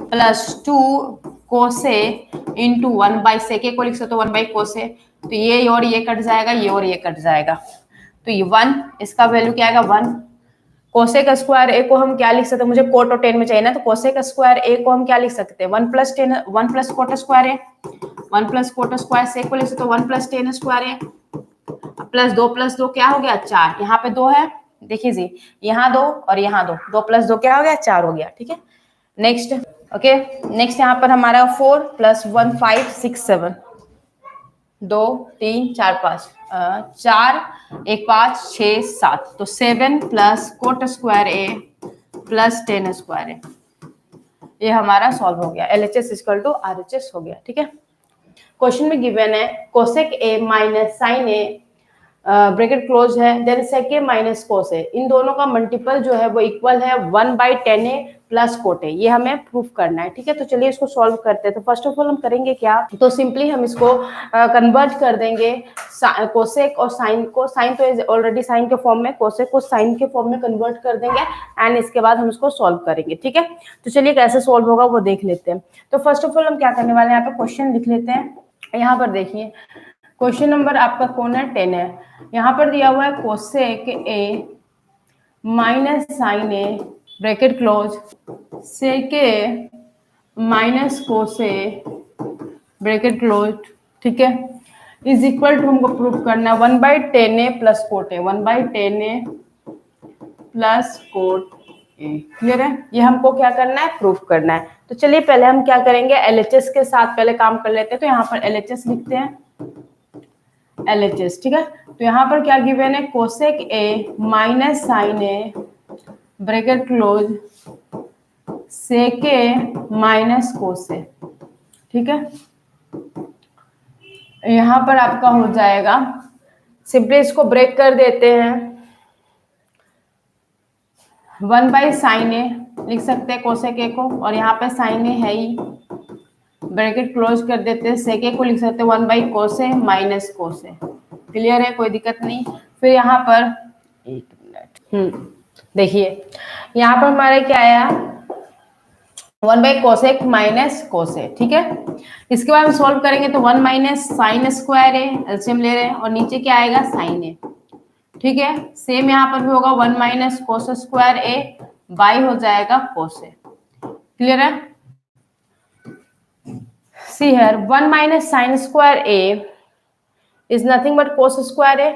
प्लस 2 कोसे इंटू 1 बाई सेक को लिख सकते हो 1 बाई कोसे, तो ये और ये कट जाएगा, ये और ये कट जाएगा, तो ये 1, इसका वैल्यू क्या आएगा 1। कोसेक स्क्वायर ए को हम क्या लिख सकते हैं, मुझे कोट और टेन में चाहिए ना, तो कोसेक स्क्वायर ए को हम क्या लिख सकते हैं 1 plus tan, 1 plus cot square A, 1 plus cot square से को लिख सकते हो 1 plus tan square A plus 2 क्या हो गया 4, यहाँ पे 2 है, देखिए जी यहाँ 2 और यहाँ 2, 2 प्लस 2 क्या हो गया 4 हो गया, ठीक है। नेक्स्ट ओके, नेक्स्ट यहाँ पर हमारा 4 प्लस 1 5 6 7, 2 3 4 5 4 1 5 6 7, तो 7 plus cot square A plus 10 square ए, ये हमारा सॉल्व हो गया। LHS इक्वल टू RHS हो गया, ठीक है। क्वेश्चन में गिवन है cosec A minus sine A bracket close है, then sec A minus cos A, इन दोनों का मल्टीपल जो है वो इक्वल है 1 by 10 A plus cot A, ये हमें प्रूफ करना है, ठीक है। तो चलिए इसको सॉल्व करते हैं। तो फर्स्ट ऑफ ऑल हम करेंगे क्या, तो सिंपली हम इसको कन्वर्ट कर देंगे कोसेक और साइन को, साइन तो ऑलरेडी साइन के फॉर्म में, कोसेक को साइन के फॉर्म में कन्वर्ट कर देंगे एंड इसके बाद हम इसको सॉल्व करेंगे, ठीक है। तो चलिए कैसे सॉल्व होगा वो देख लेते हैं। तो फर्स्ट ऑफ ऑल हम क्या करने वाले हैं, यहाँ पे क्वेश्चन लिख लेते हैं। यहाँ पर देखिए क्वेश्चन नंबर आपका कौन है 10 है, यहाँ पर दिया हुआ है cosec A minus sine A bracket close sec A minus cos A bracket close, ठीक है, इज इक्वल टू हमको प्रूफ करना है 1 by 10 A plus cot A, 1 by 10 A plus cot A, clear है। ये हमको क्या करना है प्रूफ करना है। तो चलिए पहले हम क्या करेंगे LHS के साथ पहले काम कर लेते हैं। तो यहाँ पर LHS लिखते हैं LHS, ठीक है। तो यहाँ पर क्या गिवन है cosec A minus sine A bracket close sec A minus cos A, ठीक है। यहाँ पर आपका हो जाएगा, सिंपली इसको ब्रेक कर देते हैं, 1 बाई साइन ए लिख सकते हैं कोसेक ए को, और यहाँ पे साइन ए है ही, ब्रैकेट क्लोज कर देते हैं, सेक ए को लिख सकते हैं 1 by cos A minus cos A, clear है, कोई दिक्कत नहीं। फिर यहाँ पर एक मिनट, देखिए यहाँ पर हमारा क्या आया 1 by cosec minus cos A, ठीक है। इसके बाद हम सॉल्व करेंगे तो 1 माइनस साइन स्क्वायर ए, एलसीएम ले रहे हैं, और नीचे क्या आएगा साइन ए, ठीक है। सेम यहाँ पर भी होगा 1 minus cos square A by हो जाएगा कोस ए, क्लियर है। See here 1 minus sin square a is nothing but cos square a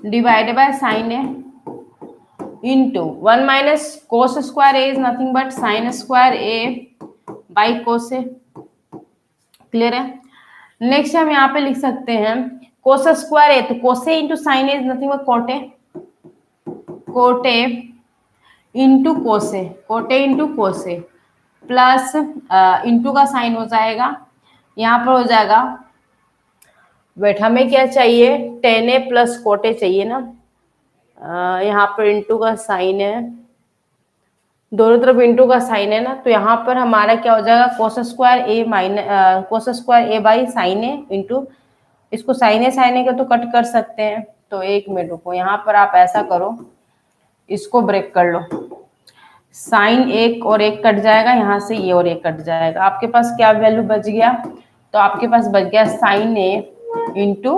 divided by sin a into 1 minus cos square a is nothing but sin square a by cos a, clear है। Next हम यहाँ पे लिख सकते हैं cos square a, तो cos a into sin a is nothing but cot a, cot a into cos a, cot a into cos a plus into का sign हो जाएगा, यहाँ पर हो जाएगा, वेट हमें क्या चाहिए 10 ए प्लस कोट ए चाहिए ना, यहाँ पर इंटू का साइन है, दोनों तरफ इंटू का साइन है ना, तो यहाँ पर हमारा क्या हो जाएगा कोस square A minus cos square A by sine A into, इसको साइन ए का तो कट कर सकते हैं, तो एक मिनट रुको, यहाँ पर आप ऐसा करो, इसको ब्रेक कर लो, साइन एक और एक कट जाएगा, यहाँ से ये और एक कट जाएगा, आपके पास क्या वैल्यू बच गया, तो आपके पास बच गया sign A into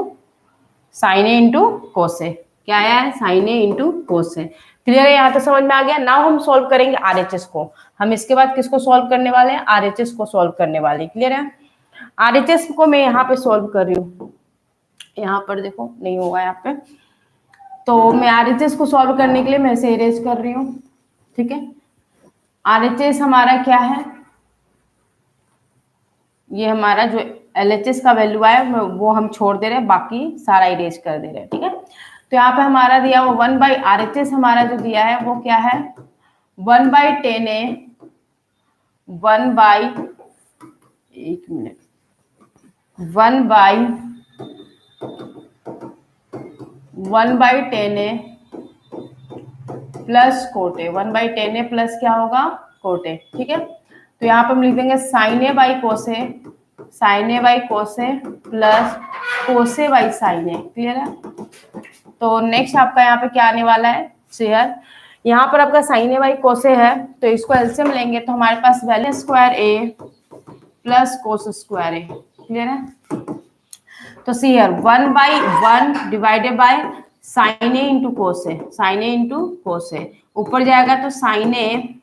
cos A, क्या आया है sine A into cos A, clear है, यहाँ तक समझ में आ गया। नाउ हम सॉल्व करेंगे RHS को, हम इसके बाद किसको सॉल्व करने वाले हैं RHS को सॉल्व करने वाले, क्लियर है। RHS को मैं यहाँ पे सॉल्व कर रही हूँ, यहाँ पर देखो नहीं होगा, यहाँ पे तो मैं RHS को सॉल्व करने के लिए मैं इसे इरेज कर रही हूँ, ठीक है। RHS हमारा क्या है, ये हमारा जो LHS का वैल्यू है वो हम छोड़ दे रहे हैं, बाकी सारा इरेज कर दे रहे हैं, ठीक है। तो यहाँ पे हमारा दिया वो 1/RHS हमारा जो दिया है वो क्या है, 1/10A 1/10A प्लस कोटे, 1/10A प्लस क्या होगा, कोटे, ठीक है। तो यहाँ पे हम लिख देंगे साइन ए बाई कोसे प्लस कोसे बाई साइन ए, क्लियर है। तो नेक्स्ट आपका यहाँ पे क्या आने वाला है, शेयर। यहाँ पर आपका साइन ए बाई कोसे है, तो इसको एलसीएम लेंगे तो हमारे पास value square A plus cos square A, clear है। तो see here 1/1 divided by sine A into कोसे, साइन ए इंटू कोसे, ऊपर जाएगा तो साइन ए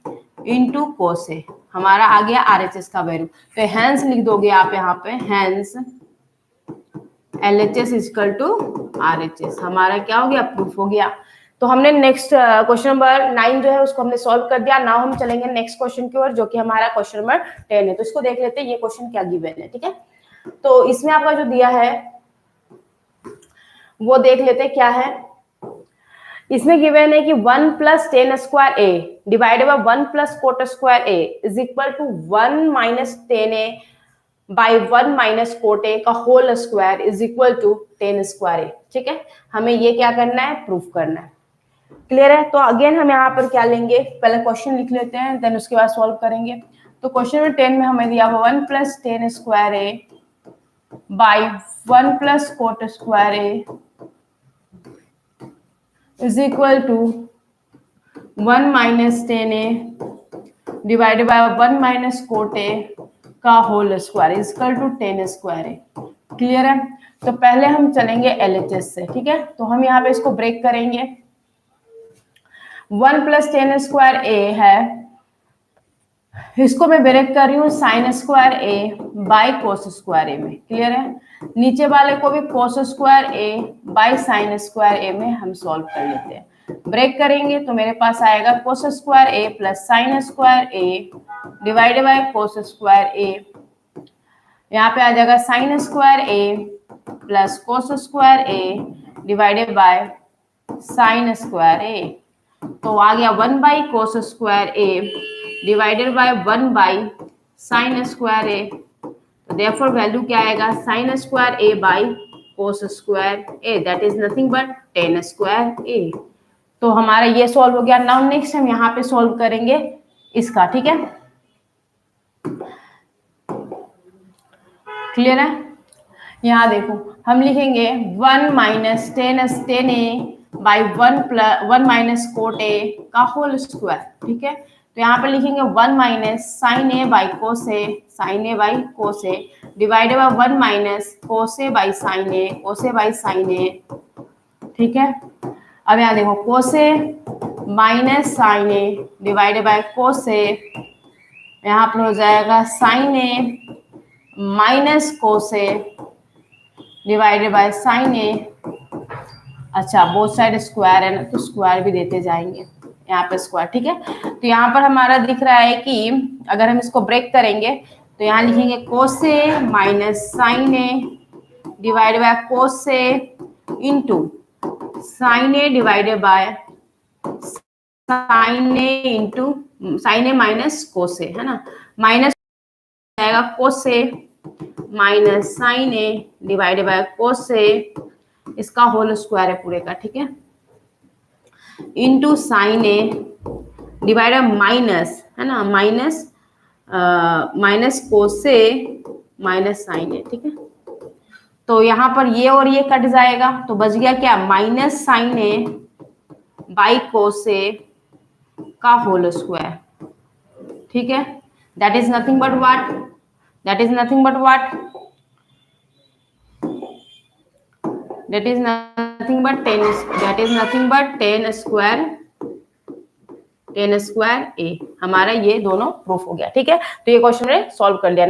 इंटू कोसे, हमारा आ गया RHS का वैल्यू। तो हैंस लिख दोगे आप यहाँ पे, hence LHS equal to RHS, हमारा क्या हो गया, प्रूफ हो गया। तो हमने नेक्स्ट क्वेश्चन नंबर 9 जो है उसको हमने सॉल्व कर दिया। नाउ हम चलेंगे नेक्स्ट क्वेश्चन की ओर, जो कि हमारा क्वेश्चन नंबर 10 है। तो इसको देख लेते हैं ये क्वेश्चन क्या गिवन है, ठीक है। तो इसमें आपका जो दिया है वो देख लेते हैं क्या है। इसमें गिवन है कि 1 plus tan square A divided by 1 plus cot square A is equal to 1 minus 10A by 1 minus cot A का whole square is equal to 10 square A, ठीक है। हमें ये क्या करना है, प्रूफ करना है, क्लियर है। तो अगेन हम यहाँ पर क्या लेंगे, पहले क्वेश्चन लिख लेते हैं, देन उसके बाद सॉल्व करेंगे। तो क्वेश्चन नंबर 10 में हमें दिया हुआ 1 plus 10 square A by 1 plus cot square A is equal to 1 minus 10A divided by 1 minus cot A का whole square is equal to 10 square A, clear है। तो पहले हम चलेंगे LHS से, ठीक है। तो हम यहाँ पे इसको ब्रेक करेंगे। 1 प्लस 10 स्क्वायर ए है, इसको मैं ब्रेक कर रही हूँ sine square A by cos square A में, क्लियर है। नीचे वाले को भी cos square A by sine square A में हम सॉल्व कर लेते हैं। ब्रेक करेंगे तो मेरे पास आएगा cos square A plus sine square A divided by cos square A, यहाँ पे आ जाएगा sine square A plus cos square A divided by sine square A. तो आ गया 1 by cos square A divided by 1 by sine square A. तो therefore value क्या आएगा, sine square A by cos square A, that is nothing but 10 square A. तो हमारा ये solve हो गया। नाउ नेक्स्ट हम यहाँ पे सॉल्व करेंगे इसका, ठीक है, क्लियर है। यहाँ देखो हम लिखेंगे 1 minus 10A by 1 minus cot A का होल स्क्वायर, ठीक है। तो यहाँ पे लिखेंगे 1 minus sine A by cos A, sine A by cos A divided by 1 minus cos A by sine A, cos A by sine A, ठीक है। अब यहाँ देखो cos A minus sine A divided by cos A, यहाँ पर हो जाएगा sine A minus cos A divided by sine A. अच्छा बोथ साइड स्क्वायर है ना, तो स्क्वायर भी देते जाएंगे यहाँ पे स्क्वायर, ठीक है। तो यहाँ पर हमारा दिख रहा है कि अगर हम इसको ब्रेक करेंगे तो यहाँ लिखेंगे cos A minus sine A divided by cos A into sine A divided by sine A into sine A minus cos A, है ना, माइनस आएगा cos A minus sine A divided by cos A, इसका whole square है पूरे का, ठीक है, into sine A divided minus, है ना, minus cos A minus sine A, ठीक है। तो यहाँ पर ये और ये कट जाएगा तो बच गया क्या, minus sine A by cos A का होल स्क्वायर, ठीक है। That is nothing but what, that is nothing but what, that is nothing but 10, that is nothing but 10 square a। हमारा ये दोनों प्रूफ हो गया, ठीक है। तो ये क्वेश्चन ने सॉल्व कर लिया।